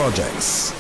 projects.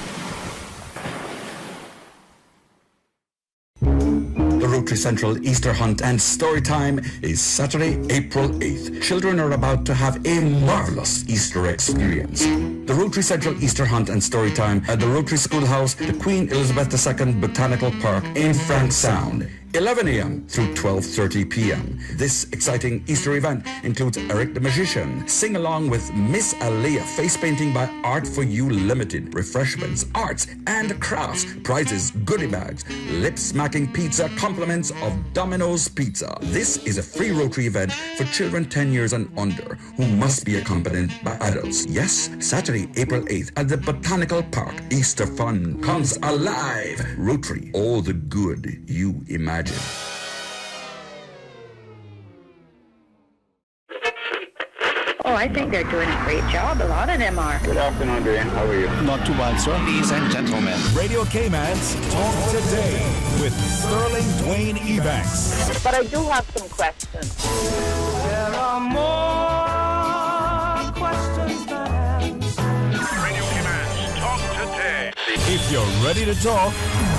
The Rotary Central Easter Hunt and Story Time is Saturday, April 8th. Children are about to have a marvelous Easter experience. The Rotary Central Easter Hunt and Story Time at the Rotary Schoolhouse, the Queen Elizabeth II Botanical Park in Frank Sound. 11 a.m. through 12:30 p.m. This exciting Easter event includes Eric the Magician, sing along with Miss Aliyah, face painting by Art for You Limited, refreshments, arts and crafts, prizes, goodie bags, lip smacking pizza, compliments of Domino's Pizza. This is a free Rotary event for children 10 years and under who must be accompanied by adults. Yes, Saturday, April 8th at the Botanical Park. Easter fun comes alive. Rotary, all the good you imagine. Oh, I think they're doing a great job. A lot of them are. Good afternoon, Dwayne. How are you? Not too bad, sir. Ladies and gentlemen, Radio Cayman's Talk Today with Sterling Dwayne Ebanks. But I do have some questions. There are more questions than answers. Radio Cayman's Talk Today. If you're ready to talk,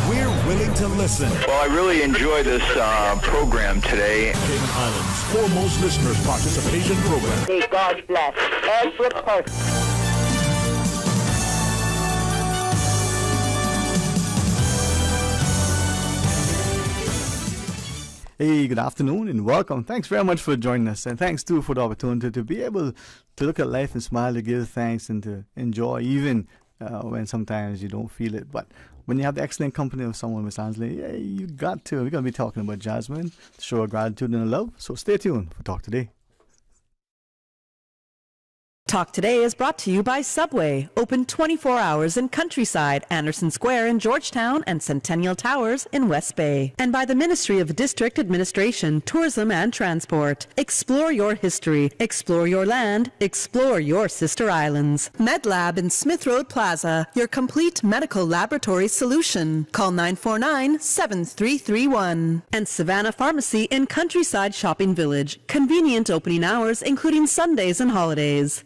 we're willing to listen. Well, I really enjoy this program today. Cayman Islands' foremost listeners participation program. May God bless every person. Hey, good afternoon and welcome. Thanks very much for joining us, and thanks too for the opportunity to be able to look at life and smile, to give thanks and to enjoy even when sometimes you don't feel it. But when you have the excellent company of someone, Miss Ansley, yeah, you got to. We're going to be talking about Jasmine, to show our gratitude and love. So stay tuned for Talk Today. Talk Today is brought to you by Subway, open 24 hours in Countryside, Anderson Square in Georgetown, and Centennial Towers in West Bay. And by the Ministry of District Administration, Tourism and Transport. Explore your history, explore your land, explore your sister islands. MedLab in Smith Road Plaza, your complete medical laboratory solution. Call 949-7331. And Savannah Pharmacy in Countryside Shopping Village, convenient opening hours including Sundays and holidays.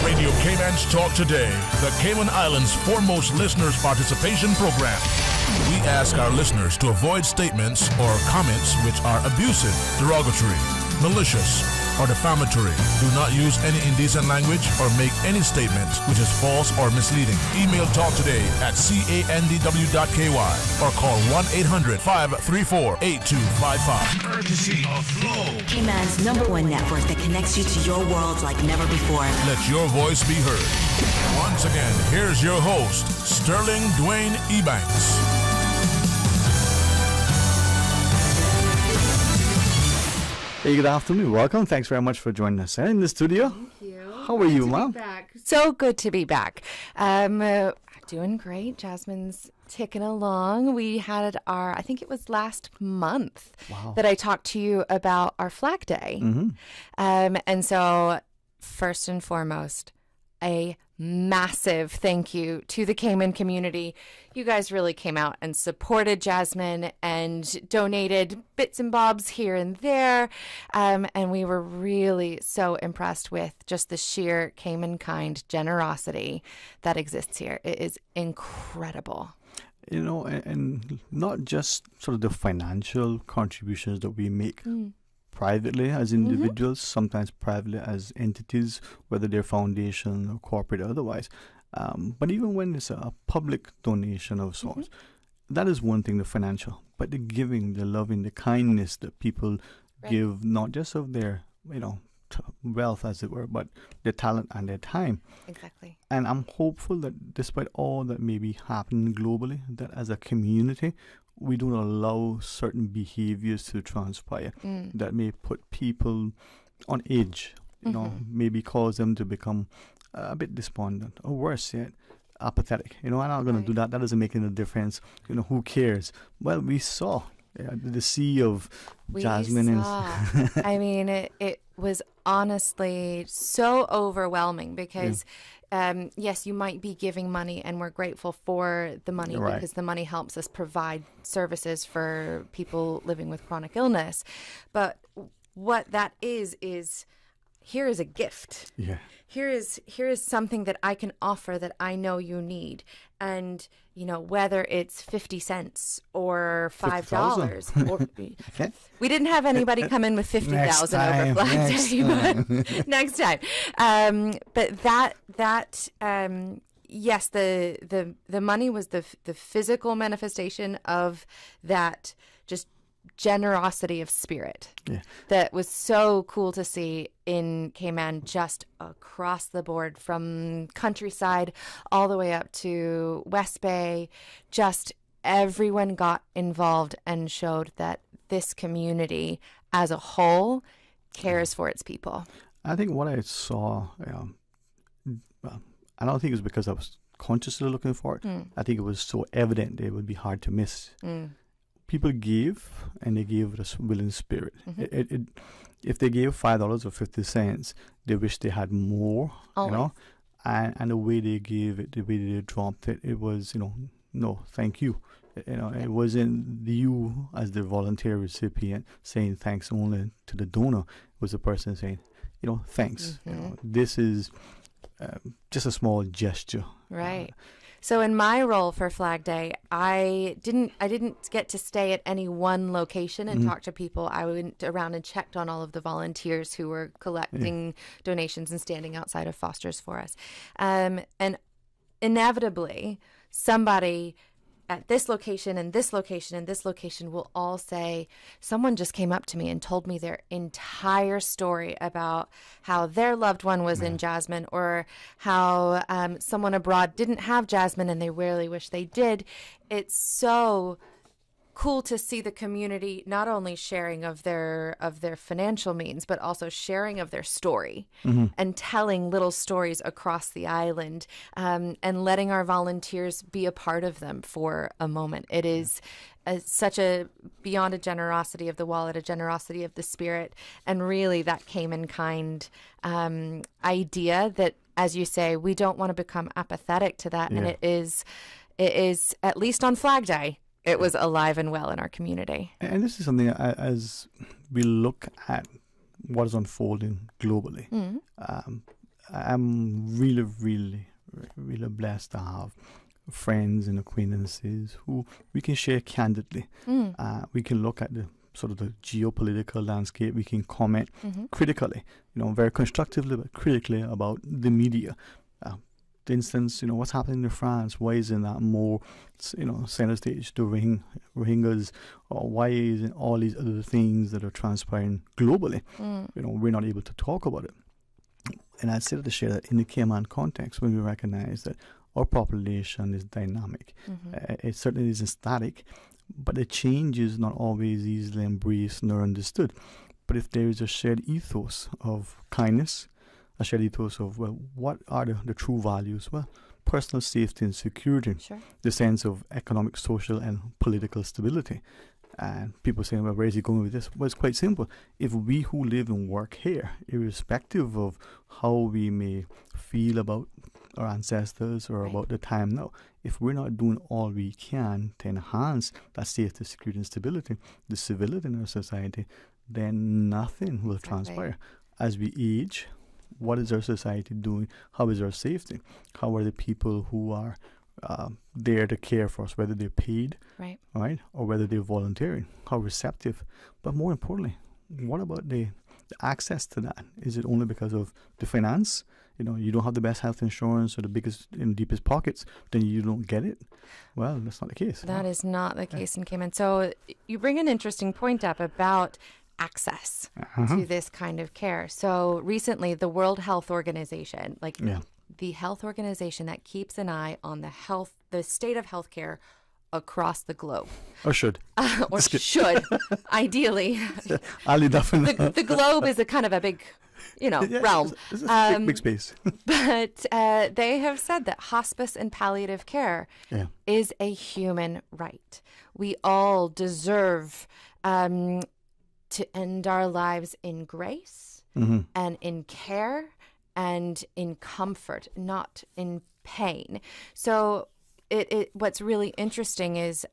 Radio Cayman's Talk Today, the Cayman Islands' foremost listeners' participation program. We ask our listeners to avoid statements or comments which are abusive, derogatory, malicious, or defamatory. Do not use any indecent language or make any statement which is false or misleading. Email talktoday@candw.ky or call 1-800-534-8255. Courtesy of Flow, Cayman's #1 network that connects you to your world like never before. Let your voice be heard. Once again, here's your host, Sterling Dwayne Ebanks. Hey, good afternoon. Welcome. Thanks very much for joining us in the studio. Thank you. How are you, Mom? So good to be back. Doing great. Jasmine's ticking along. We had I think it was last month that I talked to you about our Flag Day. Mm-hmm. And so first and foremost, a massive thank you to the Cayman community. You guys really came out and supported Jasmine and donated bits and bobs here and there. And we were really so impressed with just the sheer Cayman kind generosity that exists here. It is incredible. You know, and not just sort of the financial contributions that we make privately as individuals, sometimes privately as entities, whether they're foundation or corporate or otherwise. But even when it's a public donation of sorts, that is one thing, the financial. But the giving, the loving, the kindness that people give, not just of their, wealth, as it were, but their talent and their time. Exactly. And I'm hopeful that despite all that may be happening globally, that as a community, we don't allow certain behaviors to transpire that may put people on edge, maybe cause them to become a bit despondent or worse yet, apathetic. I'm not going to do that. That doesn't make any difference. Who cares? Well, we saw the sea of Jasmine. I mean, it was honestly so overwhelming because yes, you might be giving money and we're grateful for the money because the money helps us provide services for people living with chronic illness. But what that is here is a gift. Yeah. Here is something that I can offer that I know you need. And, whether it's 50 cents or $5 or we didn't have anybody come in with 50,000 over Flag Day, but next time. But yes, the money was the physical manifestation of that just generosity of spirit. Yeah. That was so cool to see in Cayman, just across the board, from countryside all the way up to West Bay. Just everyone got involved and showed that this community as a whole cares for its people. I think what I saw, I don't think it was because I was consciously looking for it. I think it was so evident that it would be hard to miss. People gave, and they gave with a willing spirit. If they gave $5 or 50 cents, they wish they had more. Always. And the way they gave it, the way they dropped it, it was, no, thank you. It wasn't you as the volunteer recipient saying thanks only to the donor. It was the person saying, thanks. This is just a small gesture. Right. So in my role for Flag Day, I didn't get to stay at any one location and talk to people. I went around and checked on all of the volunteers who were collecting donations and standing outside of Foster's for us. And inevitably, somebody at this location and this location and this location will all say, someone just came up to me and told me their entire story about how their loved one was in Jasmine, or how someone abroad didn't have Jasmine and they really wish they did. It's so cool to see the community not only sharing of their financial means, but also sharing of their story and telling little stories across the island, and letting our volunteers be a part of them for a moment. It is such a beyond a generosity of the wallet, a generosity of the spirit, and really that Cayman kind idea that, as you say, we don't want to become apathetic to that, and it is at least on Flag Day. It was alive and well in our community. And this is something, as we look at what is unfolding globally, I'm really, really, really blessed to have friends and acquaintances who we can share candidly. We can look at the sort of the geopolitical landscape. We can comment critically, very constructively, but critically about the media. For instance, what's happening in France? Why isn't that more, center stage to Rohingyas? Or why isn't all these other things that are transpiring globally? We're not able to talk about it. And I said to share that in the Cayman context, when we recognize that our population is dynamic, it certainly isn't static, but the change is not always easily embraced nor understood. But if there is a shared ethos of kindness, a shared ethos of, what are the true values? Well, personal safety and security, the sense of economic, social, and political stability. And people saying, where is he going with this? Well, it's quite simple. If we who live and work here, irrespective of how we may feel about our ancestors or about the time now, if we're not doing all we can to enhance that safety, security, and stability, the civility in our society, then nothing will transpire. As we age, what is our society doing? How is our safety? How are the people who are there to care for us, whether they're paid, right, or whether they're volunteering? How receptive? But more importantly, what about the access to that? Is it only because of the finance? You don't have the best health insurance or the biggest and deepest pockets, then you don't get it? Well, that's not the case. That is not the case in Cayman. So you bring an interesting point up about access to this kind of care. So recently, the World Health Organization, the health organization that keeps an eye on the state of healthcare across the globe. Or should. Should, ideally. The globe is a kind of a big, realm. It's a big space. But they have said that hospice and palliative care is a human right. We all deserve to end our lives in grace and in care and in comfort, not in pain. So what's really interesting is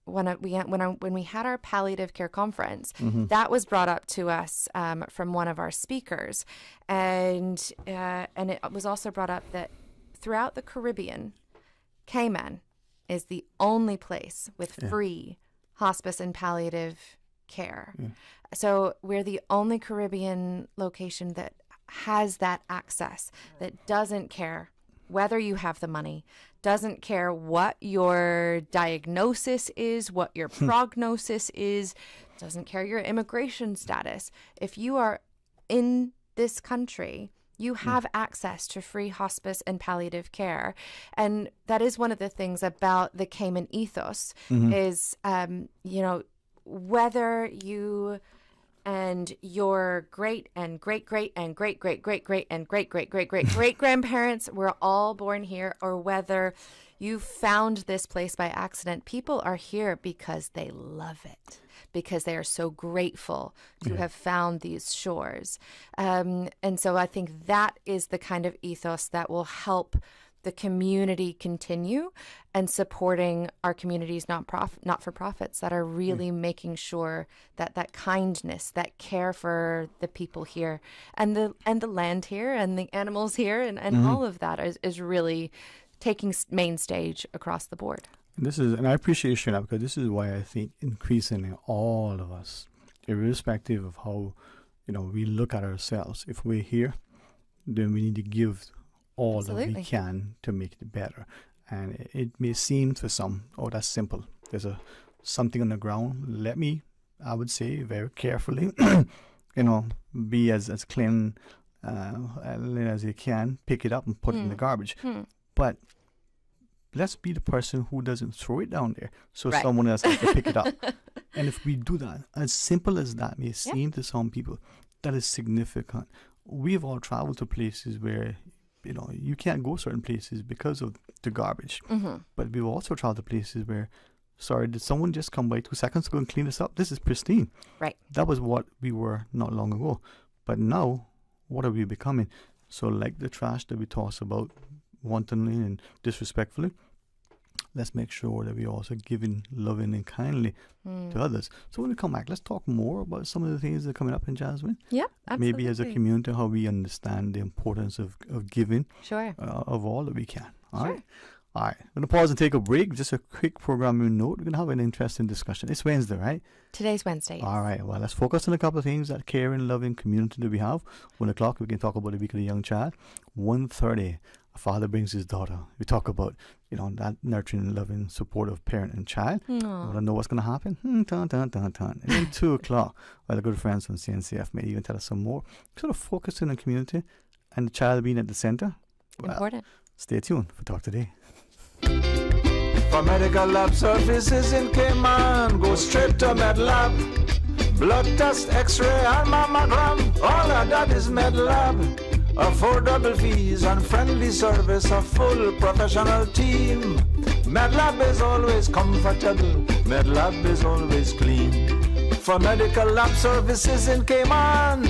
when we had our palliative care conference, that was brought up to us from one of our speakers, and it was also brought up that throughout the Caribbean, Cayman is the only place with free hospice and palliative care. So we're the only Caribbean location that has that access, that doesn't care whether you have the money, doesn't care what your diagnosis is, what your prognosis is, doesn't care your immigration status. If you are in this country, you have access to free hospice and palliative care. And that is one of the things about the Cayman ethos is, whether you and your great and great great and great great great great and great great great great great grandparents were all born here, or whether you found this place by accident, people are here because they love it, because they are so grateful to have found these shores. And so I think that is the kind of ethos that will help the community continue and supporting our communities, not-for-profits that are really making sure that that kindness, that care for the people here and the land here and the animals here and all of that is really taking main stage across the board. And I appreciate you sharing that, because this is why I think increasingly all of us, irrespective of how we look at ourselves, if we're here, then we need to give all that we can to make it better. And it may seem to some, that's simple. There's something on the ground. Let me, I would say, very carefully, be as clean as you can, pick it up and put it in the garbage. But let's be the person who doesn't throw it down there, so someone else has to pick it up. And if we do that, as simple as that may seem to some people, that is significant. We've all traveled to places where you can't go certain places because of the garbage. But we've also traveled to places where, did someone just come by 2 seconds ago and clean this up? This is pristine. Right. That was what we were not long ago. But now, what are we becoming? So like the trash that we toss about wantonly and disrespectfully, let's make sure that we're also giving loving and kindly to others. So when we come back, let's talk more about some of the things that are coming up in Jasmine. Yeah, absolutely. Maybe as a community, how we understand the importance of giving of all that we can. All right. All right. I'm going to pause and take a break. Just a quick programming note. We're going to have an interesting discussion. It's Wednesday, right? Today's Wednesday. All right. Well, let's focus on a couple of things, that caring, loving community that we have. 1 o'clock, we can talk about the week of the young child. 1:30, a father brings his daughter. We talk about, that nurturing, loving, supportive parent and child. You want to know what's going to happen? Dun, dun, dun, dun. And then 2 o'clock, the good friends from CNCF may even tell us some more. Sort of focusing on the community and the child being at the center. Well, important. Stay tuned for Talk Today. For medical lab services in Cayman, go straight to MedLab. Blood test, x-ray and mammogram, all of that is MedLab. Affordable fees and friendly service, a full professional team. MedLab is always comfortable, MedLab is always clean. For medical lab services in Cayman,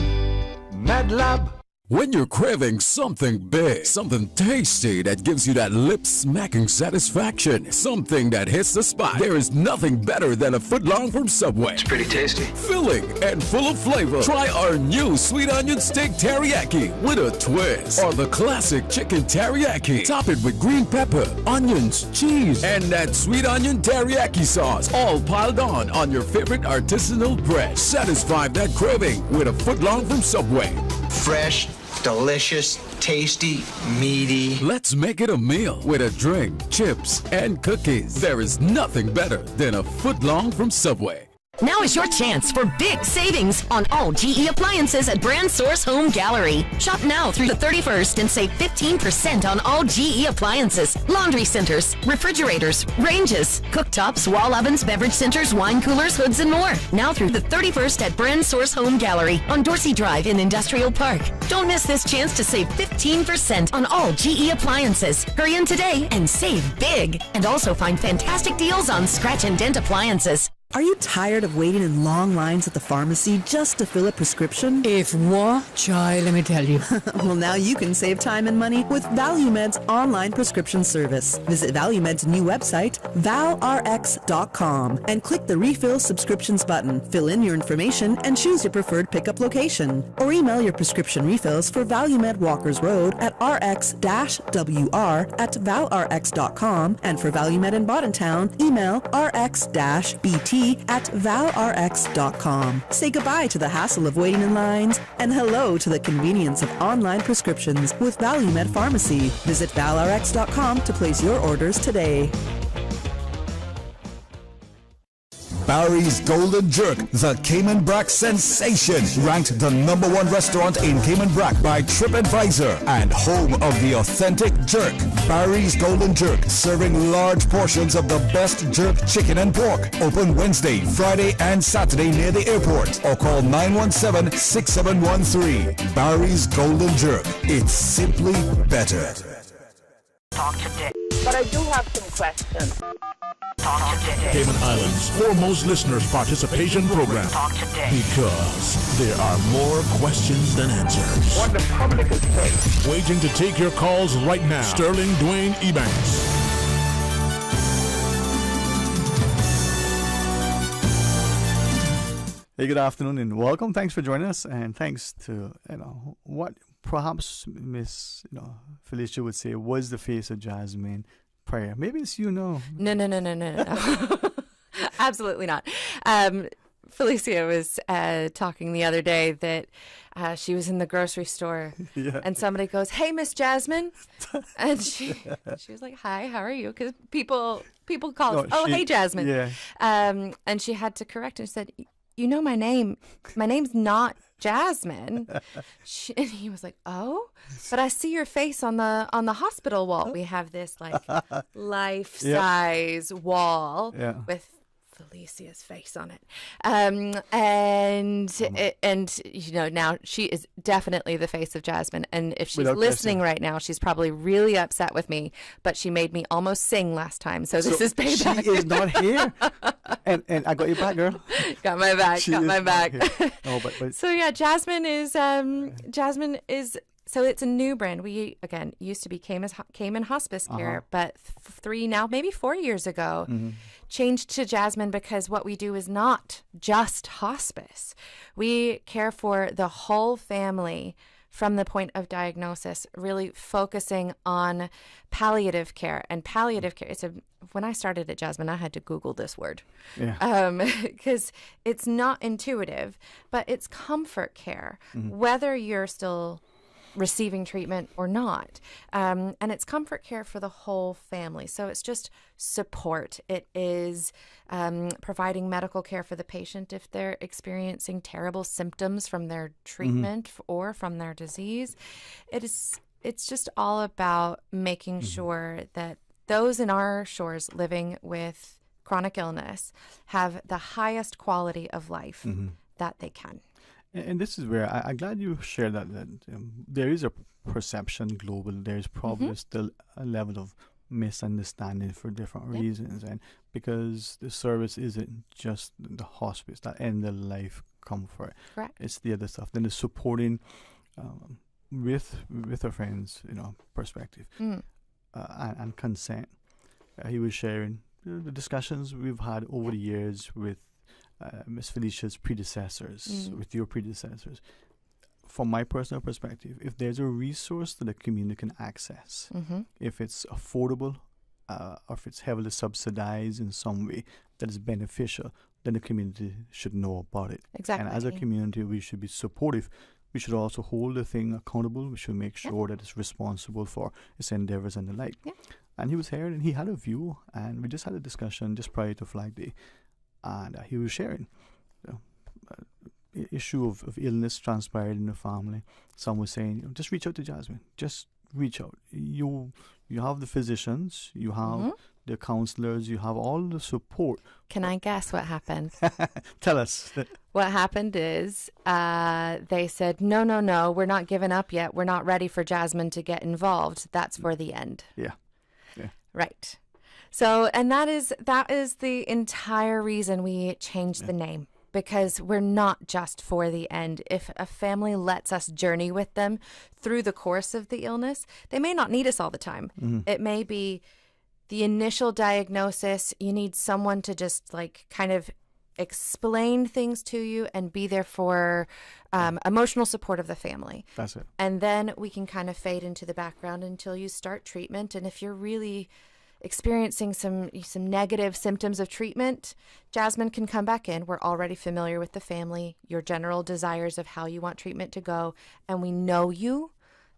MedLab. When you're craving something big, something tasty that gives you that lip-smacking satisfaction, something that hits the spot, there is nothing better than a footlong from Subway. It's pretty tasty. Filling and full of flavor. Try our new sweet onion steak teriyaki with a twist. Or the classic chicken teriyaki. Top it with green pepper, onions, cheese, and that sweet onion teriyaki sauce. All piled on your favorite artisanal bread. Satisfy that craving with a footlong from Subway. Fresh, delicious, tasty, meaty. Let's make it a meal with a drink, chips, and cookies. There is nothing better than a footlong from Subway. Now is your chance for big savings on all GE appliances at Brand Source Home Gallery. Shop now through the 31st and save 15% on all GE appliances, laundry centers, refrigerators, ranges, cooktops, wall ovens, beverage centers, wine coolers, hoods, and more. Now through the 31st at Brand Source Home Gallery on Dorsey Drive in Industrial Park. Don't miss this chance to save 15% on all GE appliances. Hurry in today and save big. And also find fantastic deals on scratch and dent appliances. Are you tired of waiting in long lines at the pharmacy just to fill a prescription? If what, child, let me tell you. Well, now you can save time and money with ValueMed's online prescription service. Visit ValueMed's new website, valrx.com, and click the Refill Subscriptions button. Fill in your information and choose your preferred pickup location. Or email your prescription refills for ValueMed Walkers Road at rx-wr@valrx.com, and for ValueMed in Bodentown, email rx-bt at valrx.com. Say goodbye to the hassle of waiting in lines and hello to the convenience of online prescriptions with ValueMed Pharmacy. Visit valrx.com to place your orders today. Barry's Golden Jerk, the Cayman Brac sensation, ranked the #1 restaurant in Cayman Brac by TripAdvisor and home of the authentic jerk. Barry's Golden Jerk, serving large portions of the best jerk chicken and pork. Open Wednesday, Friday, and Saturday near the airport, or call 917-6713. Barry's Golden Jerk. It's simply better. Talk today. But I do have some questions. Talk today. Cayman Islands' foremost listeners participation program. Talk today. Because there are more questions than answers. What the public is saying. Waiting to take your calls right now. Sterling Dwayne Ebanks. Hey, good afternoon and welcome. Thanks for joining us, and thanks to what perhaps Miss Felicia would say was the face of Jasmine prior. Maybe it's No. Absolutely not. Felicia was talking the other day that she was in the grocery store and somebody goes, "Hey, Miss Jasmine," and she was like, "Hi, how are you?" Because people call her, "Hey, Jasmine," and she had to correct and said, "You know my name. My name's not Jasmine." And he was like, "Oh, but I see your face on the hospital wall. We have this like life-size wall with Felicia's face on it." Now she is definitely the face of Jasmine. And if she's listening right now, she's probably really upset with me. But she made me almost sing last time, so this is payback. She is not here, and I got your back, girl. Got my back. Got my back. Oh, but so yeah, Jasmine is. So it's a new brand. We, again, used to be Cayman Hospice Care, but 4 years ago, changed to Jasmine because what we do is not just hospice. We care for the whole family from the point of diagnosis, really focusing on palliative care. And palliative care, when I started at Jasmine, I had to Google this word because it's not intuitive, but it's comfort care, whether you're still receiving treatment or not. And it's comfort care for the whole family. So it's just support. It is providing medical care for the patient if they're experiencing terrible symptoms from their treatment or from their disease. It's just all about making sure that those in our shores living with chronic illness have the highest quality of life that they can. And this is where I'm glad you shared that there is a perception global. There's probably still a level of misunderstanding for different reasons, and because the service isn't just the hospice, that end of life comfort. Correct. It's the other stuff. Then the supporting with our friends, perspective and consent. He was sharing the discussions we've had over the years with Miss Felicia's predecessors, with your predecessors. From my personal perspective, if there's a resource that the community can access, if it's affordable, or if it's heavily subsidized in some way that is beneficial, then the community should know about it. Exactly. And as a community, we should be supportive. We should also hold the thing accountable. We should make sure that it's responsible for its endeavors and the like. Yeah. And he was here and he had a view, and we just had a discussion just prior to Flag Day. And he was sharing issue of illness transpired in the family. Some were saying, just reach out to Jasmine. Just reach out. You have the physicians, you have the counselors, you have all the support. Can I guess what happened? Tell us. What happened is they said, no, we're not giving up yet. We're not ready for Jasmine to get involved. That's for the end. Yeah. Right. So, and that is the entire reason we changed the name, because we're not just for the end. If a family lets us journey with them through the course of the illness, they may not need us all the time. Mm-hmm. It may be the initial diagnosis. You need someone to just like kind of explain things to you and be there for emotional support of the family. That's it. And then we can kind of fade into the background until you start treatment. And if you're really experiencing some negative symptoms of treatment, Jasmine can come back in. We're already familiar with the family, your general desires of how you want treatment to go, and we know you.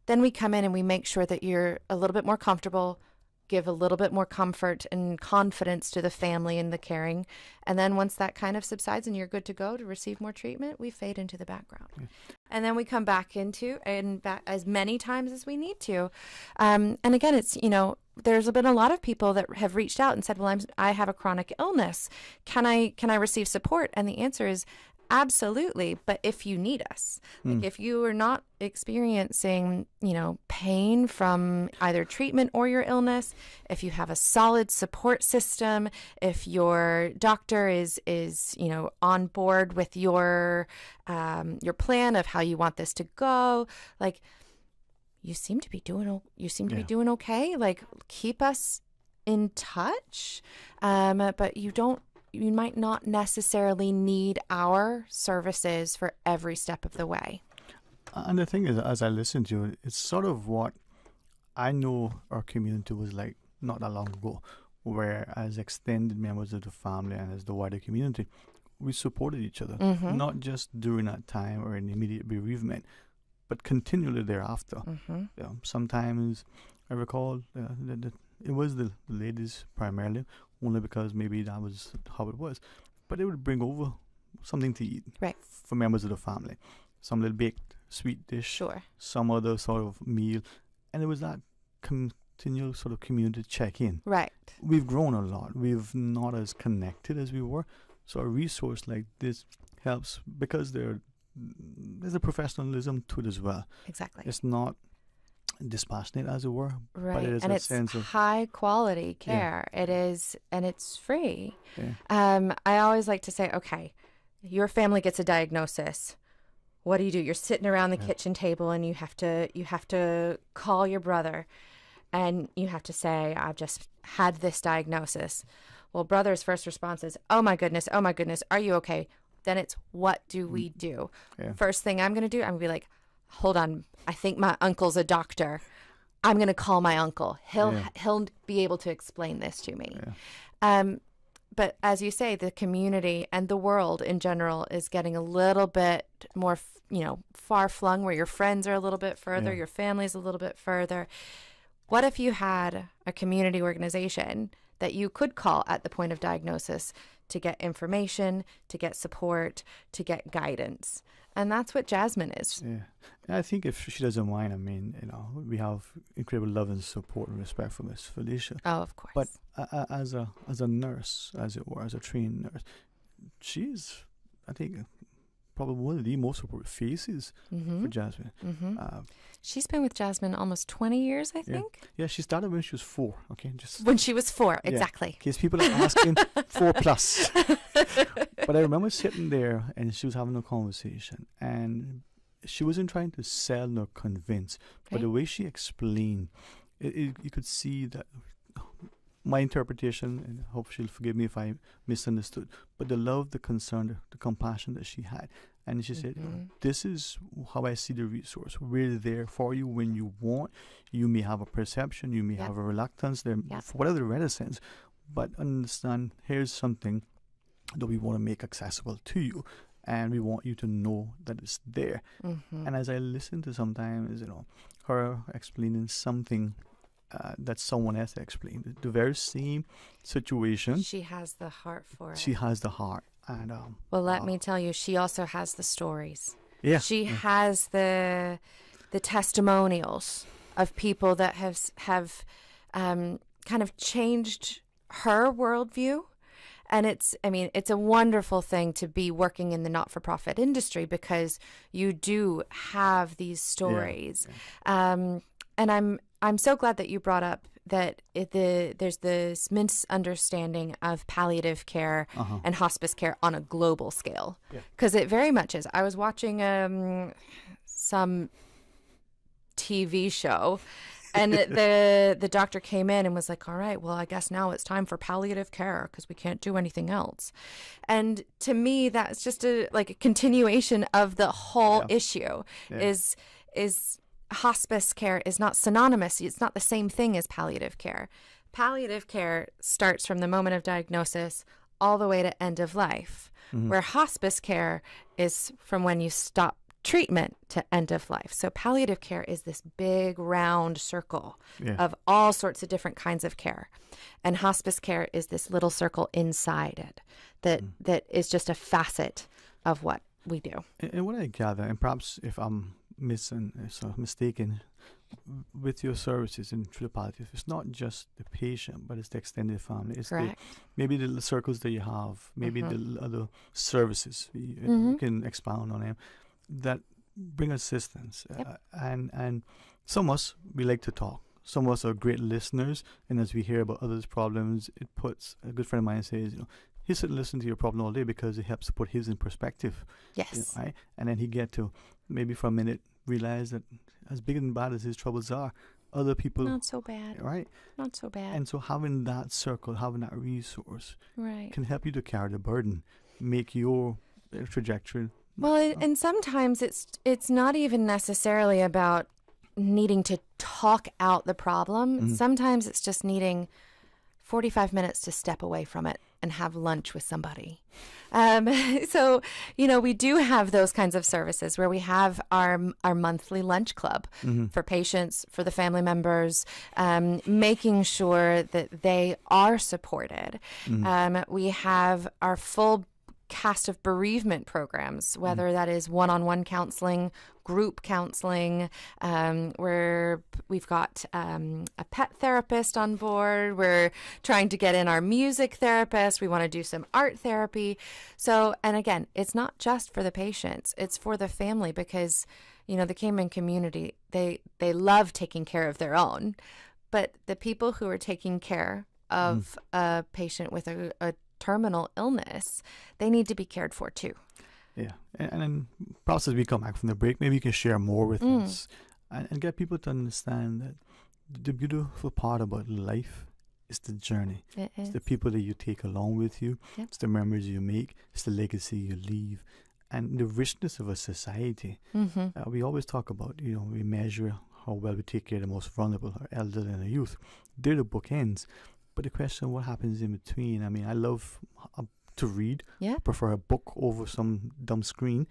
Then we come in and we make sure that you're a little bit more comfortable, give a little bit more comfort and confidence to the family and the caring. And then once that kind of subsides and you're good to go to receive more treatment, we fade into the background. Yeah. And then we come back into and back as many times as we need to. And again, it's, there's been a lot of people that have reached out and said, well, I have a chronic illness. Can I receive support? And the answer is absolutely. But if you need us, like if you are not experiencing, pain from either treatment or your illness, if you have a solid support system, if your doctor is on board with your plan of how you want this to go, like you seem to be doing be doing okay. Like keep us in touch, but you might not necessarily need our services for every step of the way. And the thing is, as I listen to it, it's sort of what I know our community was like not that long ago, where as extended members of the family and as the wider community, we supported each other, not just during that time or in immediate bereavement, but continually thereafter. Sometimes I recall that it was the ladies primarily, only because maybe that was how it was. But they would bring over something to eat for members of the family. Some little baked sweet dish, some other sort of meal. And it was that continual sort of community check-in. Right. We've grown a lot. We've not as connected as we were. So a resource like this helps because there's a professionalism to it as well. Exactly. It's not dispassionate, as it were, right? But it is and a it's sense of high quality care. It is, and it's free. Yeah. I always like to say, okay, your family gets a diagnosis. What do? You're sitting around the kitchen table, and you have to call your brother, and you have to say, I've just had this diagnosis. Well, brother's first response is, oh my goodness, are you okay? Then it's, what do we do? Yeah. First thing I'm going to do, I'm going to be like, hold on, I think my uncle's a doctor. I'm going to call my uncle. He'll be able to explain this to me. Yeah. But as you say, the community and the world in general is getting a little bit more, far flung, where your friends are a little bit further, your family's a little bit further. What if you had a community organization that you could call at the point of diagnosis to get information, to get support, to get guidance? And that's what Jasmine is. Yeah. And I think if she doesn't mind, we have incredible love and support and respect for Miss Felicia. Oh, of course. But as a nurse, as it were, as a trained nurse, she's, I think, probably one of the most supportive faces for Jasmine. She's been with Jasmine almost 20 years, I think. Yeah, she started when she was 4. Okay, when she was 4, exactly. In case people are asking, 4+. But I remember sitting there and she was having a conversation, and she wasn't trying to sell nor convince, but the way she explained, you could see that my interpretation, and I hope she'll forgive me if I misunderstood, but the love, the concern, the compassion that she had. And she said, this is how I see the resource. We're there for you when you want. You may have a perception, you may have a reluctance, for whatever the reticence, but understand, here's something that we want to make accessible to you, and we want you to know that it's there. And as I listen to sometimes, her explaining something that someone else explained, the very same situation. She has the heart for it. She has the heart. And well, let me tell you, she also has the stories. Yeah. She has the testimonials of people that have kind of changed her worldview. And it's a wonderful thing to be working in the not-for-profit industry, because you do have these stories. And I'm so glad that you brought up that there's this misunderstanding of palliative care and hospice care on a global scale, because it very much is. I was watching some TV show, and the doctor came in and was like, all right, well, I guess now it's time for palliative care because we can't do anything else. And to me, that's just a continuation of the whole issue. Is hospice care is not synonymous. It's not the same thing as palliative care. Palliative care starts from the moment of diagnosis all the way to end of life, where hospice care is from when you stop treatment to end of life. So palliative care is this big round circle of all sorts of different kinds of care. And hospice care is this little circle inside it that is just a facet of what we do. And what I gather, and perhaps if I'm mistaken, with your services in through the palliative, it's not just the patient, but it's the extended family. It's maybe the circles that you have, maybe the other services. You can expound on them that bring assistance. And some of us, we like to talk. Some of us are great listeners, and as we hear about others' problems, it puts, a good friend of mine says, he sit and listen to your problem all day because it helps to put his in perspective. Yes. Right? And then he get to maybe for a minute realize that as big and bad as his troubles are, other people not so bad. Right? Not so bad. And so having that circle, having that resource can help you to carry the burden, make your trajectory. Well, and sometimes it's not even necessarily about needing to talk out the problem. Sometimes it's just needing 45 minutes to step away from it and have lunch with somebody. So, we do have those kinds of services where we have our monthly lunch club for patients, for the family members, making sure that they are supported. We have our full cast of bereavement programs, whether that is one-on-one counseling, group counseling, where we've got a pet therapist on board. We're trying to get in our music therapist. We want to do some art therapy. So, and again, it's not just for the patients, it's for the family, because, the Cayman community, they love taking care of their own, but the people who are taking care of a patient with a terminal illness, they need to be cared for too. Yeah, and then perhaps as we come back from the break, maybe you can share more with us and get people to understand that the beautiful part about life is the journey. It's the people that you take along with you. It's the memories you make. It's the legacy you leave. And the richness of a society. We always talk about, we measure how well we take care of the most vulnerable, our elderly and our youth. They're the bookends. But the question, what happens in between? I mean, I love to read. I prefer a book over some dumb screen,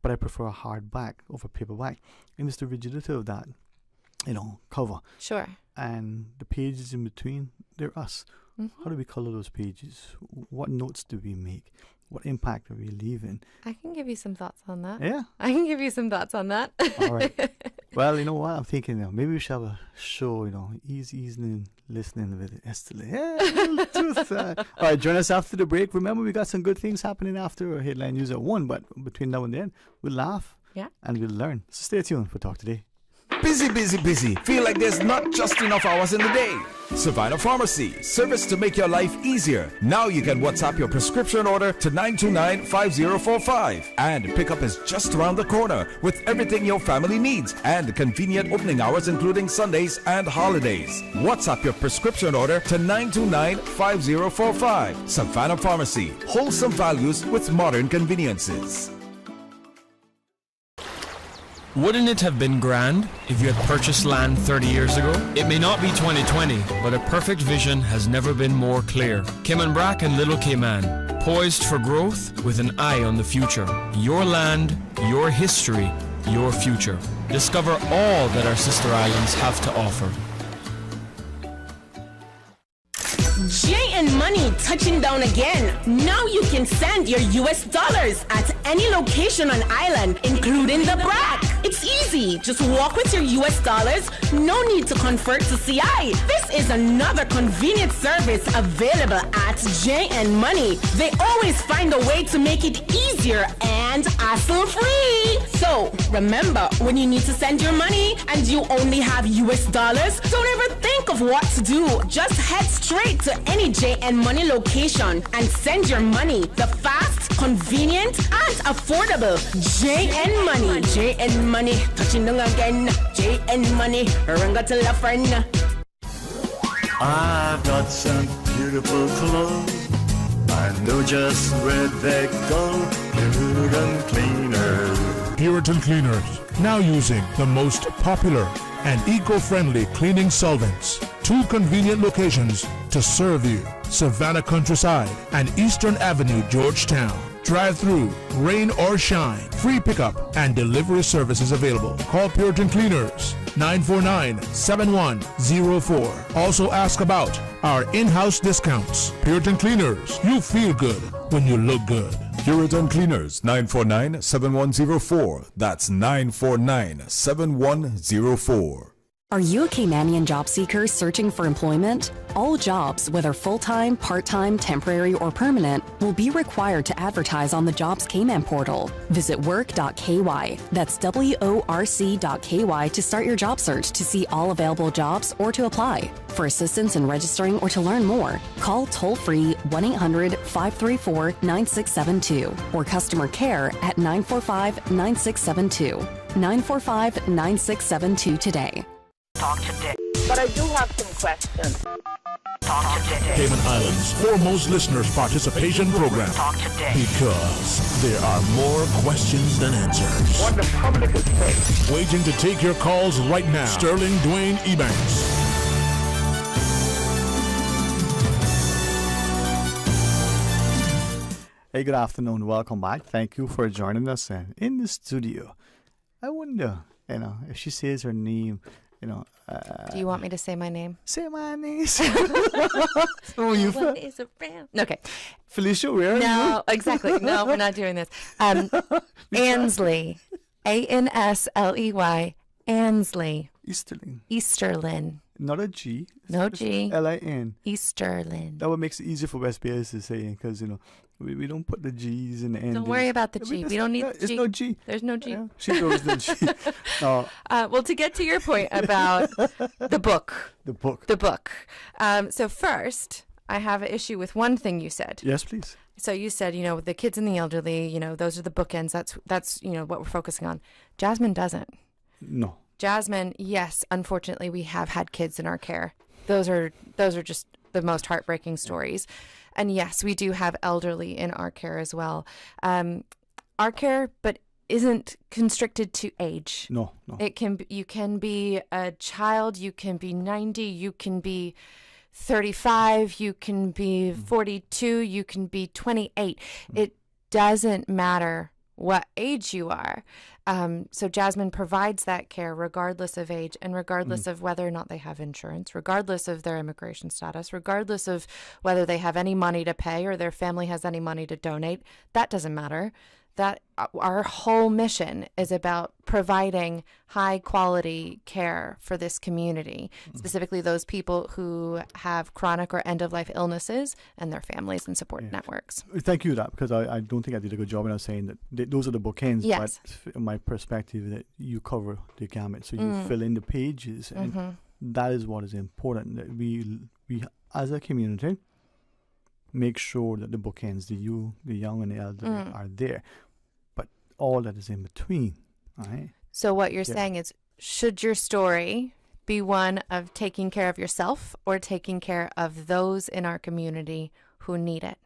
but I prefer a hardback over paperback. And it's the rigidity of that, cover. Sure. And the pages in between, they're us. How do we color those pages? What notes do we make? What impact are we leaving? I can give you some thoughts on that. Yeah. I can give you some thoughts on that. All right. Well, you know what? I'm thinking maybe we should have a show, easy listening with Estelle. Yeah, all right, join us after the break. Remember, we got some good things happening after our headline news at 1, but between now and then, we'll laugh and we'll learn. So stay tuned for Talk Today. Busy, busy, busy. Feel like there's not just enough hours in the day. Savannah Pharmacy, service to make your life easier. Now you can WhatsApp your prescription order to 929-5045. And pickup is just around the corner with everything your family needs and convenient opening hours including Sundays and holidays. WhatsApp your prescription order to 929-5045. Savannah Pharmacy, wholesome values with modern conveniences. Wouldn't it have been grand if you had purchased land 30 years ago? It may not be 2020, but a perfect vision has never been more clear. Cayman Brac and Little Cayman, poised for growth with an eye on the future. Your land, your history, your future. Discover all that our sister islands have to offer. JN Money touching down again. Now you can send your US dollars at any location on island, including the BRAC. It's easy. Just walk with your US dollars. No need to convert to CI. This is another convenient service available at JN Money. They always find a way to make it easier and hassle-free. So remember, when you need to send your money and you only have US dollars, don't ever think of what to do. Just head straight to any JN Money location and send your money the fast, convenient, and affordable JN Money. JN Money, touching down again. JN Money, ranga to la friend. I've got some beautiful clothes. I know just where they go. Puritan Cleaners. Puritan Cleaners, now using the most popular and eco-friendly cleaning solvents. 2 convenient locations to serve you: Savannah Countryside and Eastern Avenue, Georgetown. Drive-through, rain or shine, free pickup and delivery services available. Call Puritan Cleaners 949-7104. Also ask about our in-house discounts. Puritan Cleaners, you feel good when you look good. Puritan Cleaners, 949-7104. That's 949-7104. Are you a Caymanian job seeker searching for employment? All jobs, whether full-time, part-time, temporary, or permanent, will be required to advertise on the Jobs Cayman portal. Visit work.ky. That's worc.ky to start your job search to see all available jobs or to apply. For assistance in registering or to learn more, call toll-free 1-800-534-9672 or customer care at 945-9672. 945-9672 today. Talk to Dick. But I do have some questions. Talk to Dick. Cayman Islands' foremost listeners participation program. Talk to Dick. Because there are more questions than answers. What the public is saying. Waiting to take your calls right now. Sterling Dwayne Ebanks. Hey, good afternoon. Welcome back. Thank you for joining us in the studio. I wonder, if she says her name, do you want me to say my name? Say my name. Oh, you what is around? Okay. Felicia, where are you? No, exactly. No, we're not doing this. Ansley. Ansley. Ansley. Easterlin. Not a G. No G. Lin. Easterlin. That would make it easier for West Bayers to say, because, we don't put the G's in the end. Don't worry about the G. We don't need the G. There's no G. There's no G. Yeah, she knows the G. No. Well, to get to your point about the book. The book. So first, I have an issue with one thing you said. Yes, please. So you said, the kids and the elderly, those are the bookends. That's what we're focusing on. Jasmine doesn't. No. Jasmine, yes, unfortunately, we have had kids in our care. Those are just the most heartbreaking stories. And yes, we do have elderly in our care as well. Our care, but isn't constricted to age. No. You can be a child, you can be 90, you can be 35, you can be 42, you can be 28. It doesn't matter what age you are. So Jasmine provides that care regardless of age and regardless of whether or not they have insurance, regardless of their immigration status, regardless of whether they have any money to pay or their family has any money to donate. That doesn't matter. That our whole mission is about providing high quality care for this community, specifically those people who have chronic or end of life illnesses and their families and support networks. Thank you for that, because I don't think I did a good job when I was saying that those are the bookends. Yes. But in my perspective, that you cover the gamut, so you fill in the pages, and that is what is important. That we as a community make sure that the bookends, the young and the elderly are there. All that is in between, right? So what you're saying is, should your story be one of taking care of yourself or taking care of those in our community who need it?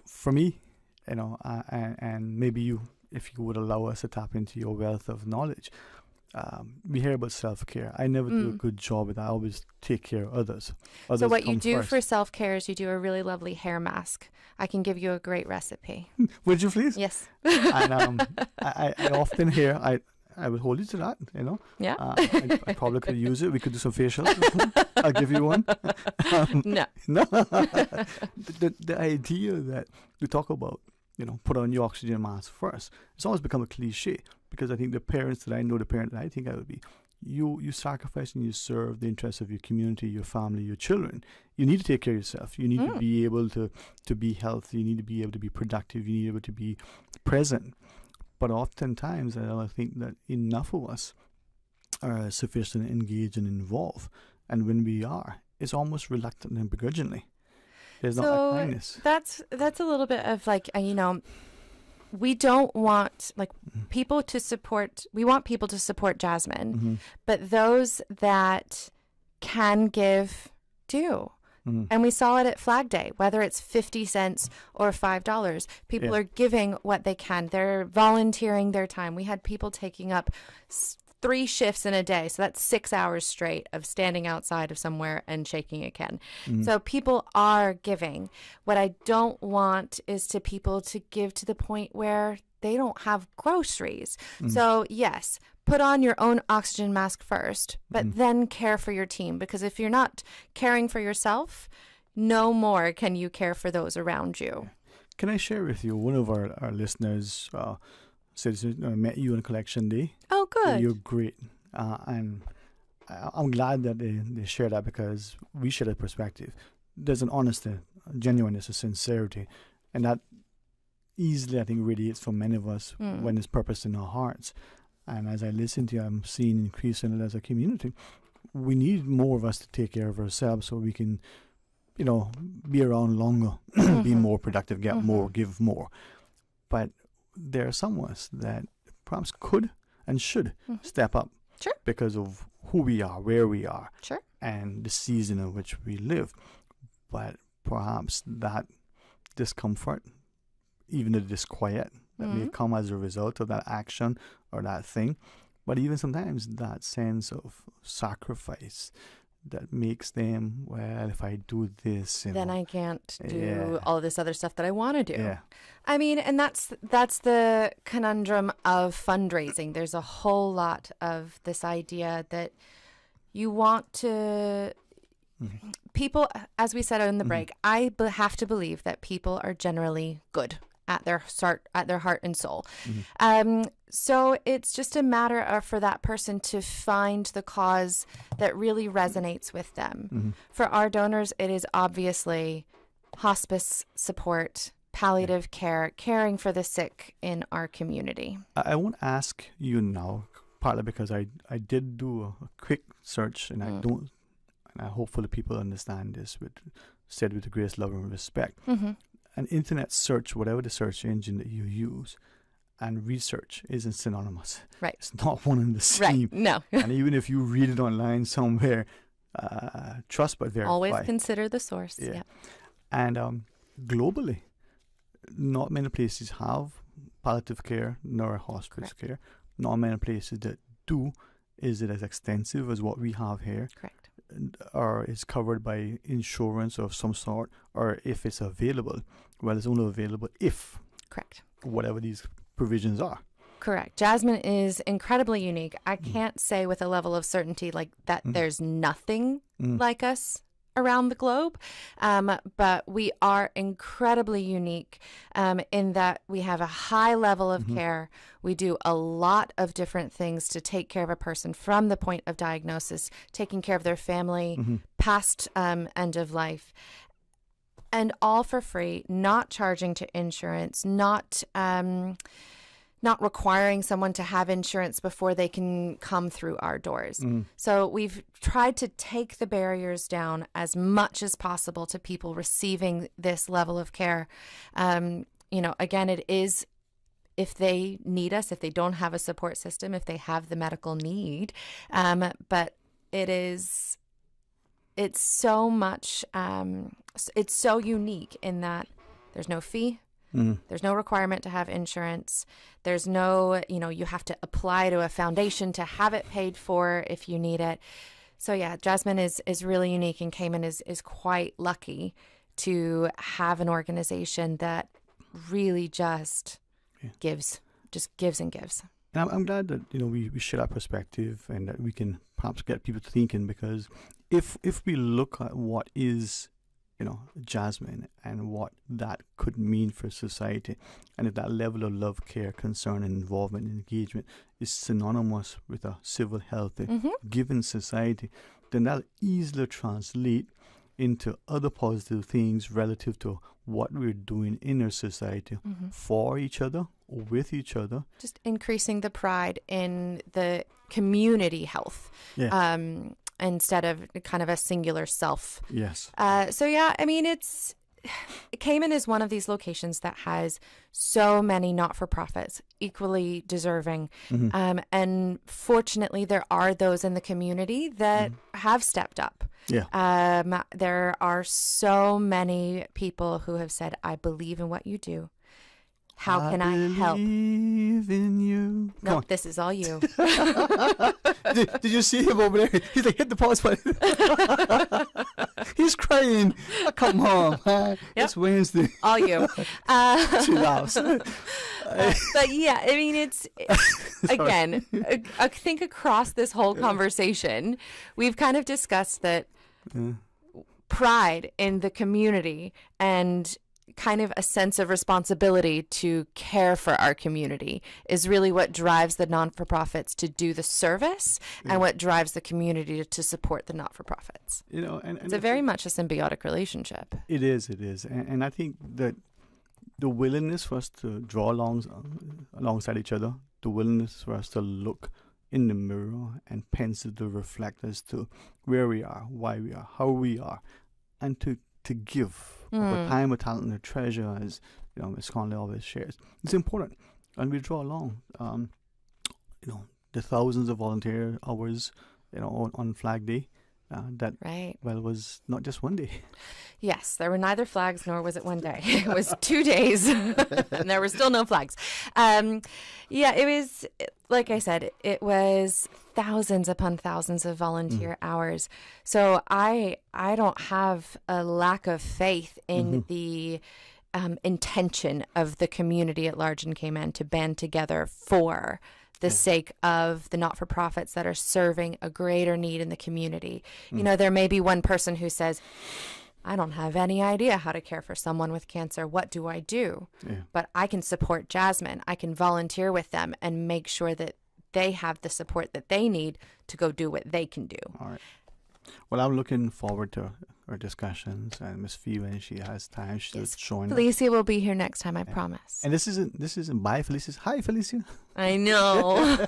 For me, and maybe you, if you would allow us to tap into your wealth of knowledge, we hear about self-care. I never do a good job with that. I always take care of others. So what you do for self-care is you do a really lovely hair mask. I can give you a great recipe. Would you please? Yes. And I often hear, I would hold you to that, Yeah. I probably could use it. We could do some facials. I'll give you one. No. No. The idea that we talk about put on your oxygen mask first. It's always become a cliche because I think the parent that I think I would be, you sacrifice and you serve the interests of your community, your family, your children. You need to take care of yourself. You need to be able to be healthy. You need to be able to be productive. You need to be able to be present. But oftentimes, I think that enough of us are sufficiently engaged and involved. And when we are, it's almost reluctant and begrudgingly. There's not that kindness. That's a little bit of like, we don't want people to support. We want people to support Jasmine, but those that can give do. And we saw it at Flag Day, whether it's 50 cents or $5. People are giving what they can. They're volunteering their time. We had people taking up 3 shifts in a day. So that's 6 hours straight of standing outside of somewhere and shaking a can. So people are giving. What I don't want is to people to give to the point where they don't have groceries. So yes, put on your own oxygen mask first, but then care for your team. Because if you're not caring for yourself, no more can you care for those around you. Can I share with you, one of our listeners said, I met you on Collection Day. Oh, good. You're great. And I'm glad that they share that because we share that perspective. There's an honesty, a genuineness, a sincerity. And that easily, I think, radiates from many of us when there's purpose in our hearts. And as I listen to you, I'm seeing increase in it as a community. We need more of us to take care of ourselves so we can, be around longer, be more productive, get more, give more. But there are some of us that perhaps could and should step up because of who we are, where we are, and the season in which we live. But perhaps that discomfort, even the disquiet that may come as a result of that action or that thing, but even sometimes that sense of sacrifice that makes them, well, if I do this, then I can't do all this other stuff that I want to do. Yeah. I mean, and that's the conundrum of fundraising. There's a whole lot of this idea that you want to people, as we said in the break, I have to believe that people are generally good at their heart and soul. So it's just a matter of for that person to find the cause that really resonates with them. For our donors, it is obviously hospice support, palliative care, caring for the sick in our community. I won't ask you now, partly because I did do a quick search, and I hopefully people understand this with the greatest love and respect. An internet search, whatever the search engine that you use, and research isn't synonymous. Right. It's not one and the same. Right. No. And even if you read it online somewhere, trust but verify. Always consider the source. Yeah. And globally, not many places have palliative care nor hospice care. Not many places that do is it as extensive as what we have here. Correct. Or is covered by insurance of some sort, or if it's available. Well, it's only available if. Correct. Whatever these provisions are. Correct. Jasmine is incredibly unique. I can't say with a level of certainty like that there's nothing like us around the globe, but we are incredibly unique in that we have a high level of care. We do a lot of different things to take care of a person from the point of diagnosis, taking care of their family, past end of life, and all for free, not charging to insurance, not requiring someone to have insurance before they can come through our doors. So we've tried to take the barriers down as much as possible to people receiving this level of care. Again, it is if they need us, if they don't have a support system, if they have the medical need. But it's so much, it's so unique in that there's no fee. There's no requirement to have insurance. There's no, you have to apply to a foundation to have it paid for if you need it. So yeah, Jasmine is really unique, and Cayman is quite lucky to have an organization that really just gives and gives. And I'm glad that, we share our perspective and that we can perhaps get people thinking, because if we look at what is Jasmine and what that could mean for society. And if that level of love, care, concern, and involvement and engagement is synonymous with a civil, healthy, given society, then that'll easily translate into other positive things relative to what we're doing in our society for each other, with each other. Just increasing the pride in the community health. Yeah. Instead of kind of a singular self. Yes. So yeah, I mean, Cayman is one of these locations that has so many not-for-profits, equally deserving. And fortunately, there are those in the community that have stepped up. Yeah. There are so many people who have said, I believe in what you do. How can I help? Believe in you. No, this is all you. Did you see him over there? He's like, hit the pause button. He's crying. Oh, come on, man. It's Wednesday. All you. She laughs. But yeah, I mean, it's, again, I think across this whole conversation, we've kind of discussed that pride in the community and kind of a sense of responsibility to care for our community is really what drives the non-for-profits to do the service and what drives the community to support the not-for-profits. And it's very much a symbiotic relationship. It is. And I think that the willingness for us to draw alongside each other, the willingness for us to look in the mirror and pensively reflect as to where we are, why we are, how we are, and to give our time, our talent, and our treasure, as Ms. Conley always shares. It's important, and we draw along. The thousands of volunteer hours, on Flag Day, that was not just one day. Yes, there were neither flags nor was it one day. It was 2 days, and there were still no flags. It was, like I said, it was thousands upon thousands of volunteer hours. So I don't have a lack of faith in the intention of the community at large in Cayman to band together for the sake of the not-for-profits that are serving a greater need in the community. There may be one person who says, I don't have any idea how to care for someone with cancer. What do I do? But I can support Jasmine. I can volunteer with them and make sure that they have the support that they need to go do what they can do. All right. Well, I'm looking forward to our discussions, and Miss Fee, when she has time, she'll join us. Felicia will be here next time, I promise. And this isn't bye, Felicia. Hi, Felicia. I know.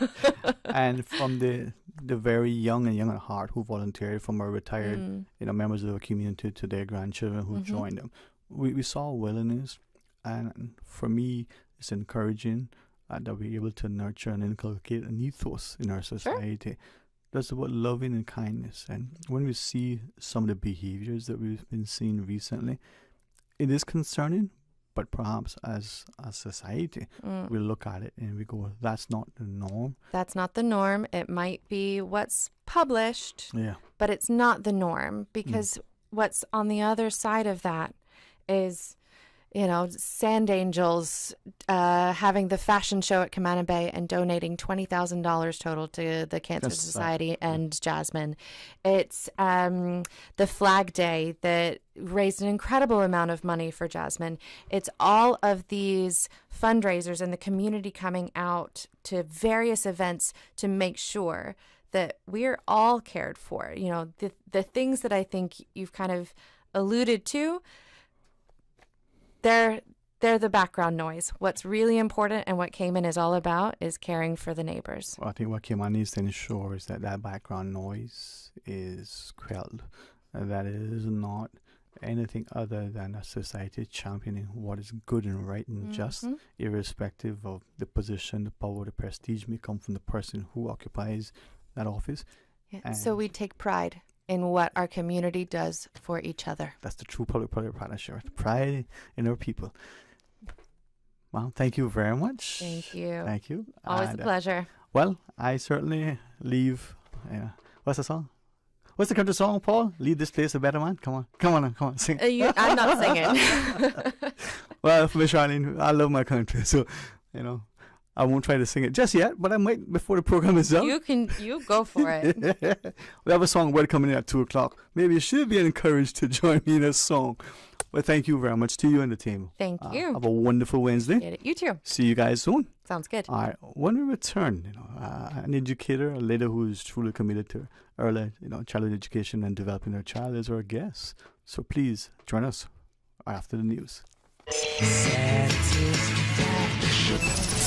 And from the very young and young at heart who volunteered, from our retired members of the community to their grandchildren who joined them, we saw willingness, and for me, it's encouraging that we're able to nurture and inculcate an ethos in our society. That's about loving and kindness. And when we see some of the behaviors that we've been seeing recently, it is concerning, but perhaps as a society, we look at it and we go, that's not the norm. That's not the norm. It might be what's published, but it's not the norm, because what's on the other side of that is, Sand Angels having the fashion show at Camana Bay and donating $20,000 total to the Cancer Society and Jasmine. It's the Flag Day that raised an incredible amount of money for Jasmine. It's all of these fundraisers and the community coming out to various events to make sure that we're all cared for. The things that I think you've kind of alluded to, they're the background noise. What's really important and what Cayman is all about is caring for the neighbors. Well, I think what Cayman needs to ensure is that background noise is quelled. That it is not anything other than a society championing what is good and right and just, irrespective of the position, the power, the prestige may come from the person who occupies that office. Yeah. So we take pride in what our community does for each other. That's the true public-private partnership. The pride in our people. Well, thank you very much. Thank you. Thank you. Always a pleasure. Well, I certainly leave. What's the song? What's the country song, Paul? Leave this place a better man. Come on, sing. I'm not singing. Well, for me, Charlene, I love my country, so I won't try to sing it just yet, but I might before the program is up. You go for it. We have a song coming in at 2 o'clock. Maybe you should be encouraged to join me in a song. Well, thank you very much to you and the team. Thank you. Have a wonderful Wednesday. You too. See you guys soon. Sounds good. All right. When we return, an educator, a lady who is truly committed to early, childhood education and developing her child is our guest. So please join us after the news.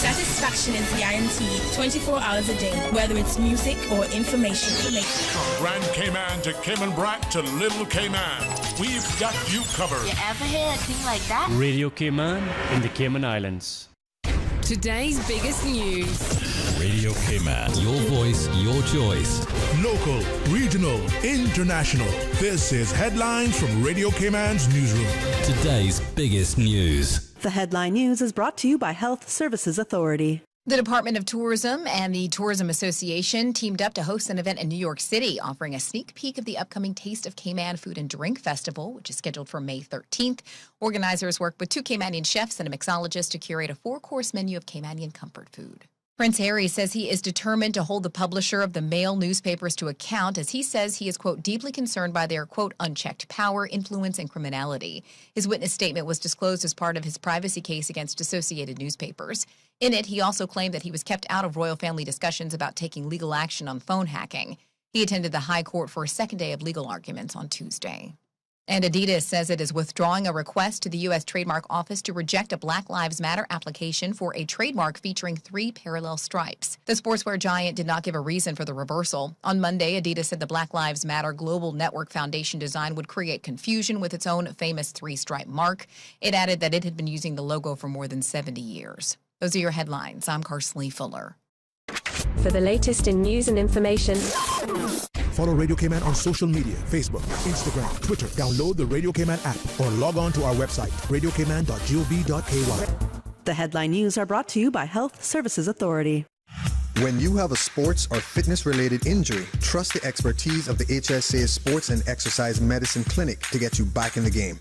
Satisfaction is guaranteed 24 hours a day, whether it's music or information. From Grand Cayman to Cayman Brac to Little Cayman, we've got you covered. You ever hear a thing like that? Radio Cayman in the Cayman Islands. Today's biggest news. Radio Cayman. Your voice, your choice. Local, regional, international. This is Headlines from Radio Cayman's newsroom. Today's biggest news. The headline news is brought to you by Health Services Authority. The Department of Tourism and the Tourism Association teamed up to host an event in New York City, offering a sneak peek of the upcoming Taste of Cayman Food and Drink Festival, which is scheduled for May 13th. Organizers worked with 2 Caymanian chefs and a mixologist to curate a 4-course menu of Caymanian comfort food. Prince Harry says he is determined to hold the publisher of the Mail newspapers to account, as he says he is, quote, deeply concerned by their, quote, unchecked power, influence, and criminality. His witness statement was disclosed as part of his privacy case against Associated Newspapers. In it, he also claimed that he was kept out of royal family discussions about taking legal action on phone hacking. He attended the High Court for a second day of legal arguments on Tuesday. And Adidas says it is withdrawing a request to the U.S. Trademark Office to reject a Black Lives Matter application for a trademark featuring 3 parallel stripes. The sportswear giant did not give a reason for the reversal. On Monday, Adidas said the Black Lives Matter Global Network Foundation design would create confusion with its own famous 3-stripe mark. It added that it had been using the logo for more than 70 years. Those are your headlines. I'm Karsley Fuller. For the latest in news and information, follow Radio Cayman on social media, Facebook, Instagram, Twitter. Download the Radio Cayman app or log on to our website, radiocayman.gov.ky. The headline news are brought to you by Health Services Authority. When you have a sports or fitness-related injury, trust the expertise of the HSA Sports and Exercise Medicine Clinic to get you back in the game.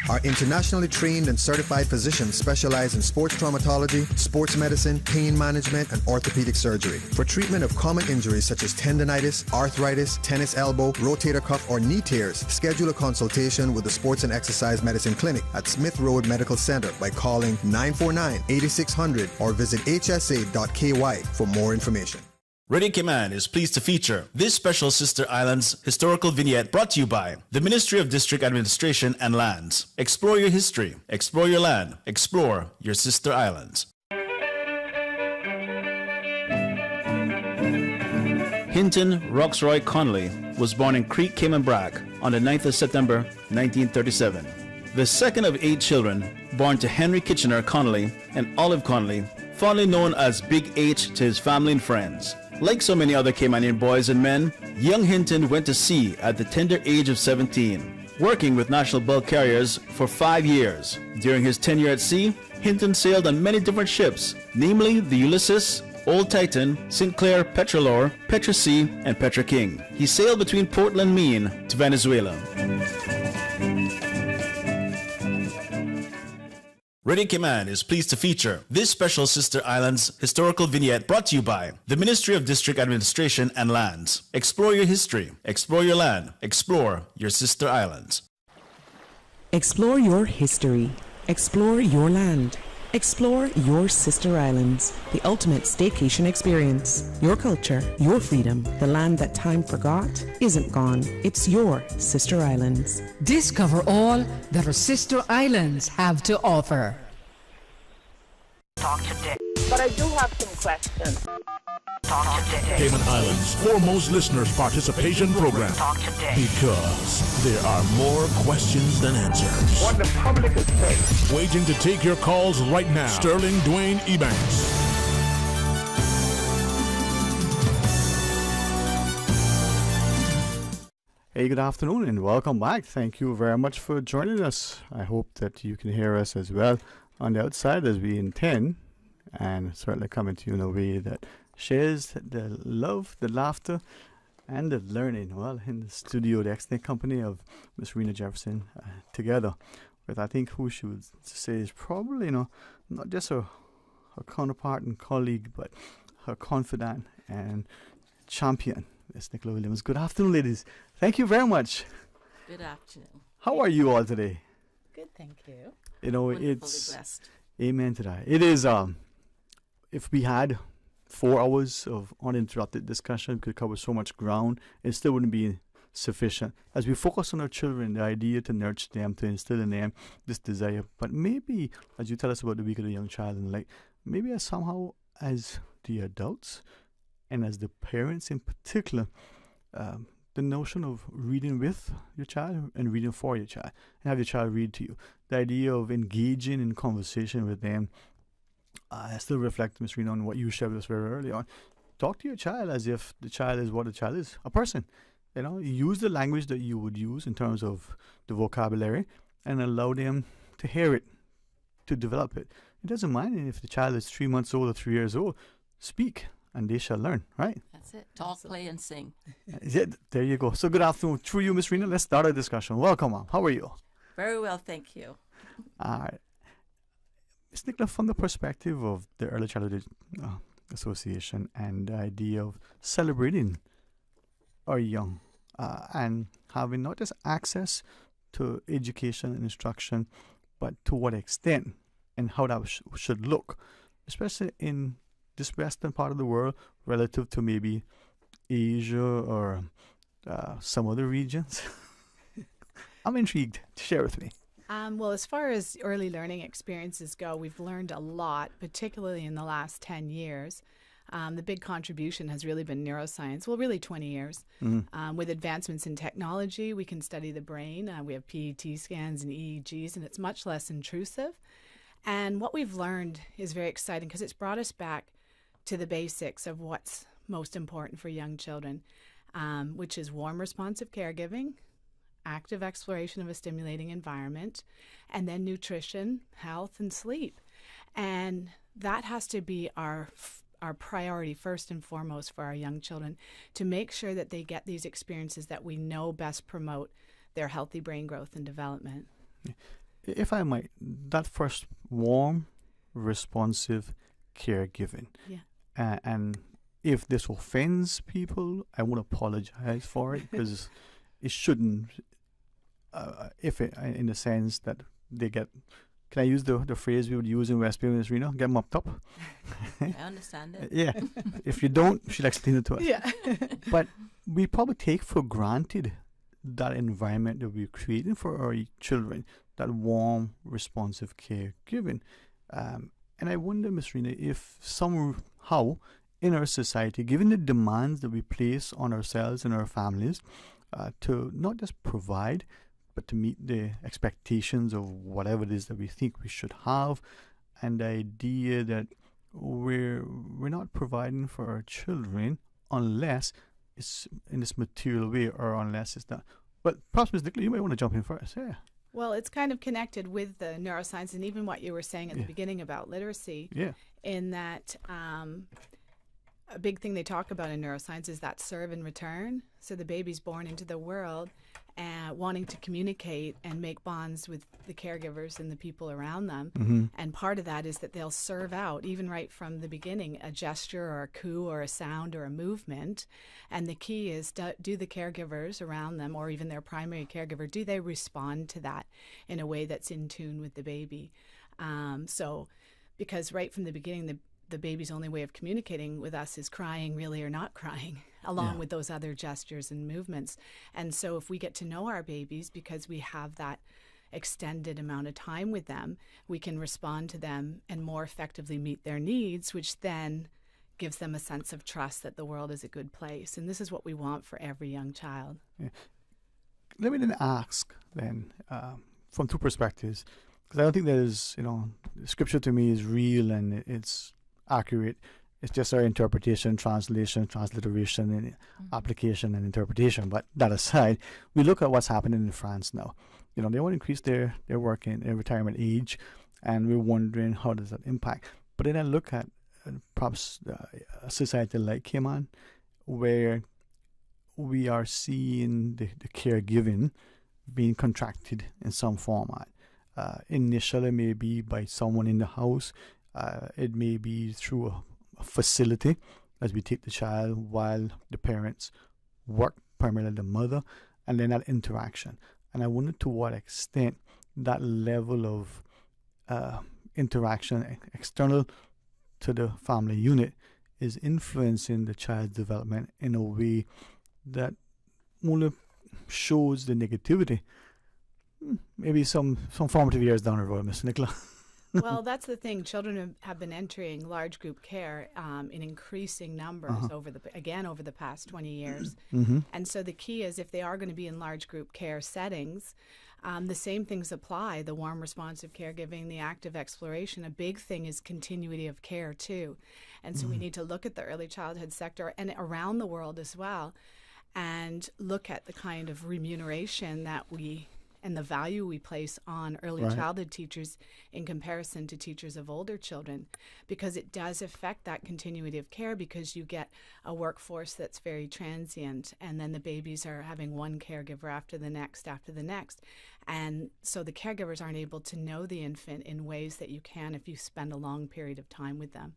Our internationally trained and certified physicians specialize in sports traumatology, sports medicine, pain management, and orthopedic surgery. For treatment of common injuries such as tendonitis, arthritis, tennis elbow, rotator cuff, or knee tears, schedule a consultation with the Sports and Exercise Medicine Clinic at Smith Road Medical Center by calling 949-8600 or visit hsa.ky for more information. Radio Cayman is pleased to feature this special Sister Islands historical vignette brought to you by the Ministry of District Administration and Lands. Explore your history, explore your land, explore your Sister Islands. Hinton Roxroy Connolly was born in Creek, Cayman Brac on the 9th of September 1937. The second of 8 children born to Henry Kitchener Connolly and Olive Connolly, fondly known as Big H to his family and friends. Like so many other Caymanian boys and men, young Hinton went to sea at the tender age of 17, working with national bulk carriers for 5 years. During his tenure at sea, Hinton sailed on many different ships, namely the Ulysses, Old Titan, St. Clair, Petrolor, Petra Sea, and Petra King. He sailed between Portland, Maine to Venezuela. Radio Cayman is pleased to feature this special Sister Islands historical vignette brought to you by the Ministry of District Administration and Lands. Explore your history, explore your land, explore your Sister Islands. Explore your history, explore your land, explore your Sister Islands, the ultimate staycation experience. Your culture, your freedom, the land that time forgot isn't gone. It's your Sister Islands. Discover all that our Sister Islands have to offer. Talk today. But I do have some questions. Talk today. Cayman Islands' foremost listeners participation program. Talk today. Because there are more questions than answers. What the public is saying. Waiting to take your calls right now. Sterling Dwayne Ebanks. Hey, good afternoon and welcome back. Thank you very much for joining us. I hope that you can hear us as well on the outside as we intend, and certainly coming to you in a way that shares the love, the laughter, and the learning. Well, in the studio, the excellent company of Miss Rena Jefferson, together with, I think, who she would say is probably, not just a her counterpart and colleague, but her confidant and champion, Miss Nicola Williams. Good afternoon, ladies. Thank you very much. Good afternoon. How are you all today? Good, thank you. You know, Wonderfully it's blessed. amen to that. It is. If we had 4 hours of uninterrupted discussion, we could cover so much ground. It still wouldn't be sufficient. As we focus on our children, the idea to nurture them, to instill in them this desire. But maybe, as you tell us about the week of the young child, and like maybe as somehow as the adults and as the parents in particular, the notion of reading with your child and reading for your child, and have your child read to you. The idea of engaging in conversation with them. I still reflect, Ms. Rena, on what you shared with us very early on. Talk to your child as if the child is what the child is, a person. You know, use the language that you would use in terms of the vocabulary and allow them to hear it, to develop it. It doesn't mind if the child is 3 months old or 3 years old. Speak and they shall learn, right? That's it. Talk, play, and sing. Yeah, there you go. So good afternoon. Through you, Ms. Rena, let's start our discussion. Welcome, Mom. How are you? Very well, thank you. All right. Ms. Nicola, from the perspective of the Early Childhood Association and the idea of celebrating our young and having not just access to education and instruction, but to what extent and how that should look, especially in this western part of the world relative to maybe Asia or some other regions. I'm intrigued. Share with me. Well, as far as early learning experiences go, we've learned a lot, particularly in the last 10 years. The big contribution has really been neuroscience, well, really 20 years. With advancements in technology, we can study the brain. We have PET scans and EEGs, and it's much less intrusive. And what we've learned is very exciting because it's brought us back to the basics of what's most important for young children, which is warm, responsive caregiving, active exploration of a stimulating environment, and then nutrition, health, and sleep. And that has to be our priority first and foremost for our young children, to make sure that they get these experiences that we know best promote their healthy brain growth and development. If I might, that first warm, responsive caregiving. Yeah. And if this offends people, I won't apologize for it because it shouldn't. In the sense that they get, can I use the phrase we would use in West Bay, Ms. Rena? Get mopped up. I understand it. Yeah. If you don't, she'll explain it to us. Yeah. But we probably take for granted that environment that we're creating for our children, that warm, responsive caregiving. And I wonder, Ms. Rena, if somehow in our society, given the demands that we place on ourselves and our families, to not just provide, but to meet the expectations of whatever it is that we think we should have, and the idea that we're not providing for our children unless it's in this material way or unless it's not. But perhaps, Ms. Nicola, you might want to jump in first. Yeah. Well, it's kind of connected with the neuroscience and even what you were saying at the beginning about literacy. Yeah. In that a big thing they talk about in neuroscience is that serve and return. So the baby's born into the world wanting to communicate and make bonds with the caregivers and the people around them. Mm-hmm. And part of that is that they'll serve out, even right from the beginning, a gesture or a coo or a sound or a movement. And the key is, do the caregivers around them, or even their primary caregiver, do they respond to that in a way that's in tune with the baby? So because right from the beginning, the baby's only way of communicating with us is crying, really, or not crying, along with those other gestures and movements. And so if we get to know our babies, because we have that extended amount of time with them, we can respond to them and more effectively meet their needs, which then gives them a sense of trust that the world is a good place. And this is what we want for every young child. Yeah. Let me then ask then, from two perspectives, because I don't think there's, scripture to me is real and it's accurate. It's just our interpretation, translation, transliteration, and application and interpretation. But that aside, we look at what's happening in France now. They want to increase their working retirement age, and we're wondering how does that impact. But then I look at perhaps a society like Cayman, where we are seeing the caregiving being contracted in some format. Initially, maybe by someone in the house, It may be through a facility as we take the child while the parents work, primarily the mother, and then that interaction. And I wonder to what extent that level of interaction external to the family unit is influencing the child's development in a way that only shows the negativity maybe some formative years down the road, Mr. Nicola. Well, that's the thing. Children have been entering large group care in increasing numbers over the past 20 years. Mm-hmm. And so the key is, if they are going to be in large group care settings, the same things apply: the warm, responsive caregiving, the active exploration. A big thing is continuity of care too. And so we need to look at the early childhood sector and around the world as well, and look at the kind of remuneration that and the value we place on early childhood teachers in comparison to teachers of older children, because it does affect that continuity of care, because you get a workforce that's very transient, and then the babies are having one caregiver after the next. And so the caregivers aren't able to know the infant in ways that you can if you spend a long period of time with them.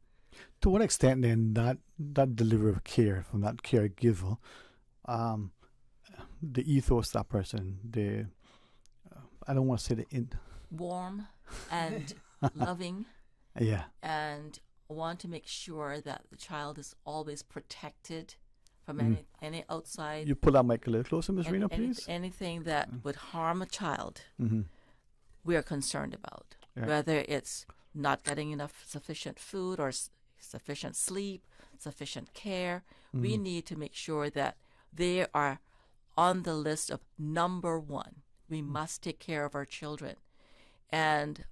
To what extent then that delivery of care from that caregiver, the ethos that person, I don't want to say warm and loving. Yeah. And want to make sure that the child is always protected from any outside. You pull that mic a little closer, Ms. Rena, please. Anything that would harm a child, we are concerned about. Yeah. Whether it's not getting enough sufficient food or sufficient sleep, sufficient care, we need to make sure that they are on the list of number one. We must take care of our children. And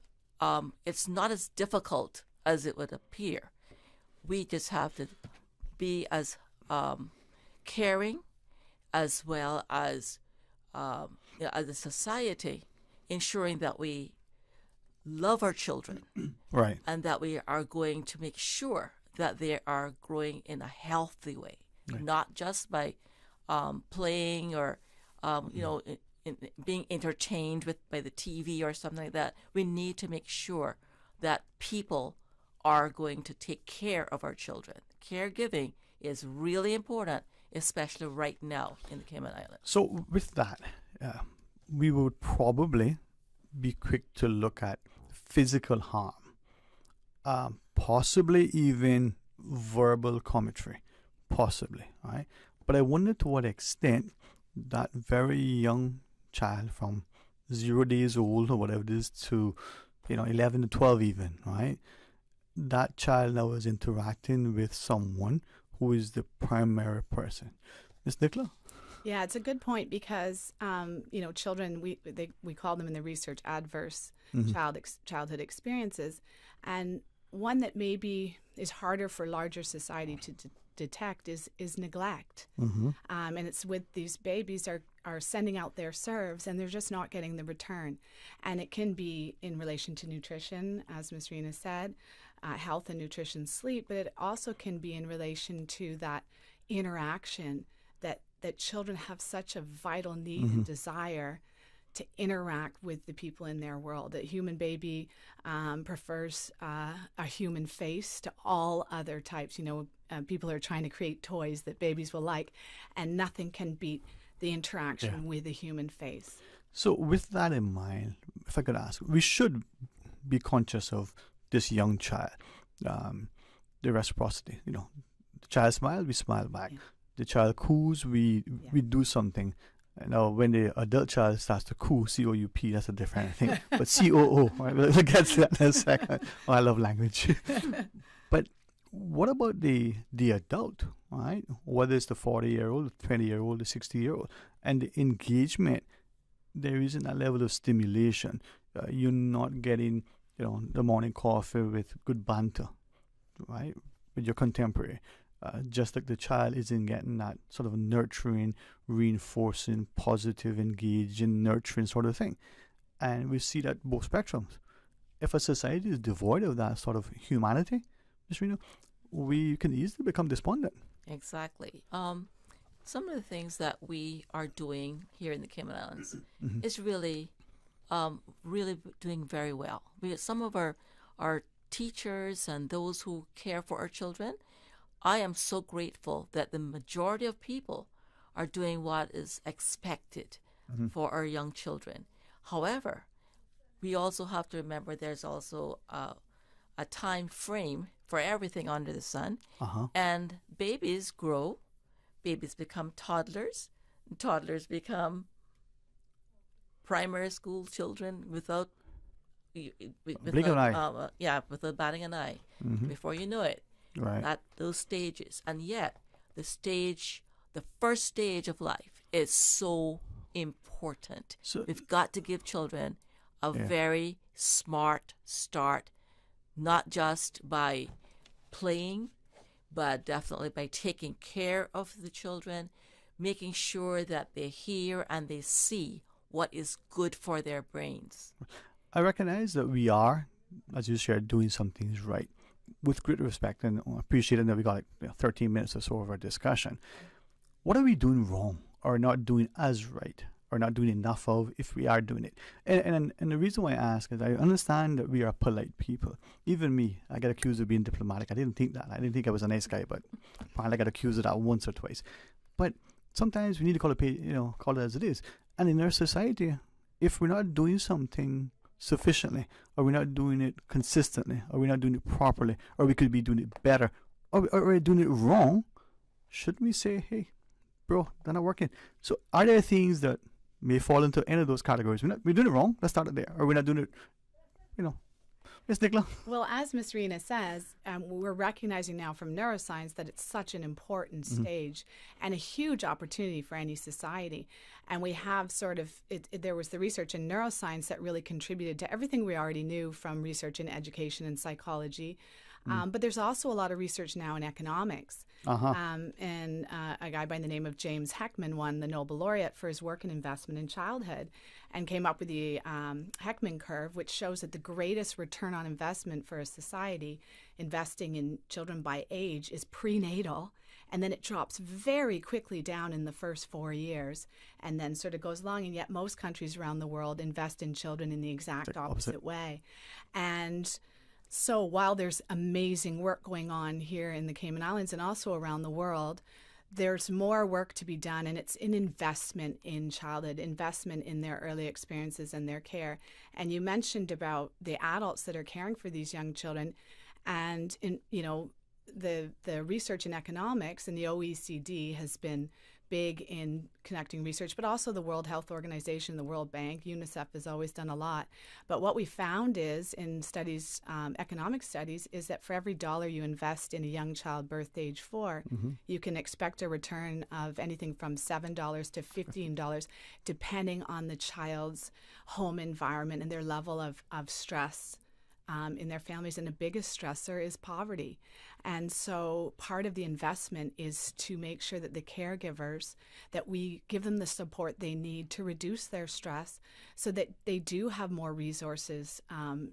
it's not as difficult as it would appear. We just have to be as caring, as well as as a society, ensuring that we love our children. Right. And that we are going to make sure that they are growing in a healthy way, not just by playing or, being entertained by the TV or something like that. We need to make sure that people are going to take care of our children. Caregiving is really important, especially right now in the Cayman Islands. So with that, we would probably be quick to look at physical harm, possibly even verbal commentary, possibly, right? But I wonder to what extent that very young child from 0 days old or whatever it is to 11 to 12 even, right, that child now is interacting with someone who is the primary person. Ms. Nicola? Yeah, it's a good point, because children, we call them in the research adverse childhood experiences, and one that maybe is harder for larger society to detect is neglect. And it's with these babies are sending out their serves, and they're just not getting the return. And it can be in relation to nutrition, as Ms. Rena said, health and nutrition, sleep, but it also can be in relation to that interaction that children have such a vital need and desire to interact with the people in their world. A human baby prefers a human face to all other types. People are trying to create toys that babies will like, and nothing can beat the interaction with a human face. So with that in mind, if I could ask, we should be conscious of this young child, the reciprocity. The child smiles, we smile back. Yeah. The child coos, we do something. Now, when the adult child starts to coo, C-O-U-P, that's a different thing. But C-O-O, right? We'll get to that in a second. Oh, I love language. But what about the adult, right? Whether it's the 40-year-old, the 20-year-old, the 60-year-old, and the engagement, there isn't that level of stimulation. You're not getting, the morning coffee with good banter, right, with your contemporary. Just like the child isn't getting that sort of nurturing, reinforcing, positive, engaging, nurturing sort of thing. And we see that both spectrums. If a society is devoid of that sort of humanity, Ms. Reno, we can easily become despondent. Exactly. Some of the things that we are doing here in the Cayman Islands is really doing very well. Some of our teachers and those who care for our children, I am so grateful that the majority of people are doing what is expected for our young children. However, we also have to remember there's also a time frame for everything under the sun. And babies grow, babies become toddlers, and toddlers become primary school children without batting an eye. Before you know it, those stages. And yet, the first stage of life is so important. So we've got to give children a very smart start, not just by playing, but definitely by taking care of the children, making sure that they hear and they see what is good for their brains. I recognize that we are, as you shared, doing some things right. With great respect and appreciating that we got 13 minutes or so of our discussion. What are we doing wrong or not doing as right or not doing enough of if we are doing it? And the reason why I ask is I understand that we are polite people. Even me, I get accused of being diplomatic. I didn't think that. I didn't think I was a nice guy, but apparently I got accused of that once or twice. But sometimes we need to call it as it is. And in our society, if we're not doing something sufficiently, or we're not doing it consistently, or we're not doing it properly, or we could be doing it better, or we're doing it wrong, shouldn't we say, hey, bro, they're not working? So are there things that may fall into any of those categories? We're doing it wrong, let's start it there. Or we're not doing it, Ms. Nicola? Well, as Ms. Rena says, we're recognizing now from neuroscience that it's such an important stage and a huge opportunity for any society. And we have there was the research in neuroscience that really contributed to everything we already knew from research in education and psychology. But there's also a lot of research now in economics. And a guy by the name of James Heckman won the Nobel laureate for his work in investment in childhood and came up with the Heckman curve, which shows that the greatest return on investment for a society investing in children by age is prenatal. And then it drops very quickly down in the first 4 years and then sort of goes along. And yet most countries around the world invest in children in the exact opposite way. And so while there's amazing work going on here in the Cayman Islands and also around the world, there's more work to be done, and it's an investment in childhood, investment in their early experiences and their care. And you mentioned about the adults that are caring for these young children, and the research in economics and the OECD has been big in connecting research, but also the World Health Organization, the World Bank, UNICEF has always done a lot. But what we found is in studies, economic studies, is that for every dollar you invest in a young child birthed age 4, you can expect a return of anything from $7 to $15, depending on the child's home environment and their level of stress in their families. And the biggest stressor is poverty. And so part of the investment is to make sure that the caregivers, that we give them the support they need to reduce their stress so that they do have more resources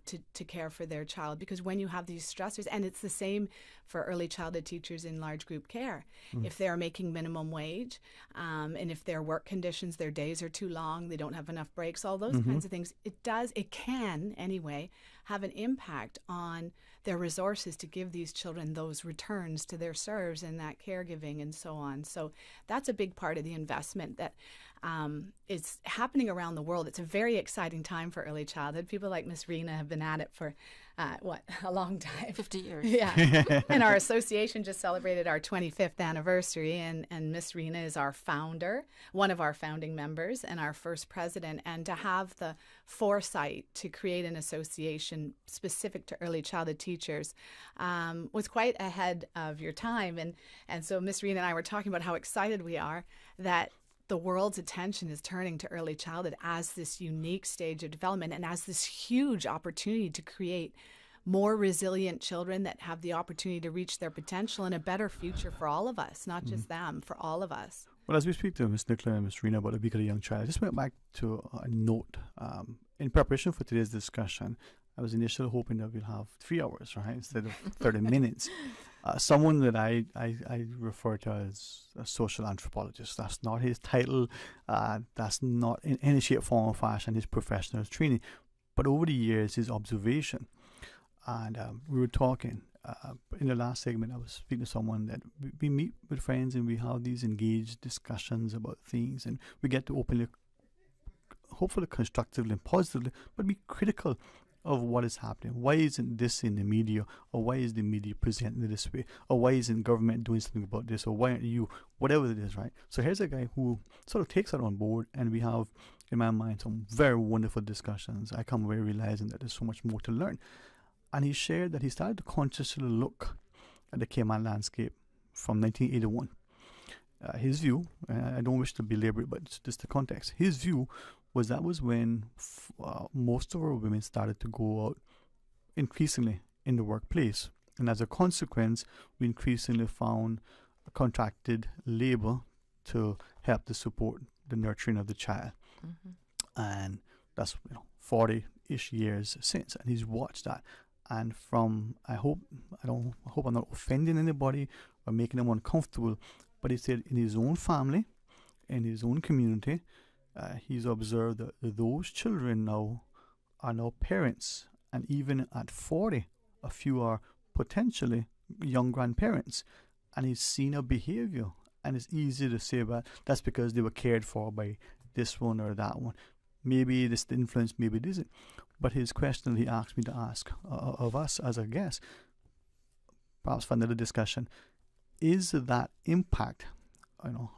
to care for their child. Because when you have these stressors, and it's the same for early childhood teachers in large group care, if they're making minimum wage and if their work conditions, their days are too long, they don't have enough breaks, all those kinds of things, it can anyway have an impact on their resources to give these children those returns to their serves and that caregiving and so on. So that's a big part of the investment that is happening around the world. It's a very exciting time for early childhood. People like Miss Rena have been at it for, a long time. 50 years. Yeah. And our association just celebrated our 25th anniversary, and Miss Rena is our founder, one of our founding members, and our first president. And to have the foresight to create an association specific to early childhood teachers was quite ahead of your time. And so Miss Rena and I were talking about how excited we are that the world's attention is turning to early childhood as this unique stage of development and as this huge opportunity to create more resilient children that have the opportunity to reach their potential and a better future for all of us, not just them, for all of us. Well, as we speak to Ms. Nicola and Ms. Rena about the week of the young child, I just went back to a note. In preparation for today's discussion, I was initially hoping that we'll have 3 hours, right, instead of 30 minutes. Someone that I refer to as a social anthropologist. That's not his title. That's not in any shape, form, or fashion his professional training. But over the years, his observation. And we were talking in the last segment. I was speaking to someone that we meet with friends and we have these engaged discussions about things, and we get to openly, hopefully constructively and positively, but be critical of what is happening. Why isn't this in the media? Or why is the media presenting it this way? Or why isn't government doing something about this? Or why aren't you? Whatever it is, right? So here's a guy who sort of takes that on board, and we have, in my mind, some very wonderful discussions. I come away realizing that there's so much more to learn. And he shared that he started to consciously look at the Cayman landscape from 1981. His view, I don't wish to belabor it, but it's just the context. His view was that was when most of our women started to go out increasingly in the workplace. And as a consequence, we increasingly found contracted labor to help to support the nurturing of the child. Mm-hmm. And that's 40-ish years since. And he's watched that. And from, I hope I'm not offending anybody or making them uncomfortable, but he said in his own family, in his own community, he's observed that those children now are now parents, and even at 40, a few are potentially young grandparents, and he's seen a behavior, and it's easy to say, well, that's because they were cared for by this one or that one. Maybe this influence, maybe it isn't. But his question that he asked me to ask of us as a guest, perhaps for another discussion, is that impact,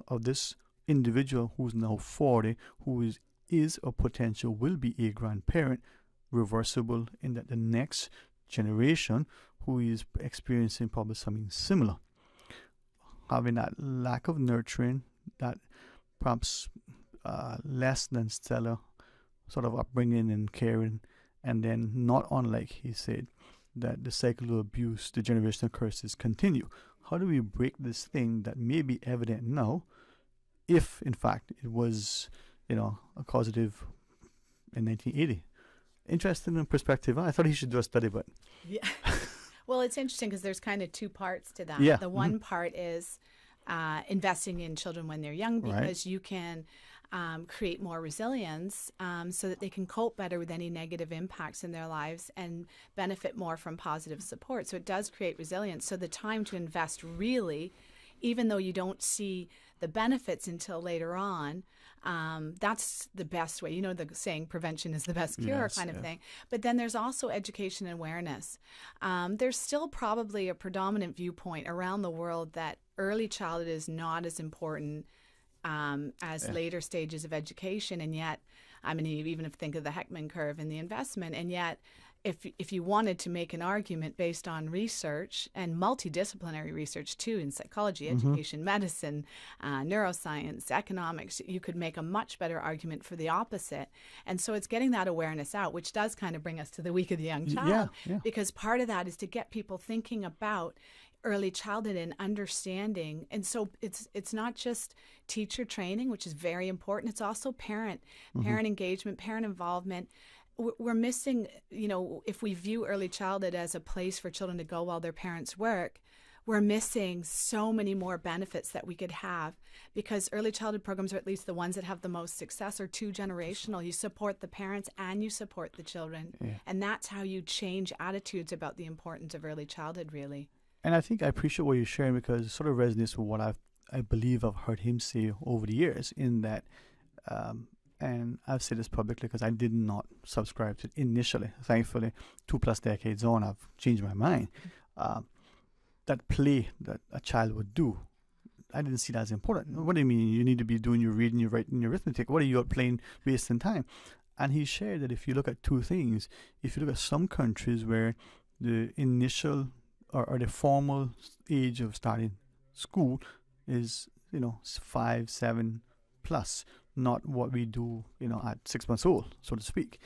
of this individual who's now 40, who is a potential will be a grandparent, reversible in that the next generation who is experiencing probably something similar, having that lack of nurturing, that perhaps less than stellar sort of upbringing and caring, and then not unlike, he said, that the cycle of abuse, the generational curses continue. How do we break this thing that may be evident now, if in fact it was, a causative in 1980? Interesting in perspective. I thought he should do a study, but yeah. Well, it's interesting because there's kind of two parts to that. Yeah. The one part is investing in children when they're young, because you can create more resilience so that they can cope better with any negative impacts in their lives and benefit more from positive support. So it does create resilience. So the time to invest really, even though you don't see the benefits until later on, that's the best way. The saying, prevention is the best cure, kind of thing. But then there's also education and awareness. There's still probably a predominant viewpoint around the world that early childhood is not as important as later stages of education. And yet, even if you think of the Heckman curve and the investment, and yet if you wanted to make an argument based on research and multidisciplinary research too, in psychology, education, medicine, neuroscience, economics, you could make a much better argument for the opposite. And so it's getting that awareness out, which does kind of bring us to the Week of the Young Child, because part of that is to get people thinking about early childhood and understanding. And so it's not just teacher training, which is very important. It's also parent engagement, parent involvement. We're missing, if we view early childhood as a place for children to go while their parents work, we're missing so many more benefits that we could have, because early childhood programs, or at least the ones that have the most success, are two generational. You support the parents and you support the children. Yeah. And that's how you change attitudes about the importance of early childhood, really. And I think I appreciate what you're sharing, because it sort of resonates with what I believe I've heard him say over the years, in that, and I've said this publicly because I did not subscribe to it initially. Thankfully, 2+ decades on, I've changed my mind. That play that a child would do, I didn't see that as important. What do you mean? You need to be doing your reading, your writing, your arithmetic. What are you out playing, wasting time? And he shared that if you look at two things, if you look at some countries where the initial or the formal age of starting school is 5, 7 plus, not what we do at 6 months old, so to speak.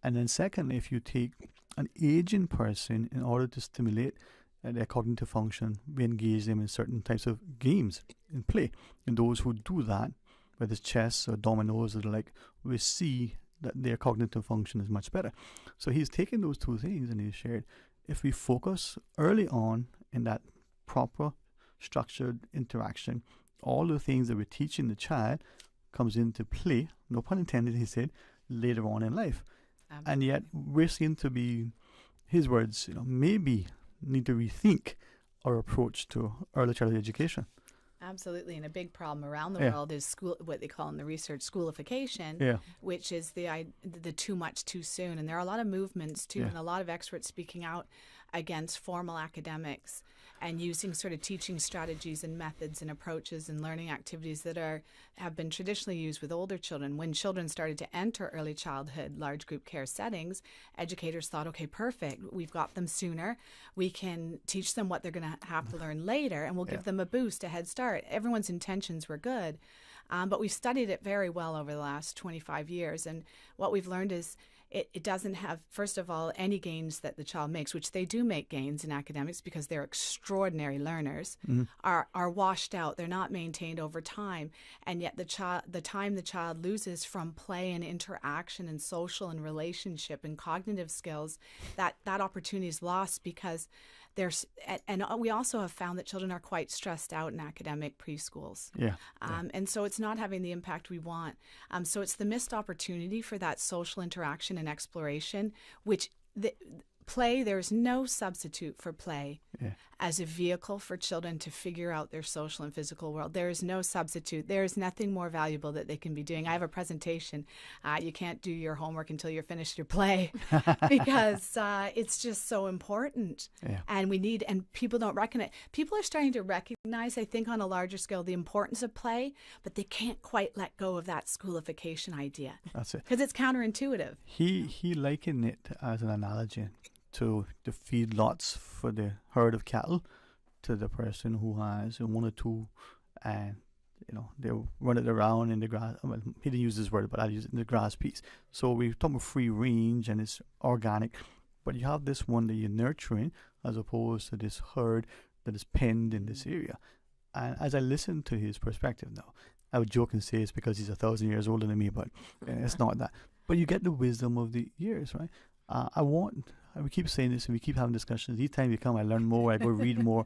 And then secondly, if you take an aging person, in order to stimulate their cognitive function, we engage them in certain types of games in play, and those who do that, whether it's chess or dominoes or the like, we see that their cognitive function is much better. So he's taken those two things and he's shared, if we focus early on in that proper structured interaction, all the things that we're teaching the child comes into play, no pun intended, he said, later on in life. And yet we seem to be his words, maybe need to rethink our approach to early childhood education. Absolutely, and a big problem around the world is what they call in the research schoolification, which is the too much too soon. And there are a lot of movements too, and a lot of experts speaking out against formal academics and using sort of teaching strategies and methods and approaches and learning activities that have been traditionally used with older children. When children started to enter early childhood large group care settings, educators thought, okay, perfect, we've got them sooner. We can teach them what they're going to have to learn later, and we'll give them a boost, a head start. Everyone's intentions were good, but we've studied it very well over the last 25 years, and what we've learned is it doesn't have, first of all, any gains that the child makes, which they do make gains in academics because they're extraordinary learners, are washed out. They're not maintained over time. And yet the time the child loses from play and interaction and social and relationship and cognitive skills, that opportunity is lost because and we also have found that children are quite stressed out in academic preschools. And so it's not having the impact we want. So it's the missed opportunity for that social interaction and exploration, which play, there's no substitute for play as a vehicle for children to figure out their social and physical world. There is no substitute. There is nothing more valuable that they can be doing. I have a presentation. You can't do your homework until you're finished your play because it's just so important. And people don't reckon it. People are starting to recognize, I think, on a larger scale, the importance of play, but they can't quite let go of that schoolification idea. That's it. Because it's counterintuitive. He likened it as an analogy to the feedlots for the herd of cattle, to the person who has one or two, and they run it around in the grass. Well, he didn't use this word, but I use it in the grass piece. So we're talking about free range and it's organic, but you have this one that you're nurturing as opposed to this herd that is penned in this area. And as I listen to his perspective now, I would joke and say it's because he's 1,000 years older than me, but it's not that. But you get the wisdom of the years, right? We keep saying this and we keep having discussions. Each time you come, I learn more, I go read more.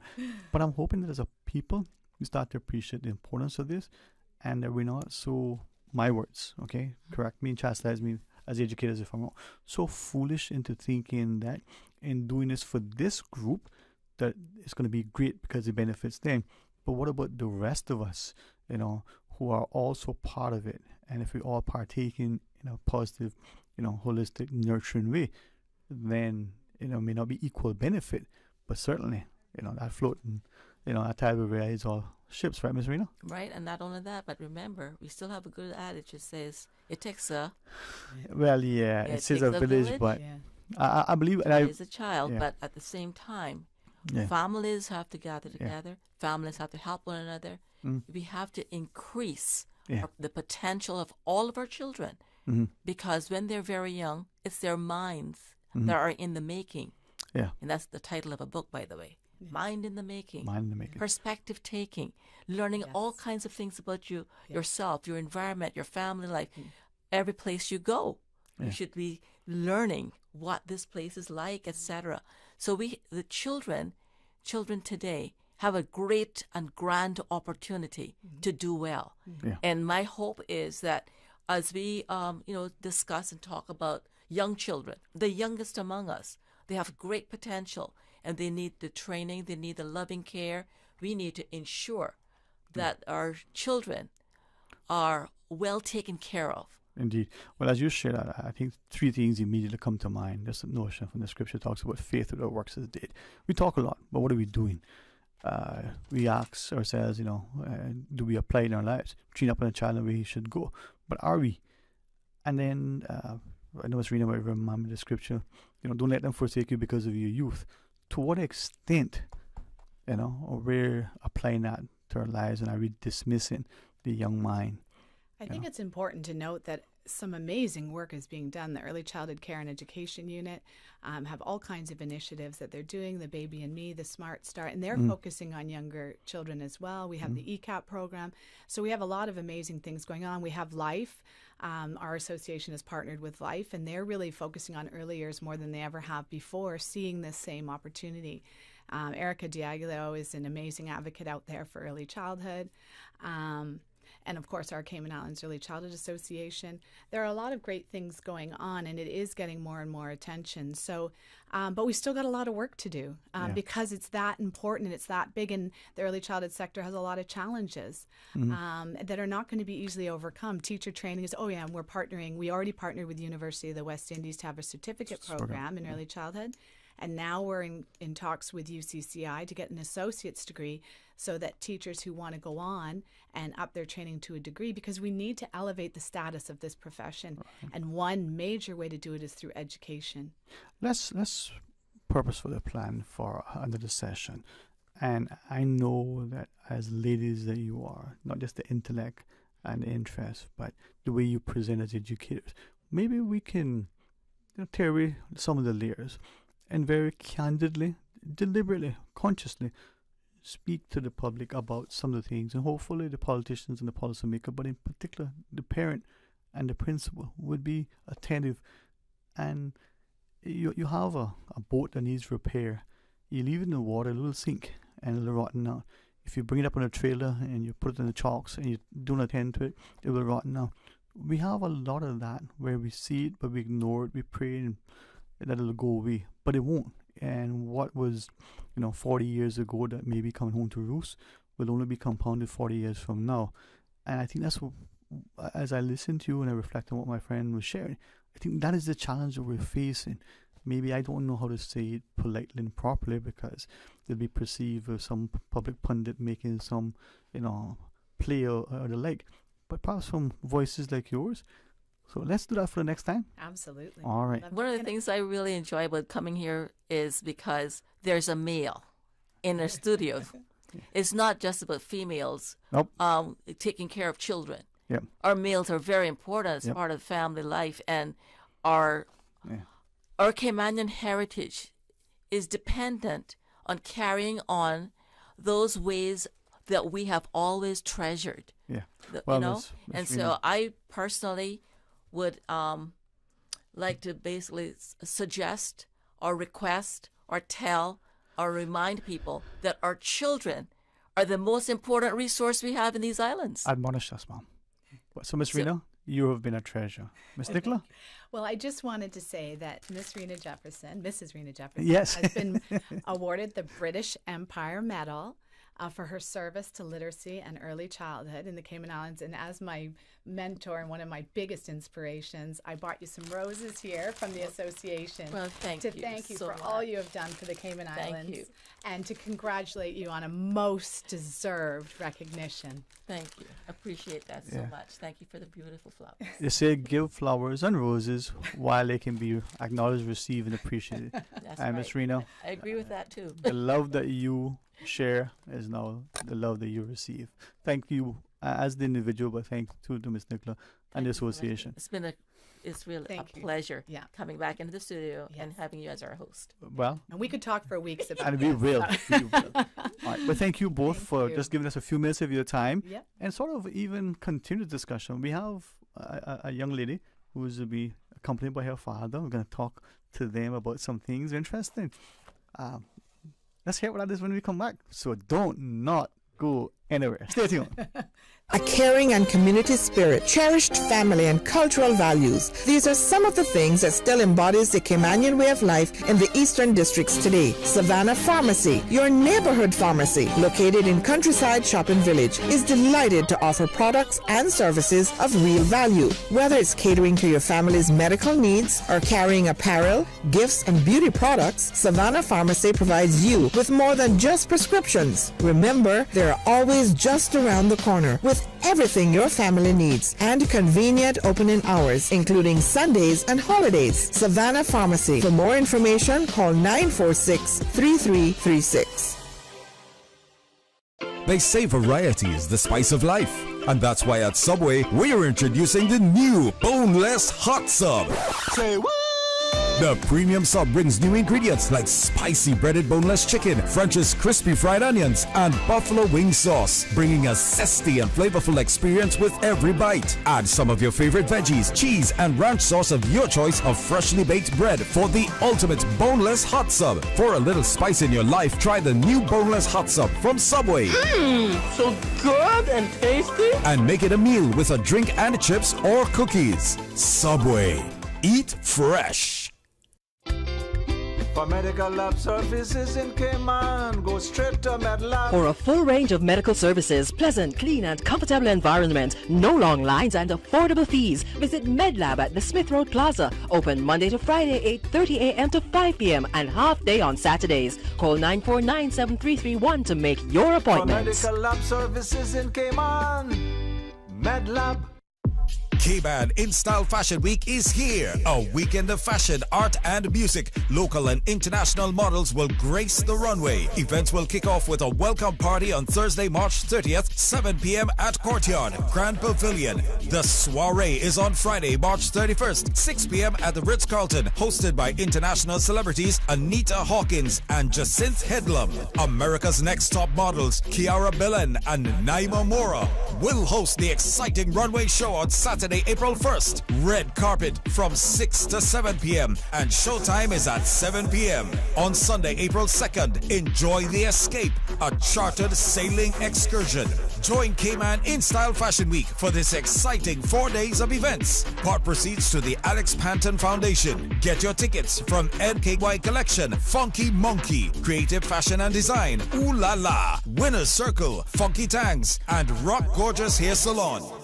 But I'm hoping that as a people, we start to appreciate the importance of this and that we're not so, my words, okay? Correct me and chastise me as educators if I'm wrong, so foolish into thinking that in doing this for this group, that it's going to be great because it benefits them. But what about the rest of us, who are also part of it? And if we all partake in a positive, holistic, nurturing way, then it may not be equal benefit, but certainly that floating, that tide will raise all ships, right, Ms. Rena? Right, and not only that, but remember, we still have a good adage that says it takes a. Well, it says a village, but I believe it is a child, but at the same time, families have to gather together. Families have to help one another. We have to increase the potential of all of our children, because when they're very young, it's their minds that are in the making. And that's the title of a book, by the way. Mind in the making. Mind in the making. Perspective taking. Learning all kinds of things about you, yourself, your environment, your family life. Every place you go, you should be learning what this place is like, etc. So the children today have a great and grand opportunity to do well. And my hope is that as we discuss and talk about young children, the youngest among us, they have great potential and they need the training, they need the loving care. We need to ensure that our children are well taken care of. Indeed. Well, as you share that, I think three things immediately come to mind. This notion from the scripture talks about faith without works is dead. We talk a lot, but what are we doing? We ask ourselves, do we apply it in our lives? Train up on a child and where he should go. But are we? And then, I know it's reading about remember the scripture, don't let them forsake you because of your youth. To what extent, or we're applying that to our lives, and are we dismissing the young mind? I think it's important to note that some amazing work is being done. The Early Childhood Care and Education Unit have all kinds of initiatives that they're doing, the Baby and Me, the Smart Start, and they're focusing on younger children as well. We have the ECAP program. So we have a lot of amazing things going on. We have Life. Our association has partnered with Life, and they're really focusing on early years more than they ever have before, seeing this same opportunity. Erica Diaguilo is an amazing advocate out there for early childhood. and of course our Cayman Islands Early Childhood Association. There are a lot of great things going on, and it is getting more and more attention. So, but we still got a lot of work to do because it's that important and it's that big, and the early childhood sector has a lot of challenges that are not going to be easily overcome. Teacher training is, and we're partnering. We already partnered with the University of the West Indies to have a certificate program in early childhood. And now we're in talks with UCCI to get an associate's degree so that teachers who want to go on and up their training to a degree, because we need to elevate the status of this profession. Right. And one major way to do it is through education. Let's purposefully plan for another session. And I know that as ladies that you are, not just the intellect and the interest, but the way you present as educators, maybe we can tear away some of the layers and very candidly, deliberately, consciously speak to the public about some of the things, and hopefully the politicians and the policymaker, but in particular the parent and the principal, would be attentive. And you have a boat that needs repair. You leave it in the water, it'll sink and it'll rotten out. If you bring it up on a trailer and you put it in the chalks and you don't attend to it, it will rotten out. We have a lot of that where we see it but we ignore it, we pray and that it'll go away, but it won't. And what was 40 years ago that may be coming home to roost will only be compounded 40 years from now. And I think that's what, as I listen to you and I reflect on what my friend was sharing, I think that is the challenge that we're facing. Maybe I don't know how to say it politely and properly because it'll be perceived as some public pundit making some play or the like, but perhaps from voices like yours. So let's do that for the next time. Absolutely. All right. One of the things I really enjoy about coming here is because there's a male in the studio. It's not just about females taking care of children. Yep. Our males are very important as part of family life, and our Caymanian heritage is dependent on carrying on those ways that we have always treasured. Yeah. So I personally would like to basically suggest or request or tell or remind people that our children are the most important resource we have in these islands. Admonish us, Mom. So, Miss Rena, you have been a treasure. Miss Nicola? Well, I just wanted to say that Mrs. Rena Jefferson, yes, has been awarded the British Empire Medal for her service to literacy and early childhood in the Cayman Islands. And as my mentor and one of my biggest inspirations, I bought you some roses here from the association. Well, thank you so for much. all you have done for the Cayman Islands. Thank you. And to congratulate you on a most deserved recognition. Thank you. Appreciate that so much. Thank you for the beautiful flowers. They say give flowers and roses while they can be acknowledged, received, and appreciated. That's and right. Miss Rena, I agree with that too. The love that you share is now the love that you receive. Thank you as the individual, but thank you to Miss Nicola and the association. It's really a pleasure coming back into the studio and having you as our host. Well, and we could talk for weeks about and we will. All right, but thank you both for just giving us a few minutes of your time and sort of even continue the discussion. We have a young lady who is to be accompanied by her father. We're going to talk to them about some things interesting. Let's hear what that is when we come back. So don't not go anywhere. Stay tuned. A caring and community spirit, cherished family and cultural values. These are some of the things that still embodies the Caymanian way of life in the eastern districts today. Savannah Pharmacy, your neighborhood pharmacy, located in Countryside Shopping Village, is delighted to offer products and services of real value. Whether it's catering to your family's medical needs or carrying apparel, gifts, and beauty products, Savannah Pharmacy provides you with more than just prescriptions. Remember, they're always just around the corner with everything your family needs and convenient opening hours, including Sundays and holidays. Savannah Pharmacy. For more information, call 946-3336. They say variety is the spice of life. And that's why at Subway, we are introducing the new boneless hot sub. Say what? The premium sub brings new ingredients like spicy breaded boneless chicken, French's crispy fried onions, and buffalo wing sauce, bringing a zesty and flavorful experience with every bite. Add some of your favorite veggies, cheese, and ranch sauce of your choice of freshly baked bread for the ultimate boneless hot sub. For a little spice in your life, try the new boneless hot sub from Subway. So good and tasty. And make it a meal with a drink and chips or cookies. Subway. Eat fresh. For medical lab services in Cayman, go straight to MedLab. For a full range of medical services, pleasant, clean and comfortable environment, no long lines and affordable fees, visit MedLab at the Smith Road Plaza. Open Monday to Friday, 8:30 a.m. to 5 p.m. and half day on Saturdays. Call 949-7331 to make your appointment. For medical lab services in Cayman, MedLab. K-Man In Style Fashion Week is here. A weekend of fashion, art, and music. Local and international models will grace the runway. Events will kick off with a welcome party on Thursday, March 30th, 7 p.m. at Courtyard, Grand Pavilion. The soiree is on Friday, March 31st, 6 p.m. at the Ritz-Carlton, hosted by international celebrities Anita Hawkins and Jacinth Headlam. America's Next Top Models, Kiara Belen and Naima Mora, will host the exciting runway show on Saturday, April 1st. Red carpet from 6 to 7 p.m. and showtime is at 7 p.m. On Sunday, April 2nd, enjoy the Escape, a chartered sailing excursion. Join Cayman In Style Fashion Week for this exciting 4 days of events. Part proceeds to the Alex Panton Foundation. Get your tickets from NKY Collection, Funky Monkey, Creative Fashion and Design, Ooh La La, Winner's Circle, Funky Tangs, and Rock Gorgeous Hair Salon.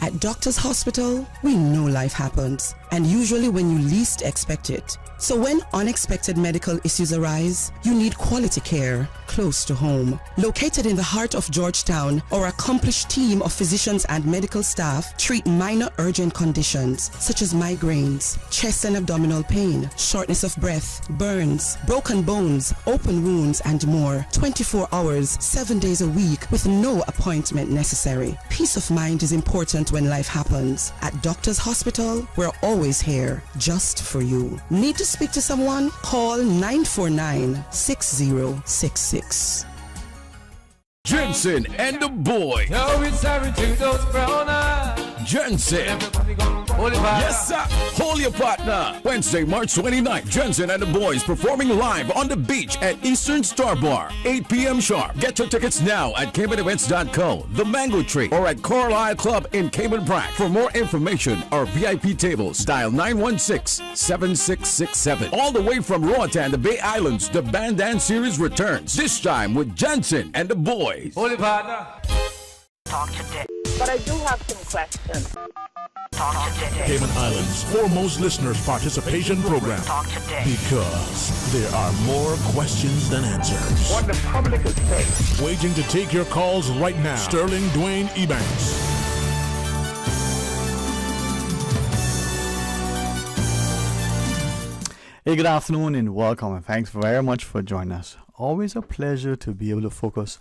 At Doctor's Hospital, we know life happens, and usually when you least expect it. So when unexpected medical issues arise, you need quality care close to home. Located in the heart of Georgetown, our accomplished team of physicians and medical staff treat minor urgent conditions such as migraines, chest and abdominal pain, shortness of breath, burns, broken bones, open wounds, and more. 24 hours, 7 days a week with no appointment necessary. Peace of mind is important when life happens. At Doctor's Hospital, we're always here just for you. Need to speak to someone? Call 949-6066. Jensen and the boys. Now it's sorry to those brown eyes. Jensen. Yes, sir. Hold your partner. Wednesday, March 29th, Jensen and the boys performing live on the beach at Eastern Star Bar, 8 p.m. sharp. Get your tickets now at CaymanEvents.co, The Mango Tree, or at Carlisle Club in Cayman Brac. For more information or VIP tables, dial 916-7667. All the way from Roatan, the Bay Islands, the Band Dance Series returns. This time with Jensen and the boys. Holy partner. Talk today. But I do have some questions. Talk today. Cayman Islands' foremost listeners participation program. Talk today. Because there are more questions than answers. What the public is saying. Waiting to take your calls right now. Sterling Dwayne Ebanks. Hey, good afternoon and welcome, and thanks very much for joining us. Always a pleasure to be able to focus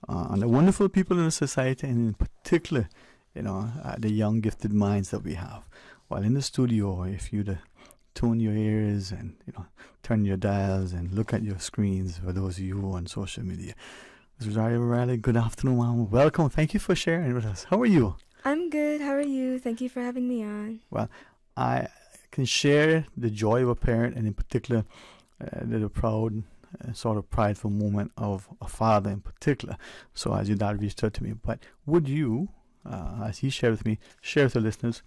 on the wonderful people in the society, and in particular, the young gifted minds that we have. While in the studio, if you tune your ears and turn your dials and look at your screens, for those of you on social media, Ms. Rosario Riley, good afternoon, ma'am. Welcome. Thank you for sharing with us. How are you? I'm good. How are you? Thank you for having me on. Well, I can share the joy of a parent, and in particular, the proud, sort of prideful moment of a father in particular. So as your dad reached out to me, but would you, as he shared with me, share with the listeners,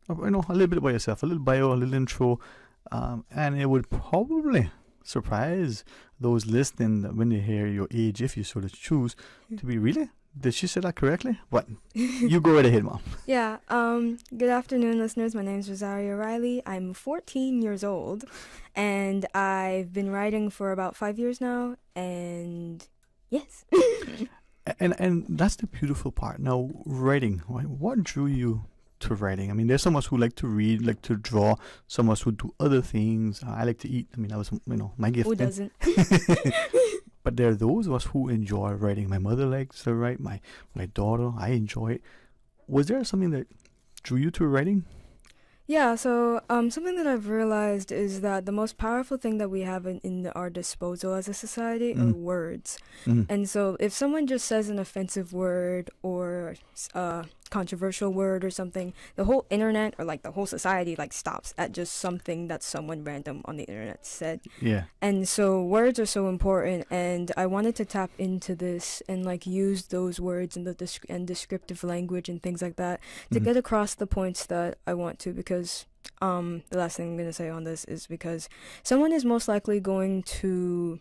a little bit about yourself, a little bio, a little intro, and it would probably surprise those listening when they hear your age, if you sort of choose to be. Really? Did she say that correctly? What? You go right ahead, Mom. Yeah. Good afternoon, listeners. My name is Rosario Riley. I'm 14 years old, and I've been writing for about 5 years now, and yes. and that's the beautiful part. Now, writing. Right? What drew you to writing? I mean, there's some of us who like to read, like to draw. Some of us who do other things. I like to eat. I mean, that was, my gift. Who doesn't? But there are those of us who enjoy writing. My mother likes to write. My daughter, I enjoy it. Was there something that drew you to writing? Yeah, so something that I've realized is that the most powerful thing that we have in our disposal as a society are words. And so if someone just says an offensive word or a controversial word or something, the whole internet or like the whole society like stops at just something that someone random on the internet said. Yeah. And so words are so important, and I wanted to tap into this and like use those words and the descriptive language and things like that to get across the points that I want to, because the last thing I'm going to say on this is because someone is most likely going to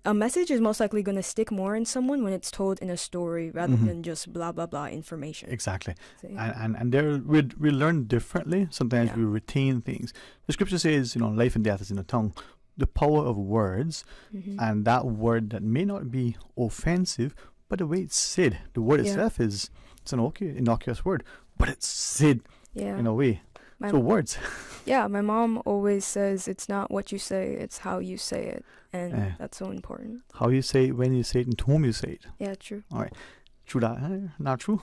a message is most likely going to stick more in someone when it's told in a story rather than just blah blah blah information. Exactly. And there we learn differently. Sometimes we retain things. The scripture says, life and death is in the tongue. The power of words, and that word that may not be offensive, but the way it's said, the word itself it's an innocuous word, but it's said in a way. So words. Yeah, my mom always says it's not what you say, it's how you say it. And that's so important. How you say it, when you say it, and to whom you say it. Yeah, true. All right. True that? Not true?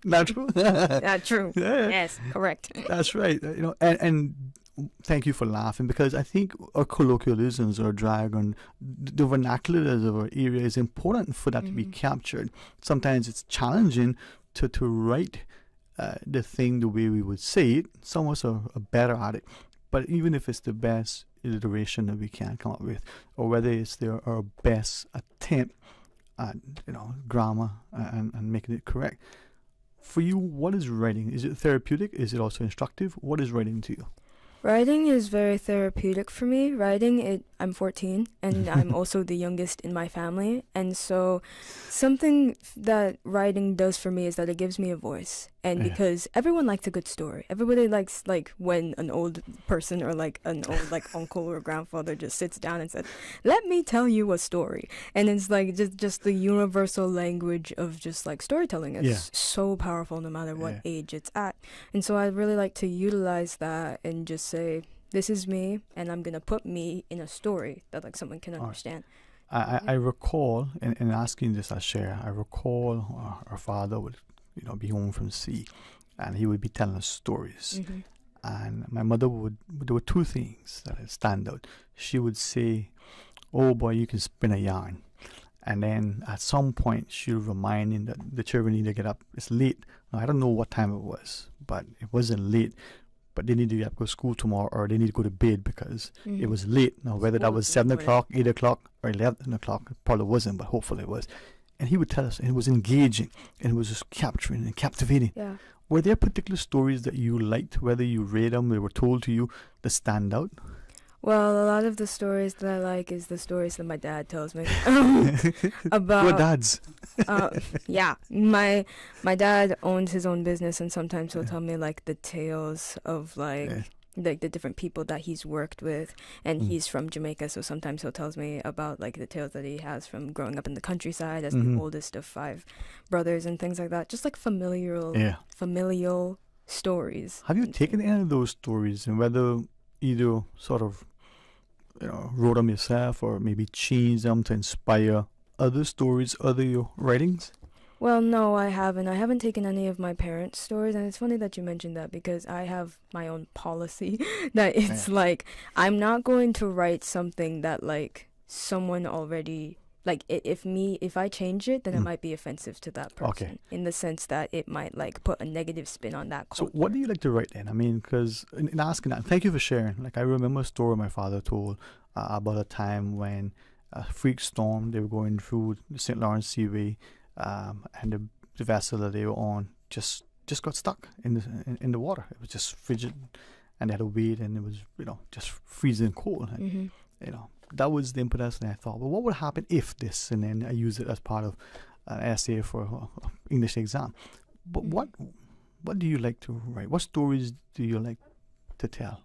Not true? Not true. Yes, correct. That's right. And thank you for laughing, because I think our colloquialisms, our jargon, the vernaculars of our area is important for that to be captured. Sometimes it's challenging to write the thing the way we would say it. Some of us are better at it, but even if it's the best iteration that we can come up with, or whether it's our best attempt at grammar and making it correct, for you, what is writing? Is it therapeutic? Is it also instructive? What is writing to you? Writing is very therapeutic for me. I'm 14, and I'm also the youngest in my family. And so something that writing does for me is that it gives me a voice. And because everyone likes a good story. Everybody likes when an old person or an old uncle or grandfather just sits down and says, "Let me tell you a story." And it's just the universal language of just storytelling is so powerful no matter what age it's at. And so I really like to utilize that and just say, this is me, and I'm going to put me in a story that someone can understand. I recall, in asking this, I share, I recall our father would be home from sea, and he would be telling us stories. And my mother there were two things that stand out. She would say, "Oh boy, you can spin a yarn." And then at some point she would remind him that the children need to get up. It's late. Now, I don't know what time it was, but it wasn't late. But they need to get up, go to school tomorrow, or they need to go to bed because it was late. Now, whether that was 7 o'clock, 8 o'clock, or 11 o'clock, it probably wasn't, but hopefully it was. And he would tell us, and it was engaging, and it was just capturing and captivating. Yeah. Were there particular stories that you liked, whether you read them, they were told to you, that stand out? Well, a lot of the stories that I like is the stories that my dad tells me about. What dads? Yeah, my dad owns his own business, and sometimes he'll tell me the tales of the different people that he's worked with, and he's from Jamaica, so sometimes he'll tells me about the tales that he has from growing up in the countryside as the oldest of 5 brothers and things like that. Just familial stories. Have you taken any of those stories and whether either sort of wrote them yourself or maybe changed them to inspire other stories, other writings? Well, no, I haven't. I haven't taken any of my parents' stories, and it's funny that you mentioned that because I have my own policy that it's I'm not going to write something that someone already if I change it, then it might be offensive to that person in the sense that it might put a negative spin on that culture. So what do you like to write then? I mean, because in asking that, thank you for sharing. I remember a story my father told about a time when a freak storm, they were going through the St. Lawrence Seaway, and the vessel that they were on just got stuck in the water. It was just frigid, and they had to wait, and it was just freezing cold. And, that was the impetus, and I thought, well, what would happen if this? And then I used it as part of an essay for an English exam. But what do you like to write? What stories do you like to tell?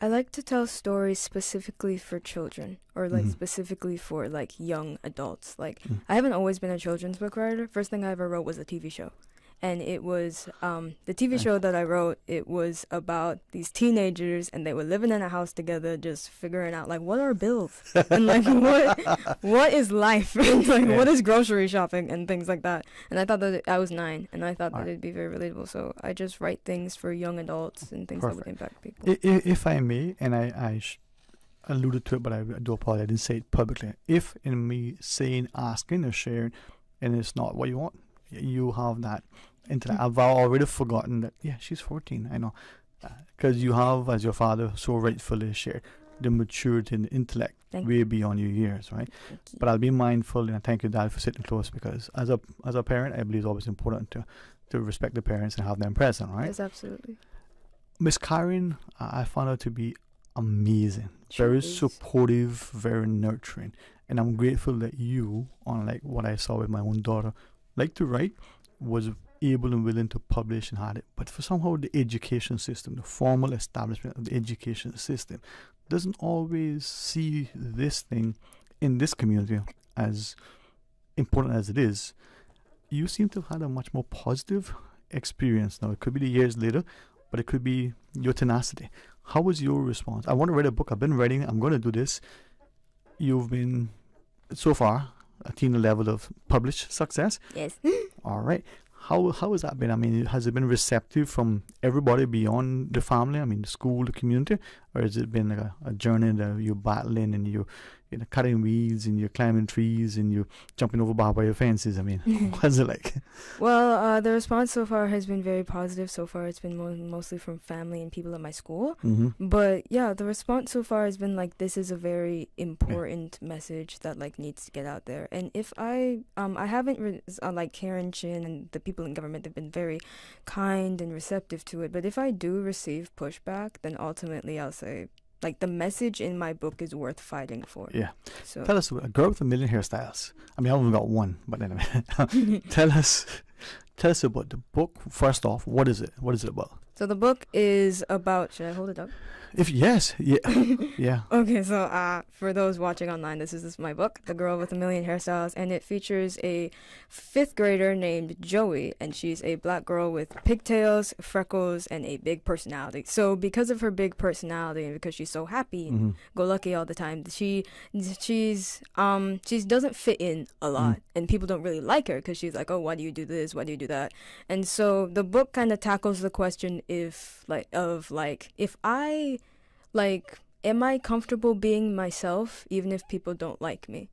I like to tell stories specifically for children, or specifically for young adults. I haven't always been a children's book writer. First thing I ever wrote was a TV show. And it was the TV show that I wrote. It was about these teenagers, and they were living in a house together, just figuring out like what are bills and like what is life and like what is grocery shopping and things like that. And I thought that I was 9, and I thought that it'd be very relatable. So I just write things for young adults and things that would impact people. If I may, and I alluded to it, but I do apologize. I didn't say it publicly. If in me saying, asking, or sharing, and it's not what you want, you have that. I've already forgotten that. Yeah, she's 14. I know, because you have, as your father so rightfully shared, the maturity and the intellect way beyond your years, right? But I'll be mindful, and I thank you, Dad, for sitting close, because as a parent, I believe it's always important to respect the parents and have them present, right? Yes, absolutely. Miss Karen, I found her to be amazing, very supportive, very nurturing, and I'm grateful that you, unlike what I saw with my own daughter, like to write, was able and willing to publish and had it. But for somehow the education system, the formal establishment of the education system, doesn't always see this thing in this community as important as it is. You seem to have had a much more positive experience. Now, it could be the years later, but it could be your tenacity. How was your response? I want to write a book. I've been writing. I'm going to do this. You've been, so far, attain a level of published success. Yes. All right. How has that been? I mean, has it been receptive from everybody beyond the family? I mean, the school, the community, or has it been like a journey that you're battling and you're cutting weeds and you're climbing trees and you're jumping over barbed wire fences? I mean, what's it like? Well, the response so far has been very positive. So far, it's been mostly from family and people at my school. Mm-hmm. But yeah, the response so far has been like, this is a very important message that like needs to get out there. And if I haven't like Karen Chin and the people in government have been very kind and receptive to it. But if I do receive pushback, then ultimately I'll say, like, the message in my book is worth fighting for. Yeah. So tell us, a girl with a million hairstyles. I mean, I've only got one, but anyway. Tell us about the book. First off, what is it? What is it about? So the book is about, should I hold it up? Yeah. Okay, so for those watching online, this is my book, The Girl with a Million Hairstyles, and it features a 5th grader named Joey, and she's a black girl with pigtails, freckles, and a big personality. So because of her big personality and because she's so happy and go lucky all the time, she doesn't fit in a lot, and people don't really like her because she's like, oh, why do you do this? Why do you do that? And so the book kind of tackles the question if am I comfortable being myself even if people don't like me?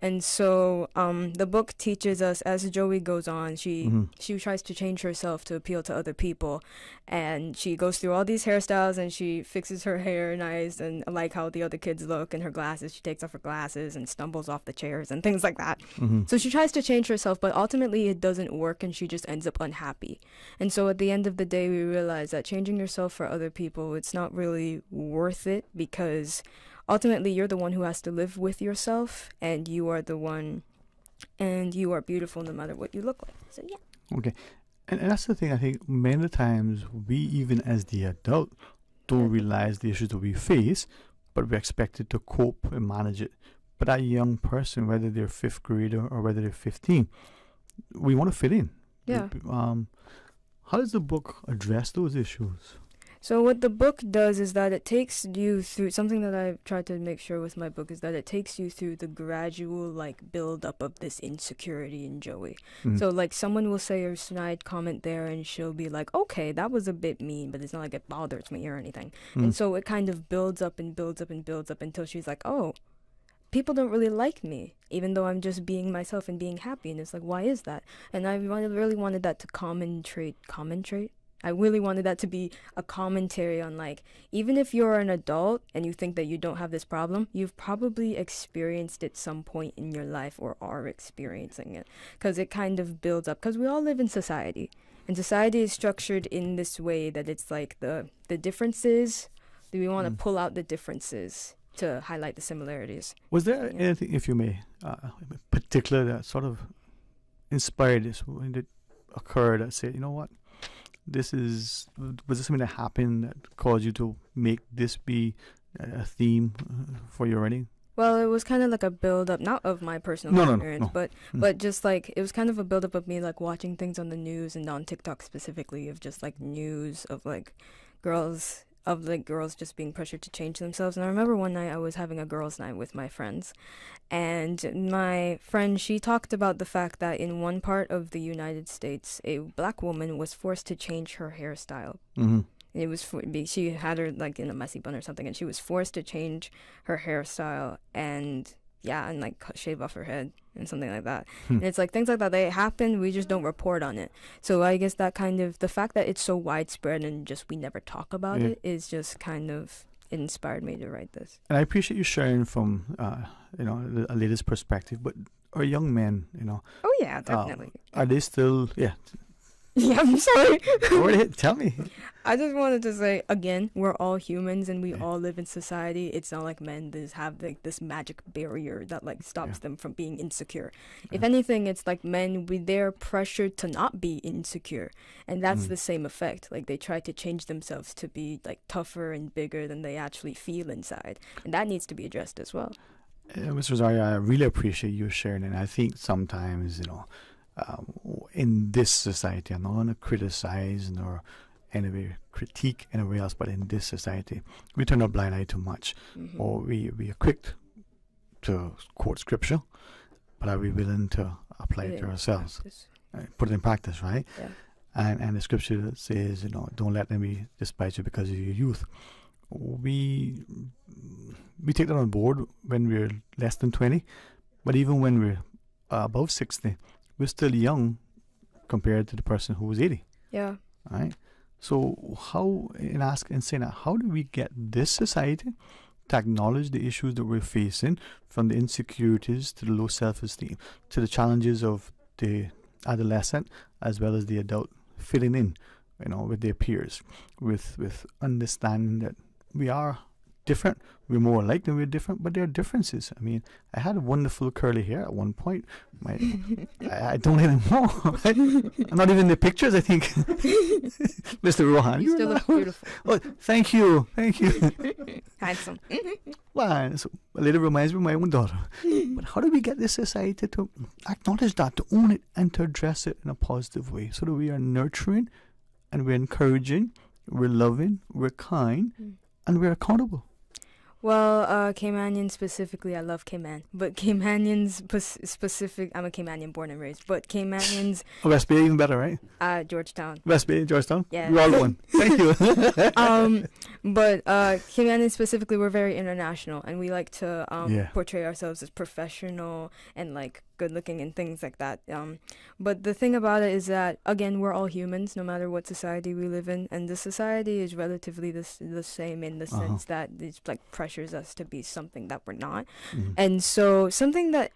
And so the book teaches us, as Joey goes on, she tries to change herself to appeal to other people, and she goes through all these hairstyles and she fixes her hair nice and like how the other kids look, and her glasses, she takes off her glasses and stumbles off the chairs and things like that. So she tries to change herself, but ultimately it doesn't work and she just ends up unhappy. And so at the end of the day, we realize that changing yourself for other people, it's not really worth it, because ultimately, you're the one who has to live with yourself, and you are the one, and you are beautiful no matter what you look like. So, yeah. Okay. And that's the thing, I think many times we, even as the adult, don't realize the issues that we face, but we're expected to cope and manage it. But that young person, whether they're 5th grader or whether they're 15, we want to fit in. Yeah. How does the book address those issues? So what the book does is that it takes you through, something that I've tried to make sure with my book is that it takes you through the gradual like build up of this insecurity in Joey. So like someone will say a snide comment there and she'll be like, okay, that was a bit mean, but it's not like it bothers me or anything. And so it kind of builds up and builds up and builds up until she's like, oh, people don't really like me, even though I'm just being myself and being happy. And it's like, why is that? And I really wanted that to commentate. I really wanted that to be a commentary on, like, even if you're an adult and you think that you don't have this problem, you've probably experienced it some point in your life or are experiencing it, because it kind of builds up, because we all live in society, and society is structured in this way that it's like the differences, do we want to pull out the differences to highlight the similarities? Was there anything, if you may, particular that sort of inspired this, when it occurred, that said, you know what, was this something that happened that caused you to make this be a theme for your writing? Well, it was kind of like a build-up, not of my personal experience, but just like it was kind of a build-up of me like watching things on the news and on TikTok specifically of just like news of like girls just being pressured to change themselves. And I remember one night I was having a girls' night with my friends, and my friend, she talked about the fact that in one part of the United States, a black woman was forced to change her hairstyle. Mm-hmm. It was she had her like in a messy bun or something, and she was forced to change her hairstyle and like shave off her head and something like that. And it's like things like that, they happen, we just don't report on it. So I guess that kind of the fact that it's so widespread and just we never talk about it is just kind of inspired me to write this. And I appreciate you sharing from a lady's perspective, but our young men, Oh yeah, definitely. Are they still Yeah, I'm sorry. Go ahead, tell me. I just wanted to say, again, we're all humans and we all live in society. It's not like men just have like this magic barrier that like stops them from being insecure. If anything, it's like men, they're pressured to not be insecure. And that's the same effect. Like they try to change themselves to be like tougher and bigger than they actually feel inside. And that needs to be addressed as well. Mr. Zari, I really appreciate you sharing. And I think sometimes, in this society, I'm not going to criticize nor anyway critique anywhere else, but in this society, we turn a blind eye too much, or we are quick to quote scripture, but are we willing to apply it to ourselves, put it in practice, right? Yeah. And the scripture says, don't let them be despise you because of your youth. We take that on board when we're less than 20, but even when we're above 60. We're still young compared to the person who was 80. Yeah. Right? So how do we get this society to acknowledge the issues that we're facing, from the insecurities to the low self-esteem, to the challenges of the adolescent as well as the adult fitting in, with their peers, with understanding that we are different. We're more alike than we're different, but there are differences. I mean, I had a wonderful curly hair at one point. I don't anymore. I'm not even in the pictures, I think. Mr. Rohan. You still look beautiful. Oh, thank you. Handsome. Well, so a little reminds me of my own daughter. But how do we get this society to acknowledge that, to own it, and to address it in a positive way, so that we are nurturing and we're encouraging, we're loving, we're kind, and we're accountable? Well, Caymanian specifically, I love Cayman, but Caymanians specific, I'm a Caymanian born and raised, but Caymanians... West Bay, even better, right? Georgetown. West Bay, Georgetown? Yeah. We're all one. Thank you. But Caymanians specifically, we're very international, and we like to portray ourselves as professional and like good looking and things like that. But the thing about it is that, again, we're all humans, no matter what society we live in, and the society is relatively the same in the sense that it's like pressures us to be something that we're not. And so something that,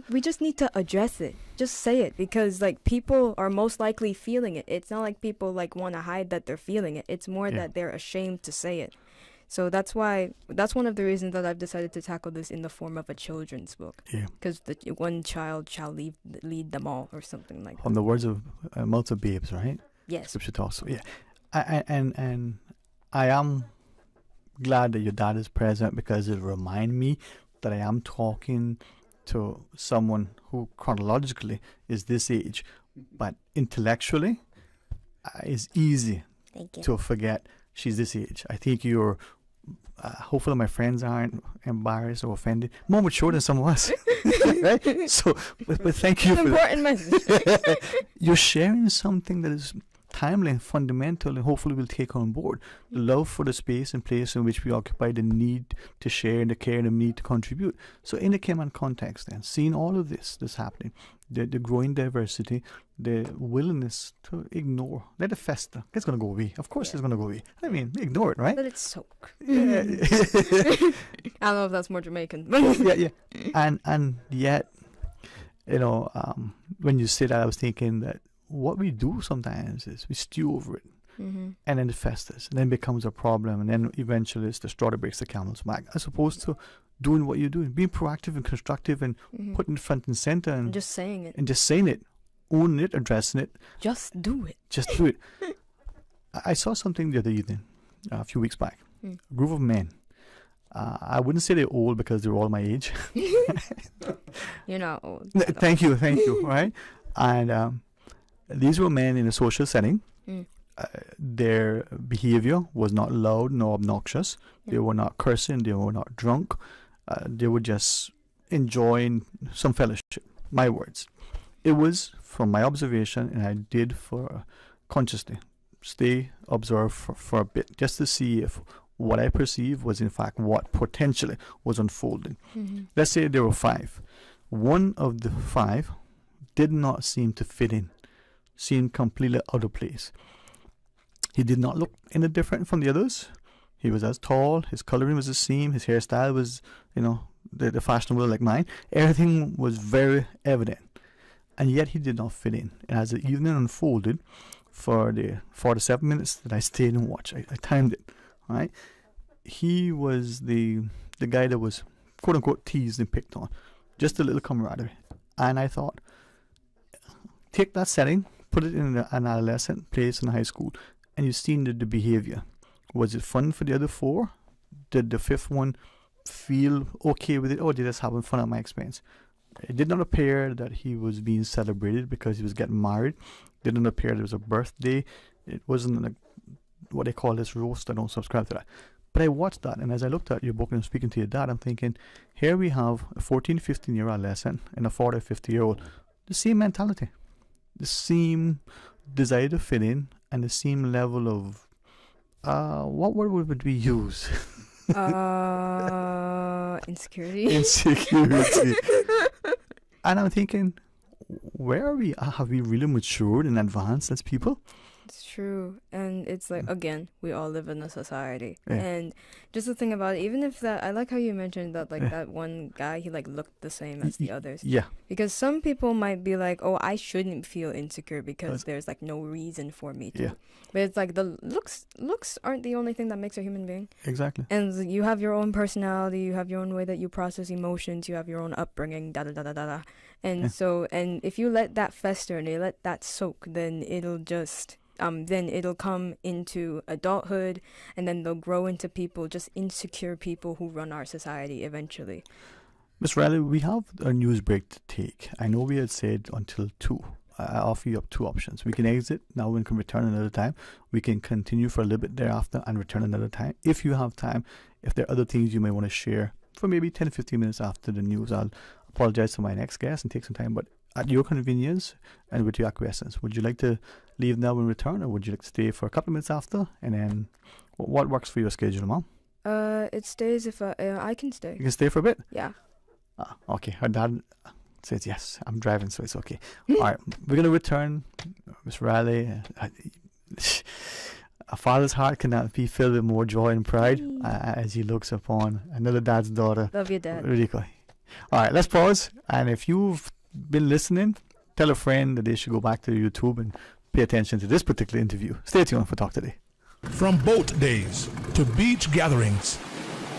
we just need to address it. Just say it, because like people are most likely feeling it. It's not like people like want to hide that they're feeling it. It's more that they're ashamed to say it. So that's one of the reasons that I've decided to tackle this in the form of a children's book. Yeah. Because the one child shall lead them all, or something like that. From the words of mouths of babes, right? Yes. Scripture talks. So, yeah. And I am glad that your dad is present, because it reminds me that I am talking to someone who chronologically is this age, but intellectually is easy to forget she's this age. I think you're hopefully my friends aren't embarrassed or offended. More mature than some of us. Right? So, but thank you for important message. You're sharing something that is timely and fundamental, and hopefully will take on board the love for the space and place in which we occupy, the need to share, the care, and the need to contribute. So in the Cayman context, then, seeing all of this that's happening, the growing diversity, the willingness to ignore, let it fester. It's going to go away. Of course it's going to go away. I mean, ignore it, right? Let it soak. Yeah. I don't know if that's more Jamaican. yeah. And yet, when you say that, I was thinking that what we do sometimes is we stew over it, and then it festers, and then becomes a problem, and then eventually it's the straw that breaks the camel's back, as opposed to doing what you're doing, being proactive and constructive, and putting it front and center, and just saying it, owning it, addressing it. Just do it. Just do it. I saw something the other evening, a few weeks back. A group of men I wouldn't say they're old because they're all my age. You're not old. Thank you, right? And these were men in a social setting. Their behavior was not loud nor obnoxious. They were not cursing. They were not drunk. They were just enjoying some fellowship. My words. It was from my observation, and I did for consciously observe for a bit, just to see if what I perceived was in fact what potentially was unfolding. Let's say there were 5. One of the 5 did not seem to fit in, seemed completely out of place. He did not look any different from the others. He was as tall, his coloring was the same, his hairstyle was, the fashionable like mine. Everything was very evident. And yet he did not fit in. And as the evening unfolded, for the 47 minutes that I stayed and watched, I timed it, right? He was the guy that was, quote unquote, teased and picked on. Just a little camaraderie. And I thought, take that setting, put it in an adolescent place in high school, and you've seen the behavior. Was it fun for the other 4? Did the 5th one feel okay with it? Or did he just having fun at my expense? It did not appear that he was being celebrated because he was getting married. It didn't appear there was a birthday. It wasn't what they call this roast. I don't subscribe to that. But I watched that, and as I looked at your book and speaking to your dad, I'm thinking, here we have a 14, 15-year-old adolescent and a 40, 50-year-old. The same mentality. The same desire to fit in, and the same level of what word would we use? Insecurity. Insecurity. And I'm thinking, where are we? Have we really matured and advanced as people? It's true. And it's like, again, we all live in a society. Yeah. And just the thing about it, even if that, I like how you mentioned that, like, that one guy, he, like, looked the same as the others. Yeah. Because some people might be like, oh, I shouldn't feel insecure because there's, like, no reason for me to. Yeah. But it's like the looks aren't the only thing that makes a human being. Exactly. And you have your own personality, you have your own way that you process emotions, you have your own upbringing, da-da-da-da-da-da. And so, and if you let that fester and you let that soak, then it'll just... then it'll come into adulthood, and then they'll grow into people, just insecure people who run our society eventually. Ms. Riley, we have a news break to take. I know we had said until 2. I offer you up 2 options. We can exit now and can return another time. We can continue for a little bit thereafter and return another time. If you have time, if there are other things you may want to share for maybe 10 to 15 minutes after the news, I'll apologize to my next guest and take some time, but at your convenience and with your acquiescence, would you like to leave now and return, or would you like to stay for a couple of minutes after? And then what works for your schedule, Mom? It stays if I can stay. You can stay for a bit? Yeah. Okay. Her dad says yes. I'm driving, so it's okay. All right. We're going to return. Miss Riley, a father's heart cannot be filled with more joy and pride as he looks upon another dad's daughter. Love you, Dad. Really cool. All right. Let's pause. And if you've been listening, tell a friend that they should go back to YouTube and pay attention to this particular interview. Stay tuned for Talk Today. From boat days to beach gatherings,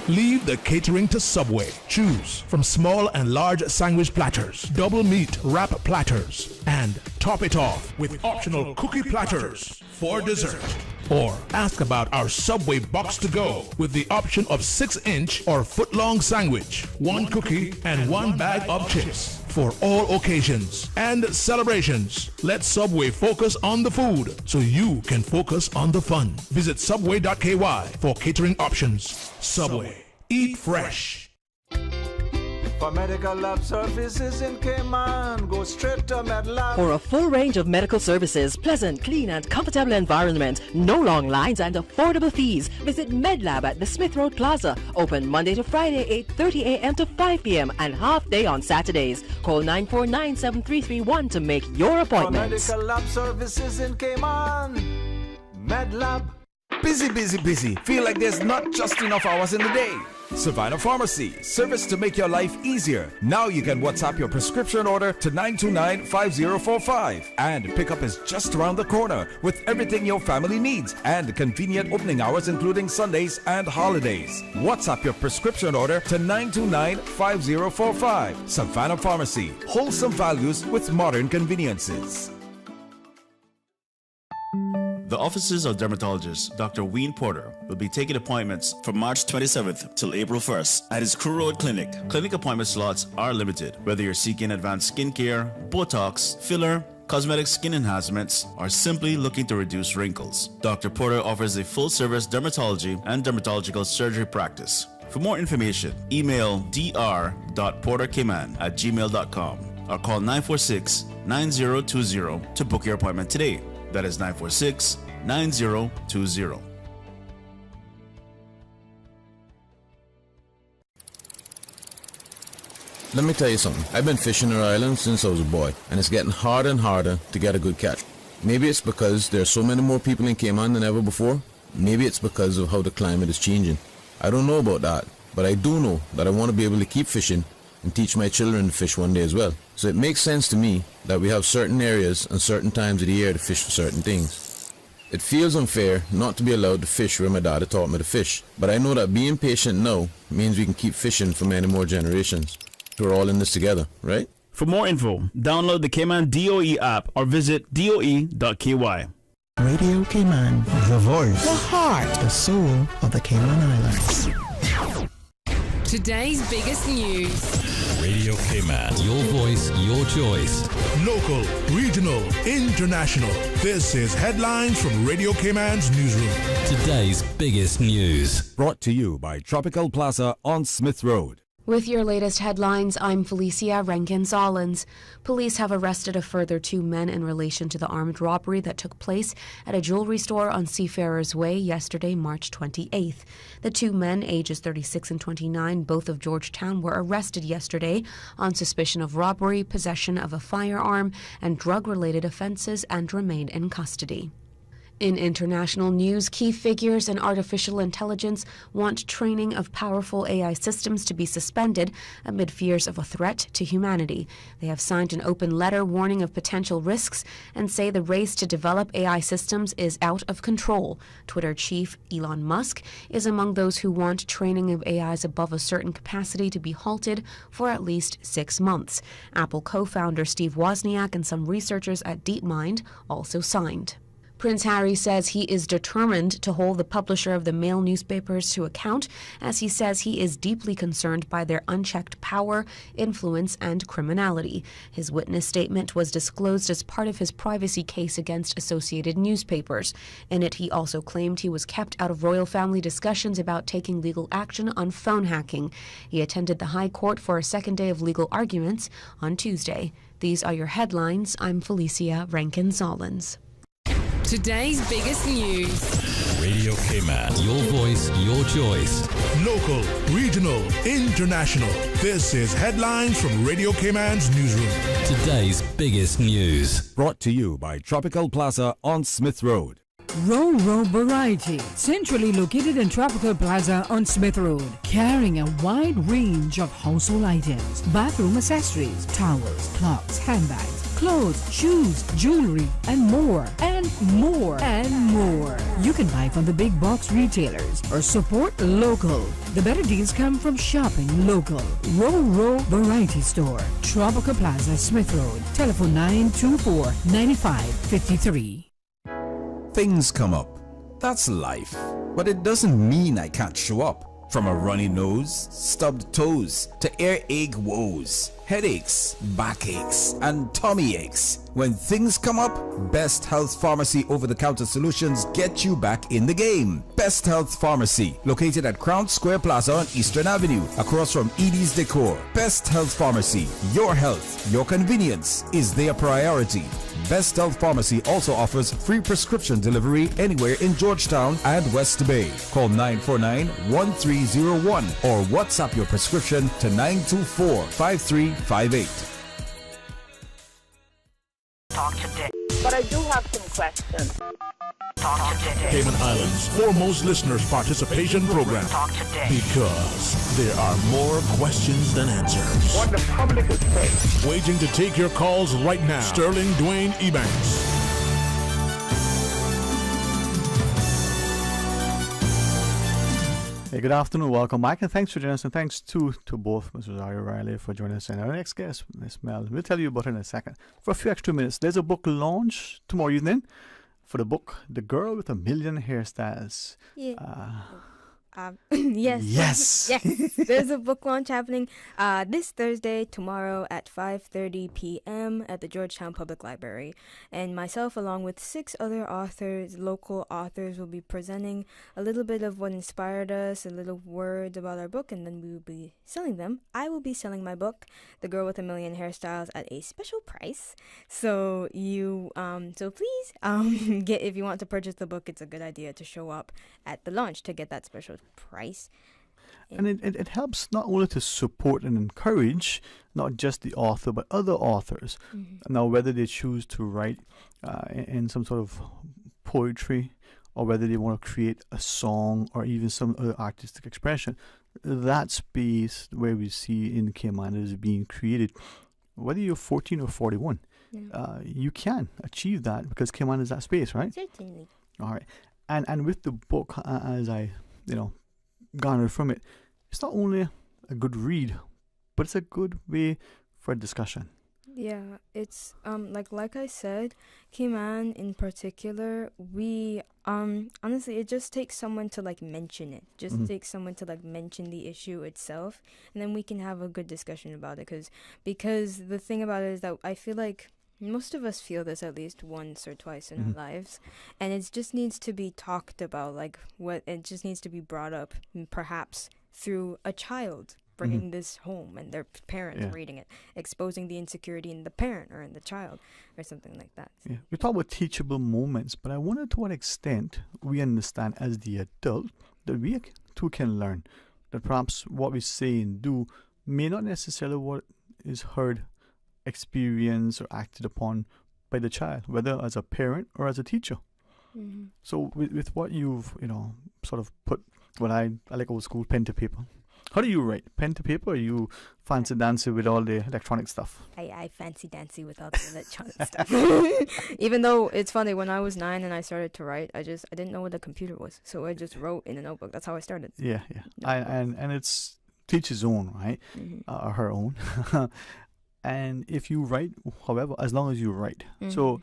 leave the catering to Subway. Choose from small and large sandwich platters, double meat wrap platters, and top it off with optional cookie platters for dessert. Or ask about our Subway box to go with the option of 6-inch or foot-long sandwich, 1 cookie, and 1 bag of chips. For all occasions and celebrations, let Subway focus on the food so you can focus on the fun. Visit subway.ky for catering options. Subway. Eat fresh. For medical lab services in Cayman, go straight to MedLab. For a full range of medical services, pleasant, clean and comfortable environment, no long lines and affordable fees, visit MedLab at the Smith Road Plaza. Open Monday to Friday, 8:30 a.m. to 5 p.m. and half day on Saturdays. Call 949-7331 to make your appointment. For medical lab services in Cayman, MedLab. Busy. Feel like there's not just enough hours in the day. Savannah Pharmacy, service to make your life easier. Now you can WhatsApp your prescription order to 929-5045. And pickup is just around the corner with everything your family needs and convenient opening hours including Sundays and holidays. WhatsApp your prescription order to 929-5045. Savannah Pharmacy, wholesome values with modern conveniences. The the offices of dermatologist Dr. Wayne Porter will be taking appointments from March 27th till April 1st at his Crew Road Clinic. Clinic appointment slots are limited. Whether you're seeking advanced skincare, Botox, filler, cosmetic skin enhancements, or simply looking to reduce wrinkles, Dr. Porter offers a full-service dermatology and dermatological surgery practice. For more information, email dr.porterkman@gmail.com or call 946-9020 to book your appointment today. That is 946-9020. Let me tell you something. I've been fishing our island since I was a boy, and it's getting harder and harder to get a good catch. Maybe it's because there are so many more people in Cayman than ever before. Maybe it's because of how the climate is changing. I don't know about that, but I do know that I want to be able to keep fishing and teach my children to fish one day as well. So it makes sense to me that we have certain areas and certain times of the year to fish for certain things. It feels unfair not to be allowed to fish where my dad had taught me to fish, but I know that being patient now means we can keep fishing for many more generations. We're all in this together, right? For more info, download the Cayman DOE app or visit doe.ky. Radio Cayman, The voice, the heart, the soul of the Cayman Islands. Today's biggest news. Radio Cayman, your voice, your choice. Local, regional, international. This is Headlines from Radio Cayman's newsroom. Today's biggest news. Brought to you by Tropical Plaza on Smith Road. With your latest headlines, I'm Felicia Rankin-Solins. Police have arrested a further 2 men in relation to the armed robbery that took place at a jewelry store on Seafarers Way yesterday, March 28th. The 2 men, ages 36 and 29, both of Georgetown, were arrested yesterday on suspicion of robbery, possession of a firearm, and drug-related offenses and remain in custody. In international news, key figures in artificial intelligence want training of powerful AI systems to be suspended amid fears of a threat to humanity. They have signed an open letter warning of potential risks and say the race to develop AI systems is out of control. Twitter chief Elon Musk is among those who want training of AIs above a certain capacity to be halted for at least 6 months. Apple co-founder Steve Wozniak and some researchers at DeepMind also signed. Prince Harry says he is determined to hold the publisher of the Mail newspapers to account, as he says he is deeply concerned by their unchecked power, influence, and criminality. His witness statement was disclosed as part of his privacy case against Associated Newspapers. In it, he also claimed he was kept out of royal family discussions about taking legal action on phone hacking. He attended the High Court for a second day of legal arguments on Tuesday. These are your headlines. I'm Felicia Rankin-Solins. Today's biggest news. Radio Cayman, your voice, your choice. Local, regional, international. This is Headlines from Radio Cayman's newsroom. Today's biggest news. Brought to you by Tropical Plaza on Smith Road. Row Variety, centrally located in Tropical Plaza on Smith Road, carrying a wide range of household items, bathroom accessories, towels, clocks, handbags, clothes, shoes, jewelry, and more, and more, and more. You can buy from the big box retailers or support local. The better deals come from shopping local. Row Variety Store, Tropical Plaza, Smith Road. Telephone 924-9553. Things come up. That's life. But it doesn't mean I can't show up. From a runny nose, stubbed toes, to earache woes, headaches, backaches, and tummy aches. When things come up, Best Health Pharmacy over-the-counter solutions get you back in the game. Best Health Pharmacy, located at Crown Square Plaza on Eastern Avenue, across from Edie's Decor. Best Health Pharmacy, your health, your convenience is their priority. Best Health Pharmacy also offers free prescription delivery anywhere in Georgetown and West Bay. Call 949-1301 or WhatsApp your prescription to 924-5358. Talk today. But I do have some questions. Talk today. Cayman Islands' foremost listeners' participation program. Talk today. Because there are more questions than answers. What the public is saying. Waiting to take your calls right now. Sterling Dwayne Ebanks. Hey, good afternoon. Welcome back, and thanks for joining us. And thanks to both Ms. Rosario Riley for joining us. And our next guest, Ms. Mel, we'll tell you about her in a second. For a few extra minutes, there's a book launch tomorrow evening for the book, The Girl with a Million Hairstyles. Yeah. Yes. Yes. Yes. There's a book launch happening this Thursday, tomorrow at 5:30 p.m. at the Georgetown Public Library. And myself, along with 6 other authors, local authors, will be presenting a little bit of what inspired us, a little words about our book, and then we will be selling them. I will be selling my book, The Girl with a Million Hairstyles, at a special price. So so please, if you want to purchase the book, it's a good idea to show up at the launch to get that special price. And it helps not only to support and encourage not just the author but other authors. Now, whether they choose to write in some sort of poetry, or whether they want to create a song or even some other artistic expression, that space where we see in Cayman is being created, whether you're 14 or 41, you can achieve that because Cayman is that space, right? Certainly. All right. And with the book, as I garnered from it, it's not only a good read, but it's a good way for discussion. Yeah, it's like I said, Cayman in particular, we honestly, it just takes someone to mention it. Just takes someone to mention the issue itself, and then we can have a good discussion about it. Because the thing about it is that I feel like most of us feel this at least once or twice in our lives, and it just needs to be talked about. It just needs to be brought up, perhaps through a child bringing this home and their parents reading it, exposing the insecurity in the parent or in the child or something like that. Yeah. We talk about teachable moments, but I wonder to what extent we understand as the adult that we too can learn, that perhaps what we say and do may not necessarily what is heard, experienced, or acted upon by the child, whether as a parent or as a teacher. So with what you've sort of put, what I like old school pen to paper. How do you write? Pen to paper, or you fancy dancy with all the electronic stuff? I fancy dancy with all the electronic stuff. Even though it's funny, when I was 9 and I started to write, I didn't know what a computer was, so I just wrote in a notebook. That's how I started. Yeah. And it's teach his own, right? Or her own. And if you write, however, as long as you write. So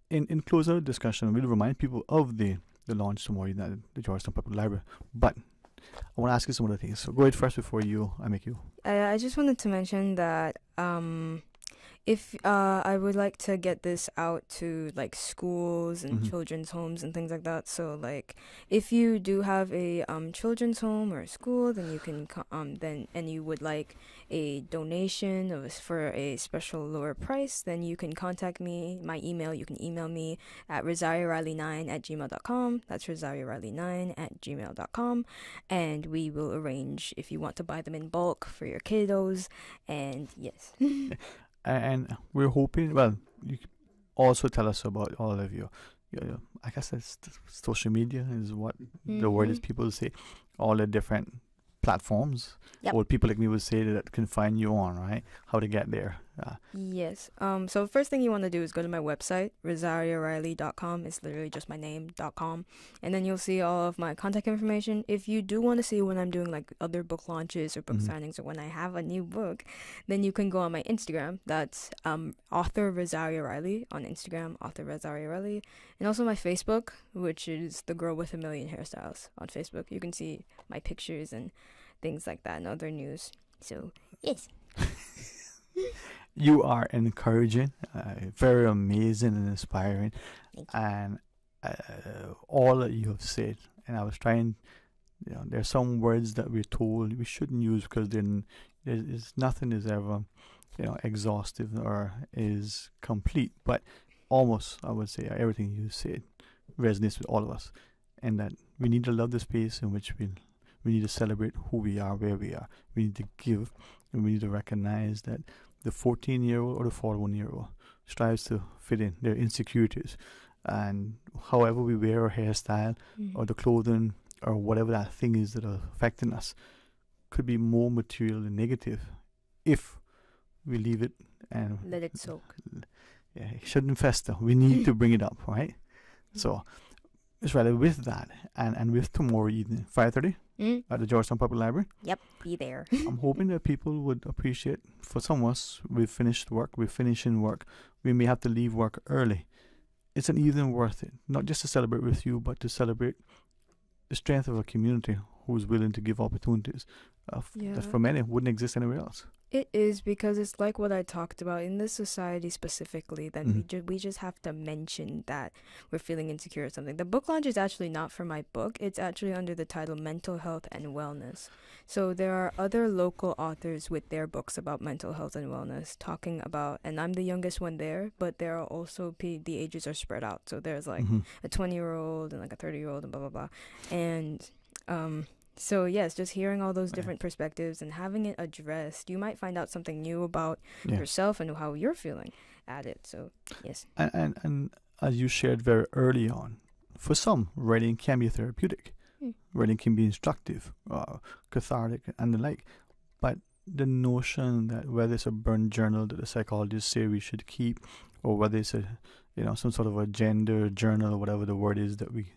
in closer discussion, we'll remind people of the launch tomorrow at the Georgetown Public Library. But I want to ask you some other things. So go ahead first before I make you. I just wanted to mention that if I would like to get this out to schools and children's homes and things like that. So if you do have a children's home or a school, then you can and you would like a donation for a special lower price, then you can contact me. My email, you can email me at rosarioriley9@gmail.com. That's rosarioriley9@gmail.com, and we will arrange if you want to buy them in bulk for your kiddos. And yes. And we're hoping, you can also tell us about all of your I guess that's social media is what the word is people say, all the different platforms, or people like me would say that can find you on, right? How to get there. Yes. So first thing you want to do is go to my website, rosarioriley.com. It's literally just my name.com. And then you'll see all of my contact information. If you do want to see when I'm doing other book launches or book signings or when I have a new book, then you can go on my Instagram. That's author Rosario Riley on Instagram, author Rosario Riley. And also my Facebook, which is The Girl with a Million Hairstyles on Facebook. You can see my pictures and things like that and other news. So, yes. You are encouraging, very amazing and inspiring, and all that you have said. And I was trying, there's some words that we're told we shouldn't use because there's nothing is ever, exhaustive or is complete. But almost, I would say, everything you said resonates with all of us, and that we need to love the space in which we need to celebrate who we are, where we are. We need to give, and we need to recognize that the 14-year-old or the 41-year-old strives to fit in their insecurities. And however we wear our hairstyle or the clothing or whatever that thing is that are affecting us could be more material than negative if we leave it and let it soak. Yeah, it shouldn't fester. We need to bring it up, right? So it's rather with that and with tomorrow evening, 5:30 at the Georgetown Public Library. Yep, be there. I'm hoping that people would appreciate. For some of us, we've finished work, we're finishing work. We may have to leave work early. it's an evening worth it, not just to celebrate with you, but to celebrate the strength of a community who's willing to give opportunities that for many wouldn't exist anywhere else. It is, because it's like what I talked about in this society specifically, that we just have to mention that we're feeling insecure or something. The book launch is actually not for my book. It's actually under the title Mental Health and Wellness. So there are other local authors with their books about mental health and wellness talking about, and I'm the youngest one there, but there are also the ages are spread out. So there's like a 20-year-old and like a 30-year-old and blah, blah, blah. And so yes, just hearing all those different perspectives and having it addressed, you might find out something new about yourself and how you're feeling at it. So yes. And as you shared very early on, for some, writing can be therapeutic. Writing can be instructive, cathartic, and the like. But the notion that whether it's a burn journal that the psychologists say we should keep, or whether it's a some sort of a gender journal or whatever the word is that we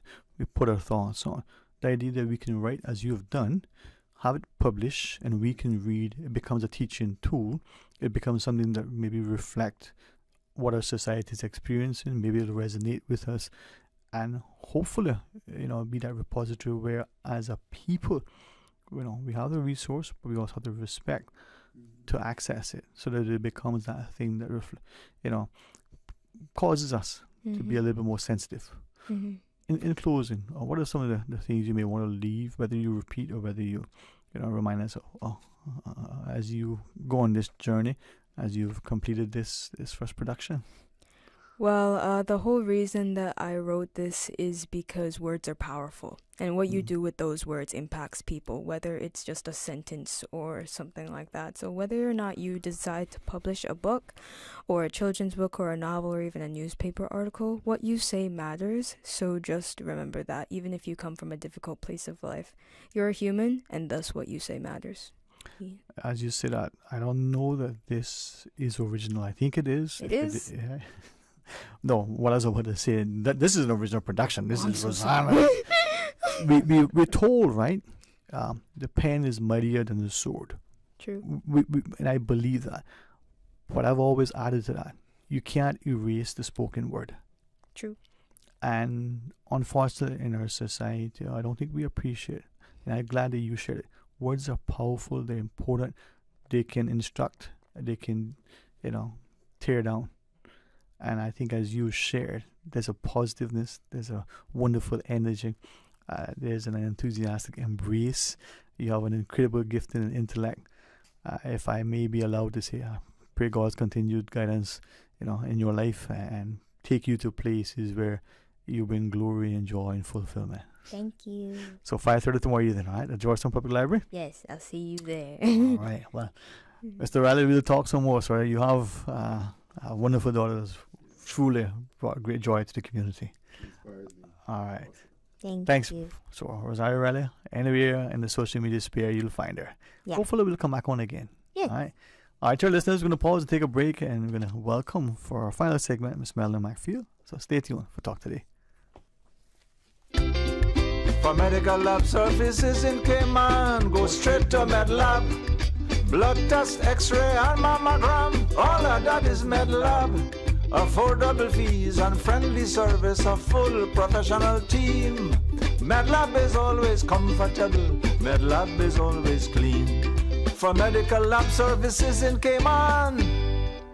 put our thoughts on, the idea that we can write as you have done, have it published, and we can read, it becomes a teaching tool. It becomes something that maybe reflect what our society is experiencing. Maybe it'll resonate with us, and hopefully, be that repository where, as a people, we have the resource, but we also have the respect to access it, so that it becomes that thing that causes us to be a little bit more sensitive. In closing, what are some of the things you may want to leave, whether you repeat or whether you remind us of, as you go on this journey, as you've completed this first production? Well, the whole reason that I wrote this is because words are powerful, and what you do with those words impacts people, whether it's just a sentence or something like that. So whether or not you decide to publish a book or a children's book or a novel or even a newspaper article, what you say matters. So just remember that, even if you come from a difficult place of life, you're a human, and thus what you say matters. As you say that, I don't know that this is original. I think it is. It is. No, what I was about to say, that this is an original production. This is Rosanna. We're told, right? The pen is mightier than the sword. True. And I believe that. But I've always added to that, you can't erase the spoken word. True. And unfortunately, in our society, I don't think we appreciate it. And I'm glad that you shared it. Words are powerful. They're important. They can instruct. They can, tear down. And I think, as you shared, there's a positiveness, there's a wonderful energy, there's an enthusiastic embrace. You have an incredible gift and intellect. If I may be allowed to say, pray God's continued guidance, in your life, and take you to places where you bring glory and joy and fulfillment. Thank you. So 5:30 tomorrow evening, right? At Georgetown Public Library? Yes, I'll see you there. All right. Well, Mr. Riley, we'll talk some more. So you have a wonderful daughter that's truly brought great joy to the community. All right. Thanks you. So Rosario Riley, anywhere in the social media sphere, you'll find her. Yeah. Hopefully we'll come back on again. Yeah. All right. All right, to our listeners, we're going to pause and take a break, and we're going to welcome for our final segment Miss Madeline McField. So stay tuned for Talk Today. For medical lab services in Cayman, go straight to MedLab. Blood test, x-ray and mammogram, all of that is MedLab. Affordable fees and friendly service, a full professional team. MedLab is always comfortable, MedLab is always clean. For medical lab services in Cayman,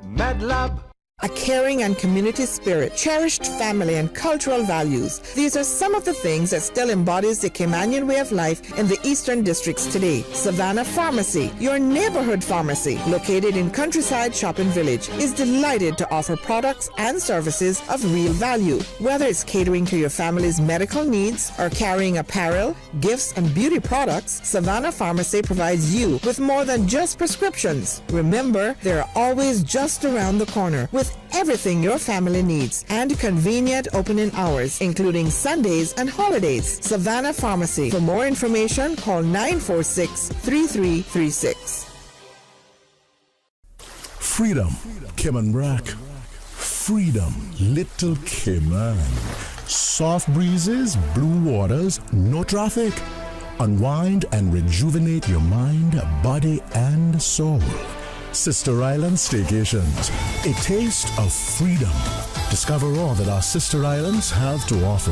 MedLab. A caring and community spirit, cherished family and cultural values. These are some of the things that still embodies the Caymanian way of life in the Eastern Districts today. Savannah Pharmacy, your neighborhood pharmacy, located in Countryside Shopping Village, is delighted to offer products and services of real value. Whether it's catering to your family's medical needs or carrying apparel, gifts, and beauty products, Savannah Pharmacy provides you with more than just prescriptions. Remember, they're always just around the corner with everything your family needs and convenient opening hours, including Sundays and holidays. Savannah Pharmacy. For more information, call 946-3336. Freedom, Cayman Brack. Freedom, Little Cayman. Soft breezes, blue waters, no traffic. Unwind and rejuvenate your mind, body, and soul. Sister Island Staycations, a taste of freedom. Discover all that our sister islands have to offer.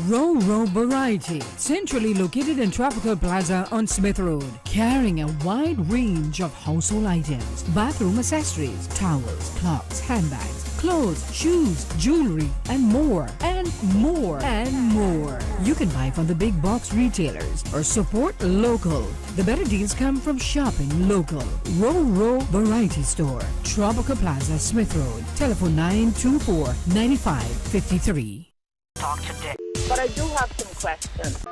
Ro Variety, centrally located in Tropical Plaza on Smith Road, carrying a wide range of household items, bathroom accessories, towels, clocks, handbags, clothes, shoes, jewelry, and more, and more, and more. You can buy from the big box retailers or support local. The better deals come from shopping local. Ro Variety Store, Tropical Plaza, Smith Road. Telephone 924-9553. Talk today. But I do have some questions.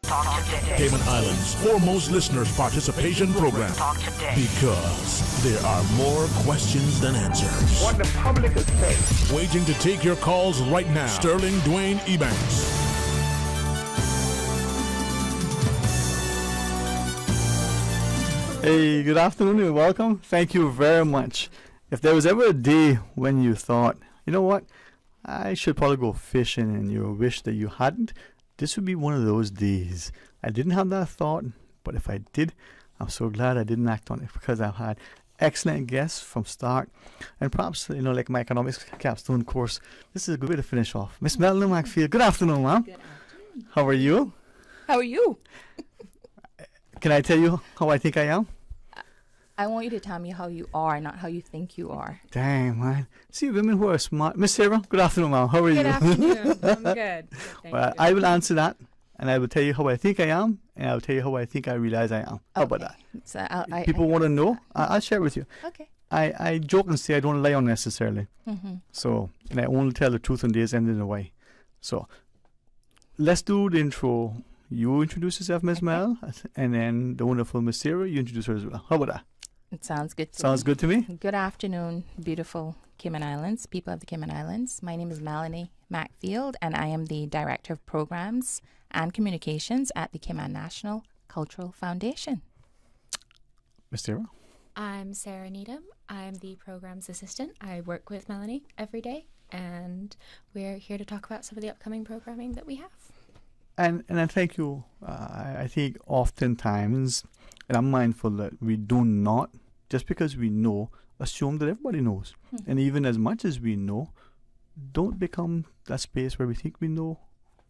Talk today. Cayman Islands' foremost listeners participation program. Talk today. Because there are more questions than answers. What the public is saying. Waiting to take your calls right now. Sterling Dwayne Ebanks. Hey, good afternoon and welcome. Thank you very much. If there was ever a day when you thought, you know what, I should probably go fishing and you wish that you hadn't, this would be one of those days. I didn't have that thought, but if I did, I'm so glad I didn't act on it because I've had excellent guests from start. And perhaps, like my economics capstone course, this is a good way to finish off. Miss Melanie Macfield, good afternoon, ma'am. Good afternoon. How are you? How are you? Can I tell you how I think I am? I want you to tell me how you are, not how you think you are. Dang, man. See, women who are smart. Miss Sarah, good afternoon, ma'am. How are you? Good afternoon. I'm good. Thank Well, you. I will answer that, and I will tell you how I think I am, and I will tell you how I think I realize I am. How about that? So If people want to know, I'll share with you. Okay. I joke and say I don't lie unnecessarily. Mhm. So, and I only tell the truth on days ending in a way. So, let's do the intro. You introduce yourself, Miss Mel, and then the wonderful Miss Sarah, you introduce her as well. How about that? It sounds good to Sounds good to me. Good afternoon, beautiful Cayman Islands, people of the Cayman Islands. My name is Melanie Macfield, and I am the Director of Programs and Communications at the Cayman National Cultural Foundation. Miss Sarah? I'm Sarah Needham. I'm the Programs Assistant. I work with Melanie every day, and we're here to talk about some of the upcoming programming that we have. And I thank you. I think oftentimes, and I'm mindful that we do not, just because we know, assume that everybody knows. And even as much as we know, don't become that space where we think we know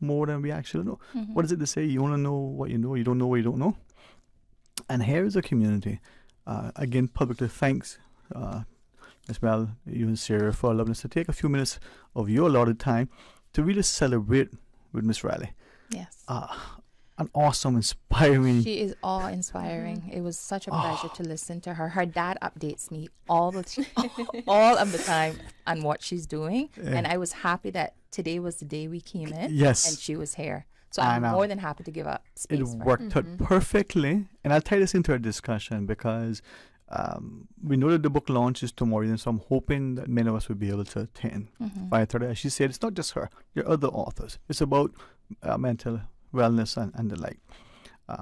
more than we actually know. What is it to say? You only know what you know. You don't know what you don't know. And here is a community. Again, publicly thanks as well, you and Sarah, for allowing us to take a few minutes of your allotted time to really celebrate with Miss Riley. Yes. An awesome, inspiring. She is awe-inspiring. It was such a pleasure to listen to her. Her dad updates me all of the time on what she's doing, and I was happy that today was the day we came in. Yes. And she was here. So I'm more than happy to give up space. It for worked out perfectly, and I'll tie this into our discussion because we know that the book launches tomorrow, and so I'm hoping that many of us will be able to attend. By Thursday, as she said, it's not just her; there are other authors. It's about mental wellness and the like.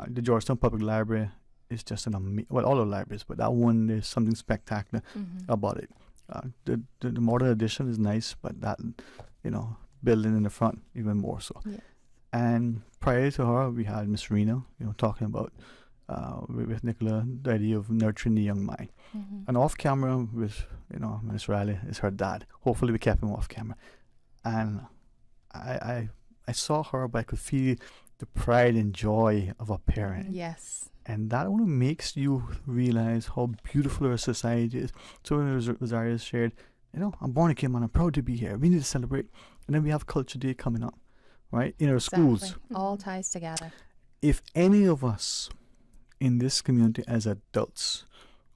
The Georgetown Public Library is just an well, all our libraries, but that one, there's something spectacular about it. The modern edition is nice, but that, building in the front even more so. Yeah. And prior to her, we had Miss Rena, talking about with Nicola the idea of nurturing the young mind. And off camera with Miss Riley is her dad. Hopefully we kept him off camera. And I saw her, but I could feel the pride and joy of a parent. Yes. And that only makes you realize how beautiful our society is. So when Rosario shared, I'm born in Cayman, I'm proud to be here. We need to celebrate. And then we have Culture Day coming up, right? In our schools. All ties together. If any of us in this community as adults,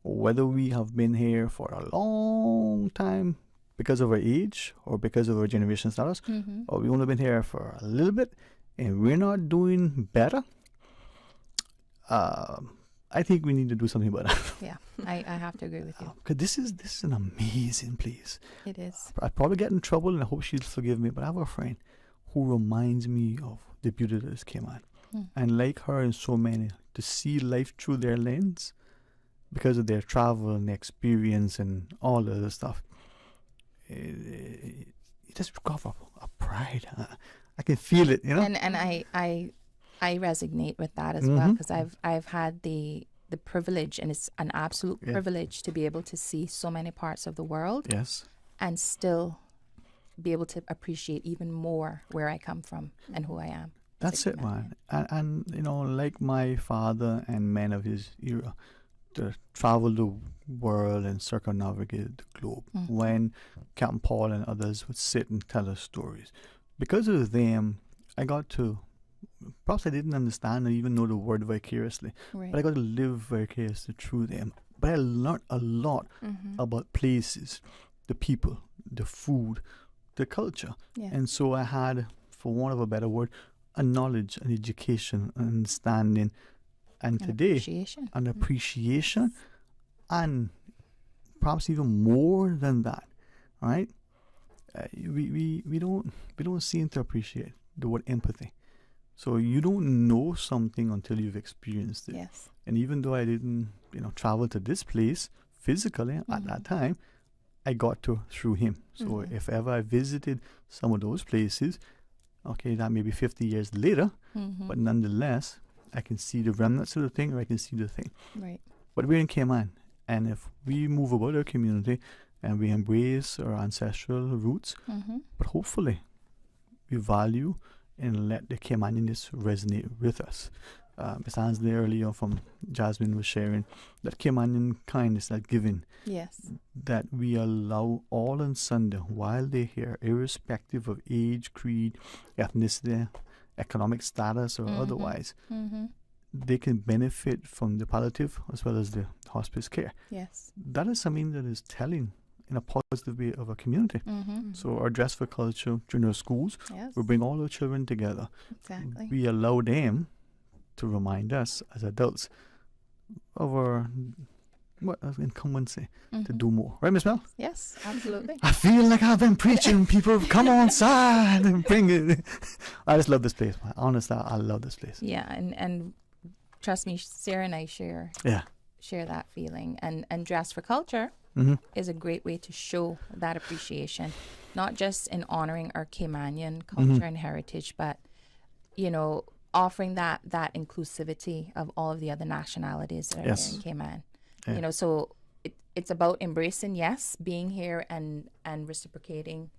whether we have been here for a long time because of our age or because of our generation status, or we've only been here for a little bit and we're not doing better, I think we need to do something about that. Yeah, I have to agree with you. Because this is an amazing place. It is. I'd probably get in trouble, and I hope she'll forgive me, but I have a friend who reminds me of the beauty that is Cayman. And like her and so many, to see life through their lens because of their travel and experience and all the other stuff. It just got a pride. I can feel it, And I resonate with that as well, because I've had the the privilege, and it's an absolute privilege to be able to see so many parts of the world. Yes. And still be able to appreciate even more where I come from and who I am. That's it, man. And you know, like my father and men of his era, to travel the world and circumnavigate the globe. When Captain Paul and others would sit and tell us stories, because of them, I got to. Perhaps I didn't understand or even know the word vicariously, but I got to live vicariously through them. But I learned a lot about places, the people, the food, the culture, and so I had, for want of a better word, a knowledge, an education, an understanding, and today an appreciation, and perhaps even more than that, right? We don't seem to appreciate the word empathy. So you don't know something until you've experienced it. Yes. And even though I didn't, travel to this place physically at that time, I got to through him. So if ever I visited some of those places, okay, that may be 50 years later, but nonetheless, I can see the remnants of the thing, or I can see the thing. Right. But we're in Cayman, and if we move about our community and we embrace our ancestral roots, but hopefully we value and let the Caymanianness resonate with us. Ms. Ansley earlier from Jasmine was sharing that Caymanian kindness, that giving, that we allow all and sundry while they're here, irrespective of age, creed, ethnicity, economic status, or otherwise, they can benefit from the palliative as well as the hospice care. Yes. That is something that is telling in a positive way of a community. So our Dress for Culture during our schools, we bring all our children together. Exactly. We allow them to remind us as adults of our incumbency to do more. Right, Miss Mel? Yes, absolutely. I feel like I've been preaching. People come on side and bring it. I just love this place, man. Honestly, I love this place. Yeah, and trust me, Sarah and I share that feeling. And Dress for Culture is a great way to show that appreciation, not just in honoring our Caymanian culture and heritage, but, offering that inclusivity of all of the other nationalities that are here in Cayman. Yeah. So it's about embracing, being here and reciprocating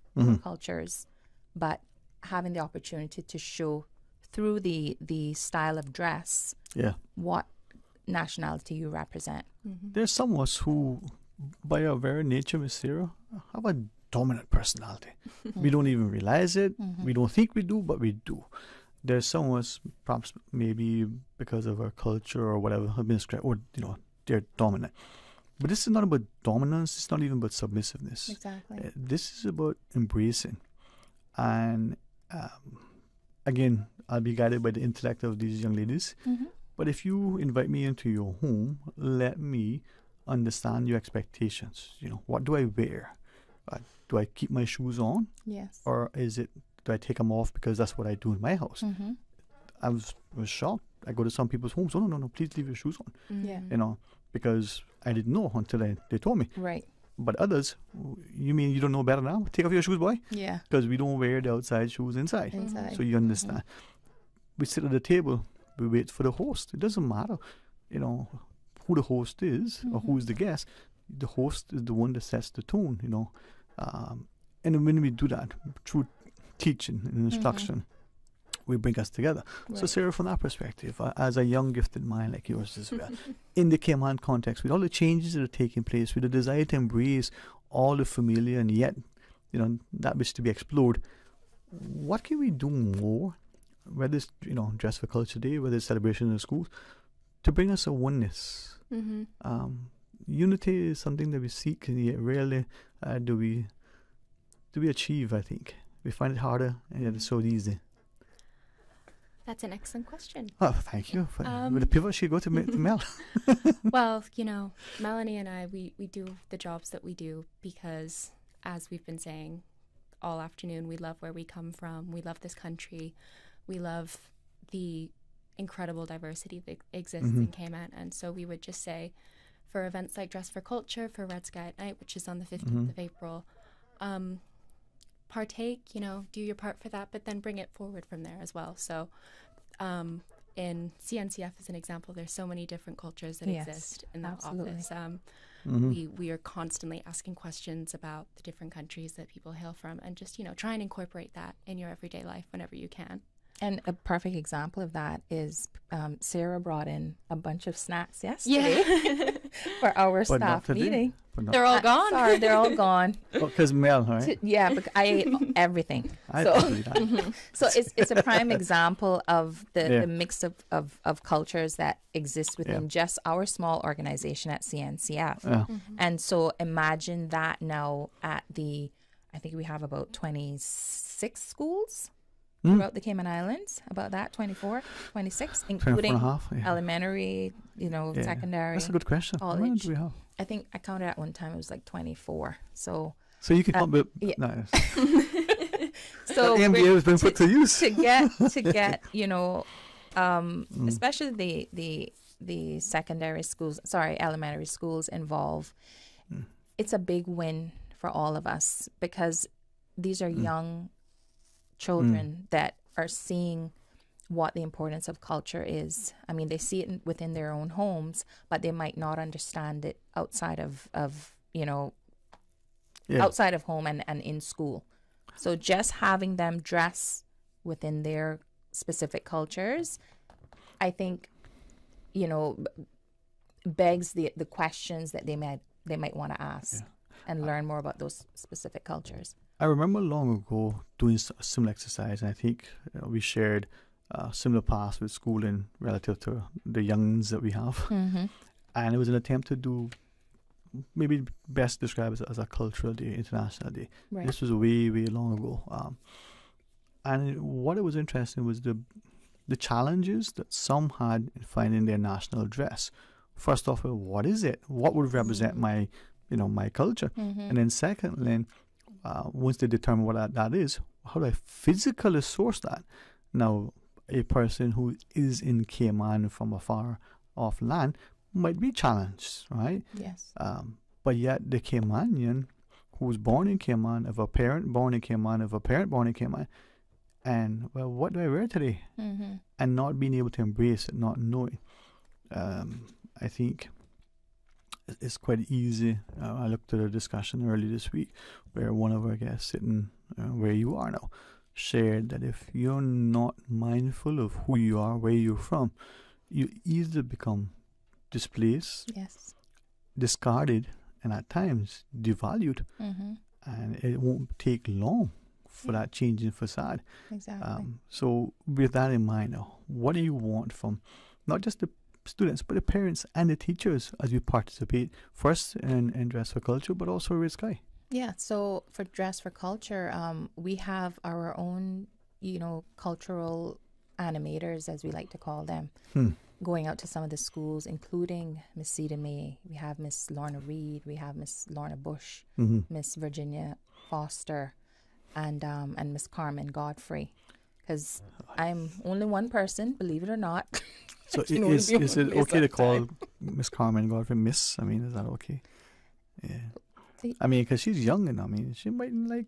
cultures, but having the opportunity to show through the style of dress what nationality you represent. There's some of us who, by our very nature, Miss Sarah, have a dominant personality. We don't even realize it. We don't think we do, but we do. There's some of us, perhaps maybe because of our culture or whatever, have been described, or they're dominant. But this is not about dominance. It's not even about submissiveness. Exactly. This is about embracing. And again, I'll be guided by the intellect of these young ladies. But if you invite me into your home, let me understand your expectations. What do I wear? Do I keep my shoes on? Yes. Or do I take them off because that's what I do in my house? I was shocked. I go to some people's homes. Oh, no, please leave your shoes on. Because I didn't know until they told me. Right. But others, you mean you don't know better now? Take off your shoes, boy. Yeah. Because we don't wear the outside shoes inside. So you understand. We sit at the table. We wait for the host. It doesn't matter, who the host is or who's the guest. The host is the one that sets the tone, and when we do that through teaching and instruction, we bring us together. Right. So Sarah, from that perspective, as a young gifted mind like yours as well, in the Cayman context, with all the changes that are taking place, with the desire to embrace all the familiar and yet, that which to be explored, what can we do more, whether it's, Dress for Culture Day, whether it's celebration in the schools, to bring us a oneness? Unity is something that we seek, and yet rarely do we achieve, I think. We find it harder, and yet it's so easy. That's an excellent question. Oh, thank you. With a pivot, she go to Mel. Well, Melanie and I, we do the jobs that we do because, as we've been saying all afternoon, we love where we come from. We love this country. We love the incredible diversity that exists in Cayman. And so we would just say, for events like Dress for Culture, for Red Sky at Night, which is on the 15th of April, partake, do your part for that, but then bring it forward from there as well. So in CNCF as an example, there's so many different cultures that Yes, exist in that absolutely. office. We are constantly asking questions about the different countries that people hail from, and just, try and incorporate that in your everyday life whenever you can. And a perfect example of that is Sarah brought in a bunch of snacks yesterday for our But not staff today. meeting. But not- They're all gone. Sorry, they're all gone. Because Mel, right? But I ate everything. I So, believe that. so it's a prime example of the Yeah. mix of cultures that exist within just our small organization at CNCF. Yeah. And so imagine that now at I think we have about 26 schools throughout the Cayman Islands, about that, 24, 26, 24 including and a half, yeah. elementary, Yeah. secondary. That's a good question. How many College. do we have? I think I counted at one time it was like 24. So So you can come with... yeah. Nice. so The MBA we're- has been put to use. to get especially the secondary schools, elementary schools involved. It's a big win for all of us because these are young children that are seeing what the importance of culture is. I mean, they see it within their own homes, but they might not understand it outside of outside of home and in school. So just having them dress within their specific cultures, I think, begs the questions that they might want to ask and learn more about those specific cultures. I remember long ago doing a similar exercise, and I think we shared similar paths with schooling relative to the youngs that we have. Mm-hmm. And it was an attempt to do, maybe best described as a cultural day, international day. Right. This was way, way long ago. And what was interesting was the challenges that some had in finding their national dress. First off, what is it? What would represent my culture? Mm-hmm. And then secondly, once they determine what that is, how do I physically source that? Now, a person who is in Cayman from a far off land might be challenged, right? Yes. But yet the Caymanian who was born in Cayman, of a parent born in Cayman, of a parent born in Cayman, and, well, what do I wear today? Mm-hmm. And not being able to embrace it, not knowing. I think it's quite easy. I looked at a discussion earlier this week where one of our guests sitting where you are now shared that if you're not mindful of who you are, where you're from, you either become displaced, yes, discarded, and at times devalued. Mm-hmm. And it won't take long for that change in facade. Exactly. So with that in mind now, what do you want from not just the students, but the parents and the teachers as we participate first in Dress for Culture, but also Red Sky? Yeah, so for Dress for Culture, we have our own, cultural animators, as we like to call them, going out to some of the schools, including Miss Cedar May. We have Miss Lorna Reed, we have Miss Lorna Bush, Miss Virginia Foster, and Miss Carmen Godfrey. Because I'm only one person, believe it or not. So is it okay to call Miss Carmen Godfrey Miss? I mean, is that okay? Yeah. I mean, because she's young, and I mean, she might like,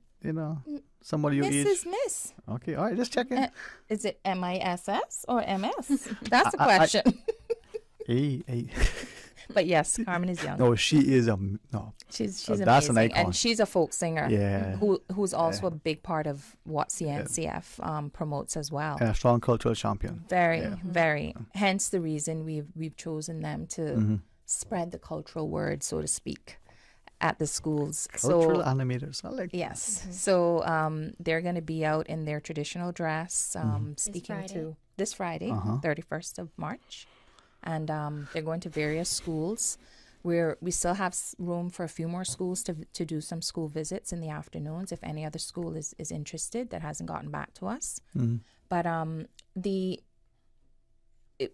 somebody your age. Mrs. Miss. Okay, all right, just checking. Is it MISS or MS? That's the question. Hey. But yes, Carmen is young. No, she is no. She's that's amazing, an icon. and she's a folk singer. Yeah. Who's also a big part of what CNCF promotes as well. And a strong cultural champion. Very. Hence the reason we've chosen them to spread the cultural word, so to speak, at the schools. Cultural animators. I like. Yes. So they're going to be out in their traditional dress, speaking to this Friday, 31st of March. And they're going to various schools. We still have room for a few more schools to do some school visits in the afternoons if any other school is interested that hasn't gotten back to us. But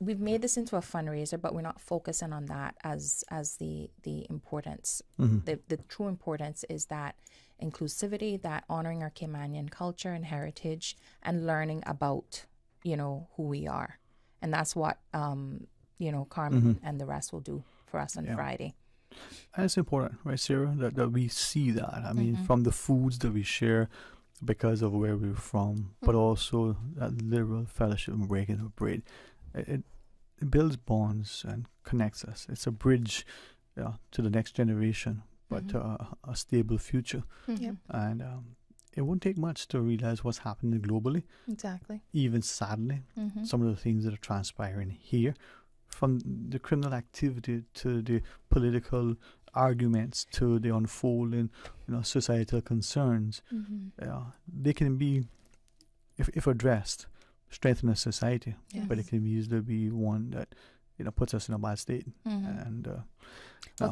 we've made this into a fundraiser, but we're not focusing on that as the importance. The true importance is that inclusivity, that honoring our Caymanian culture and heritage, and learning about who we are, and that's what Carmen and the rest will do for us on Friday. And it's important, right, Sarah, that we see that. I mean, from the foods that we share because of where we're from, but also that literal fellowship and breaking of bread. it builds bonds and connects us. It's a bridge to the next generation, but a stable future. Yep. And it won't take much to realize what's happening globally. Exactly. Even sadly, some of the things that are transpiring here, from the criminal activity to the political arguments to the unfolding, societal concerns, they can be, if addressed, strengthen a society. Yes. But it can easily be one that puts us in a bad state. And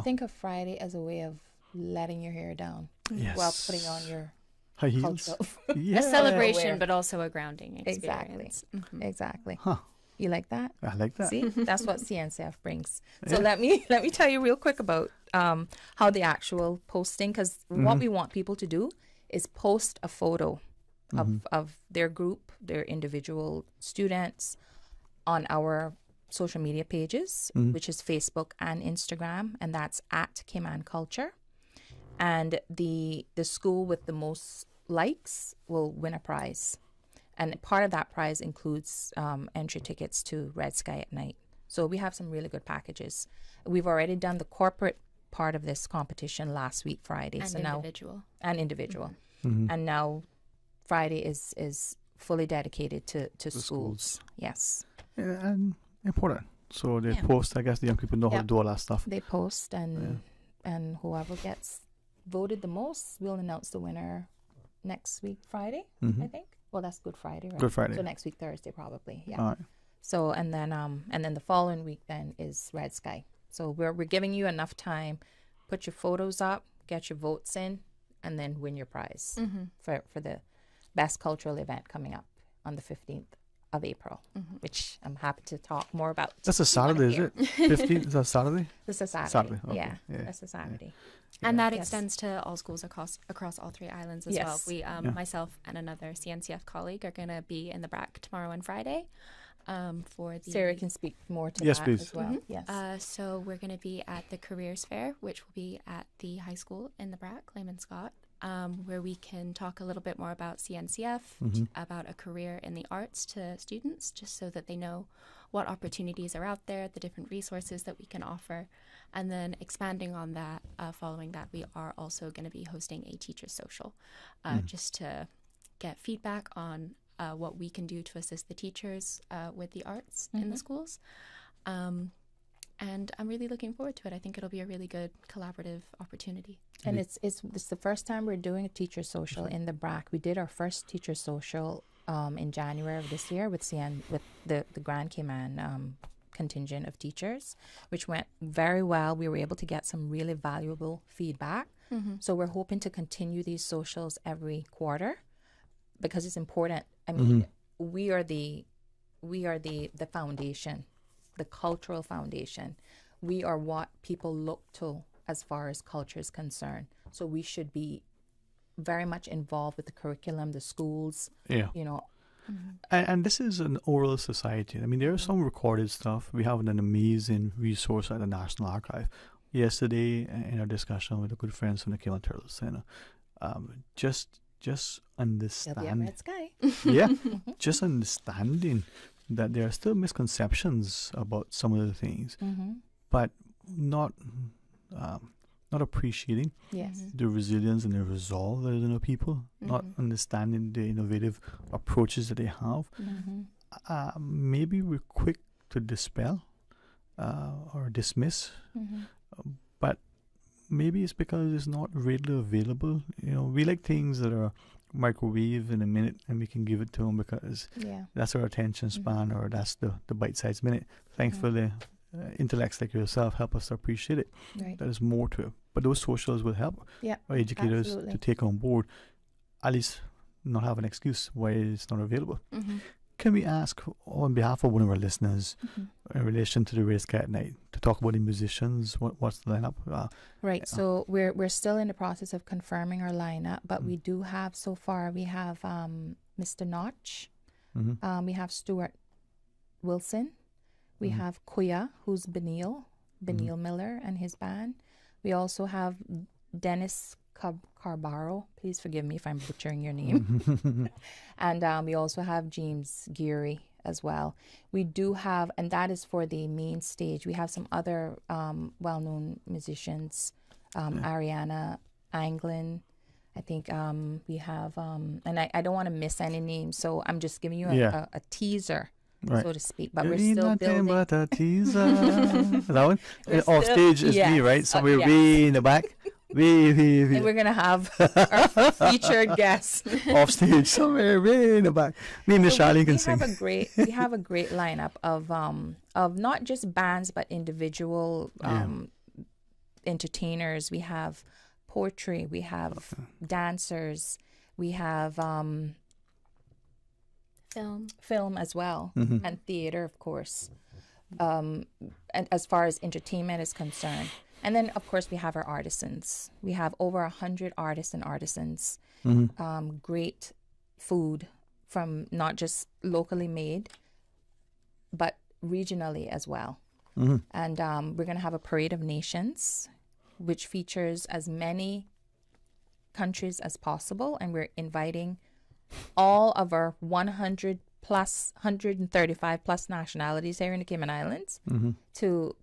think of Friday as a way of letting your hair down Yes. while putting on your high heels. A celebration, but also a grounding experience. Exactly. Huh. You like that? I like that. See, that's what CNCF brings. So let me tell you real quick about how the actual posting, because what we want people to do is post a photo of their group, their individual students, on our social media pages, which is Facebook and Instagram, and that's at Cayman Culture. And the school with the most likes will win a prize. And part of that prize includes entry tickets to Red Sky at Night. So we have some really good packages. We've already done the corporate part of this competition last week, Friday. And individual. And now Friday is fully dedicated to schools. Yes. Yeah, and important. So they post, I guess the young people know how to do all that stuff. They post, and whoever gets voted the most, we'll announce the winner next week, Friday, I think. Well, that's Good Friday, right? Good Friday. So next week, Thursday, probably. Yeah. All right. So and then the following week then is Red Sky. So we're giving you enough time, put your photos up, get your votes in, and then win your prize for the best cultural event coming up on the 15th of April, which I'm happy to talk more about. That's a Saturday, is it? 15th is that Saturday? This is Saturday. Saturday. Okay. Yeah, that's a Saturday. And that extends to all schools across all three islands as well. We, myself and another CNCF colleague are going to be in the BRAC tomorrow and Friday. For the Sarah can speak more to Yes, that please. as well. Yes. So we're going to be at the Careers Fair, which will be at the high school in the BRAC, Clayman Scott, where we can talk a little bit more about CNCF, about a career in the arts to students, just so that they know what opportunities are out there, the different resources that we can offer. And then expanding on that, following that, we are also going to be hosting a teacher social, just to get feedback on what we can do to assist the teachers with the arts in the schools. And I'm really looking forward to it. I think it'll be a really good collaborative opportunity. And it's the first time we're doing a teacher social in the BRAC. We did our first teacher social in January of this year with the Grand Cayman contingent of teachers, which went very well. We were able to get some really valuable feedback. So we're hoping to continue these socials every quarter because it's important. I mean, we are the foundation, the cultural foundation. We are what people look to as far as culture is concerned. So we should be very much involved with the curriculum, the schools, And this is an oral society. I mean, there is some recorded stuff. We have an amazing resource at the National Archive. Yesterday, in our discussion with the good friends from the Cayman Turtles, just understand. Just understanding that there are still misconceptions about some of the things, but not appreciating the resilience and the resolve that is in the people, not understanding the innovative approaches that they have. Maybe we're quick to dispel or dismiss, but maybe it's because it's not readily available. We like things that are microwave in a minute and we can give it to them because that's our attention span or that's the bite-sized minute. Thankfully, intellects like yourself help us to appreciate it. There's more to it. But those socials will help our educators to take on board, at least not have an excuse why it's not available. Can we ask on behalf of one of our listeners in relation to the Red Sky at Night to talk about the musicians? What's the lineup? So we're still in the process of confirming our lineup, but we do have so far. We have Mr. Notch, we have Stuart Wilson, we have Kuya, who's Benil Miller and his band. We also have Dennis Carbaro. Please forgive me if I'm butchering your name. And we also have James Geary as well. We do have, and that is for the main stage. We have some other well-known musicians, Ariana Anglin. I think we have, and I don't want to miss any names, so I'm just giving you a teaser, so to speak. But we're still building. But a teaser. That one? Off stage is me, right? Somewhere way in the back. And we're gonna have our featured guests off stage somewhere way in the back. Me and Miss Charlie can sing. We have a great lineup of not just bands but individual entertainers. We have poetry, we have dancers, we have film as well, and theater, of course. And as far as entertainment is concerned. And then, of course, we have our artisans. We have over 100 artists and artisans. Great food from not just locally made, but regionally as well. And we're going to have a parade of nations, which features as many countries as possible. And we're inviting all of our 135 plus nationalities here in the Cayman Islands to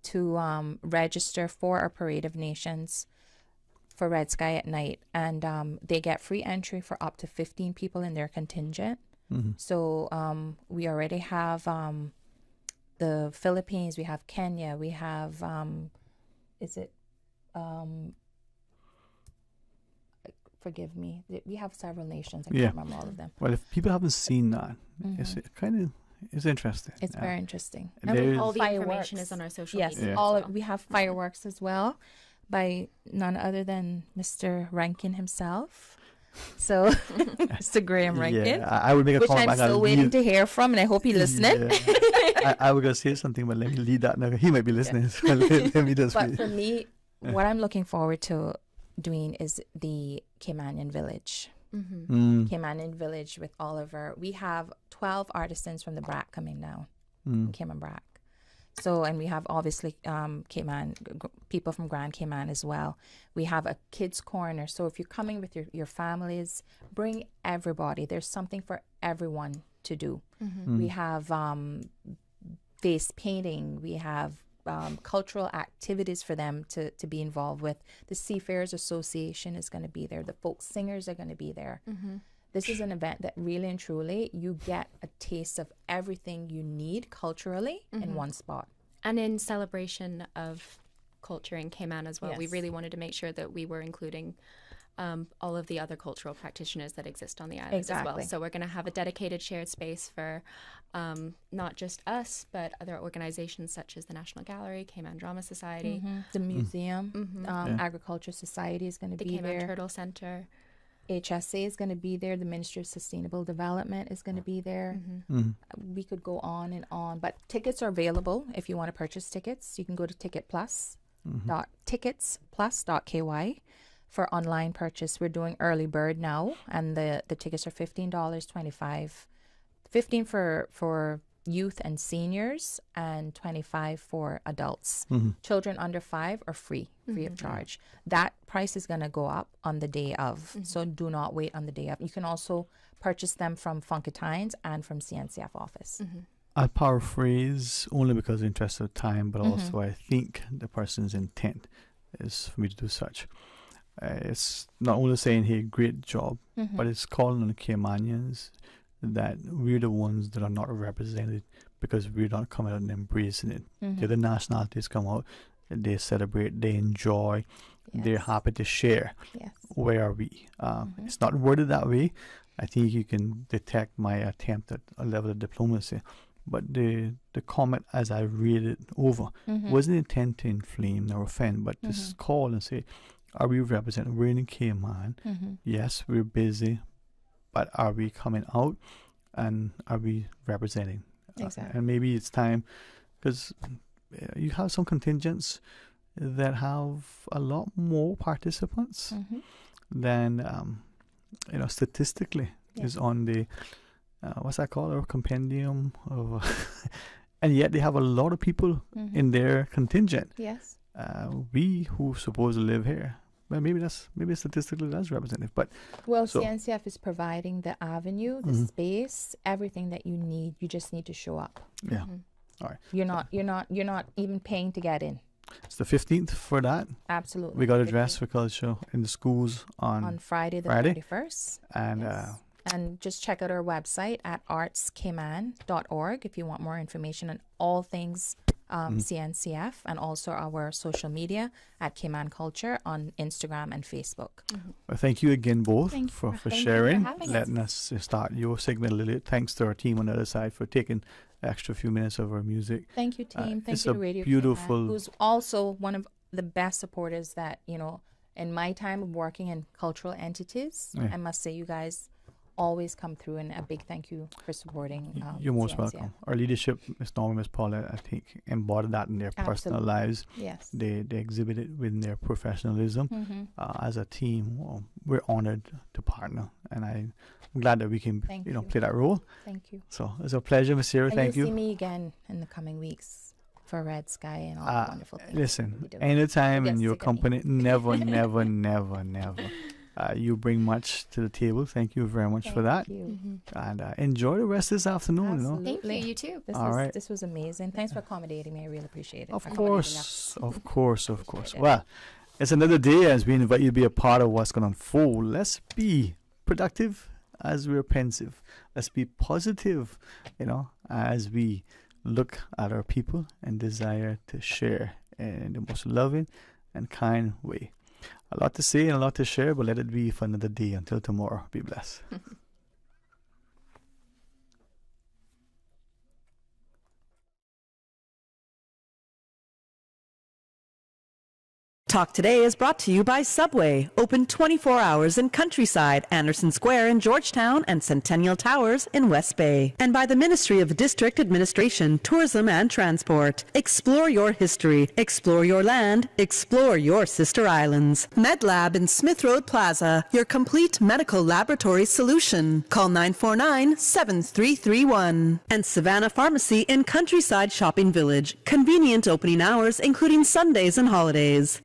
register for our Parade of Nations for Red Sky at Night. And they get free entry for up to 15 people in their contingent. So we already have the Philippines, we have Kenya, we have, forgive me, we have several nations. I can't remember all of them. Well, if people haven't seen that, it's interesting. It's very interesting. And all the information is on our social media. Yes, we have fireworks as well by none other than Mr. Rankin himself. So, Mr. Graham Rankin. I would make a comment. Which I'm still waiting to hear from, and I hope he's listening. I was going to say something, but let me lead that now. He might be listening. So let me just But for me, what I'm looking forward to doing is the Caymanian Village. Caymanian Village with all of our, we have 12 artisans from the BRAC coming down, Cayman BRAC. So, and we have obviously Cayman, people from Grand Cayman as well. We have a kids corner. So if you're coming with your families, bring everybody. There's something for everyone to do. We have face painting. We have cultural activities for them to be involved with. The Seafarers Association is going to be there. The folk singers are going to be there. This is an event that really and truly you get a taste of everything you need culturally in one spot. And in celebration of culture in Cayman as well, we really wanted to make sure that we were including all of the other cultural practitioners that exist on the island as well. So we're going to have a dedicated shared space for not just us, but other organizations such as the National Gallery, Cayman Drama Society, the museum, Agriculture Society is going to be there. The Cayman Turtle Center. HSA is going to be there. The Ministry of Sustainable Development is going to be there. We could go on and on, but tickets are available. If you want to purchase tickets, you can go to ticketsplus.ky for online purchase. We're doing early bird now, and the tickets are $15, $15 for youth and seniors, and $25 for adults. Children under 5 are free of charge. That price is going to go up on the day of, so do not wait on the day of. You can also purchase them from Funkatines and from CNCF office. I'll paraphrase only because of the interest of time, but also I think the person's intent is for me to do such. It's not only saying, hey, great job, but it's calling on the Caymanians that we're the ones that are not represented because we're not coming out and embracing it. The other nationalities come out, they celebrate, they enjoy, they're happy to share. Where are we? It's not worded that way. I think you can detect my attempt at a level of diplomacy. But the comment, as I read it over, wasn't intent to inflame or offend, but just call and say, are we represented? We're in Cayman. Yes, we're busy, but are we coming out and are we representing? And maybe it's time, because you have some contingents that have a lot more participants than, statistically is on the, what's that called, a compendium of, and yet they have a lot of people in their contingent. We who supposed to live here Well, maybe statistically that's representative, but well, CNCF is providing the avenue, the space, everything that you need. You just need to show up. Yeah. All right. You're not even paying to get in. It's the 15th for that. Absolutely. We got a dress for culture in the schools on Friday the 31st. And and just check out our website at artscayman.org if you want more information on all things CNCF, and also our social media at Cayman Culture on Instagram and Facebook. Well, thank you again both for sharing, letting us start your segment a little bit. Thanks to our team on the other side for taking the extra few minutes of our music. Thank you, team. Thank you to Radio beautiful Cayman, who's also one of the best supporters that, in my time of working in cultural entities, I must say you guys always come through, and a big thank you for supporting. You're most welcome. Our leadership, Ms. Norma, Ms. Paula, I think embodied that in their personal lives. Yes, they exhibit it within their professionalism. As a team, we're honored to partner, and I'm glad that we can play that role. Thank you. So it's a pleasure, Ms. Sierra. Thank you. You'll see me again in the coming weeks for Red Sky and all the wonderful things. Listen, anytime in your company, never. You bring much to the table. Thank you very much for that. And enjoy the rest this afternoon. Absolutely. Thank you. You too. This was amazing. Thanks for accommodating me. I really appreciate it. Of course. Well, it's another day as we invite you to be a part of what's going to unfold. Let's be productive as we're pensive. Let's be positive, as we look at our people and desire to share in the most loving and kind way. A lot to say and a lot to share, but let it be for another day. Until tomorrow, be blessed. Talk Today is brought to you by Subway, open 24 hours in Countryside, Anderson Square in Georgetown, and Centennial Towers in West Bay. And by the Ministry of District Administration, Tourism and Transport. Explore your history, explore your land, explore your sister islands. MedLab in Smith Road Plaza, your complete medical laboratory solution. Call 949-7331. And Savannah Pharmacy in Countryside Shopping Village, convenient opening hours including Sundays and holidays.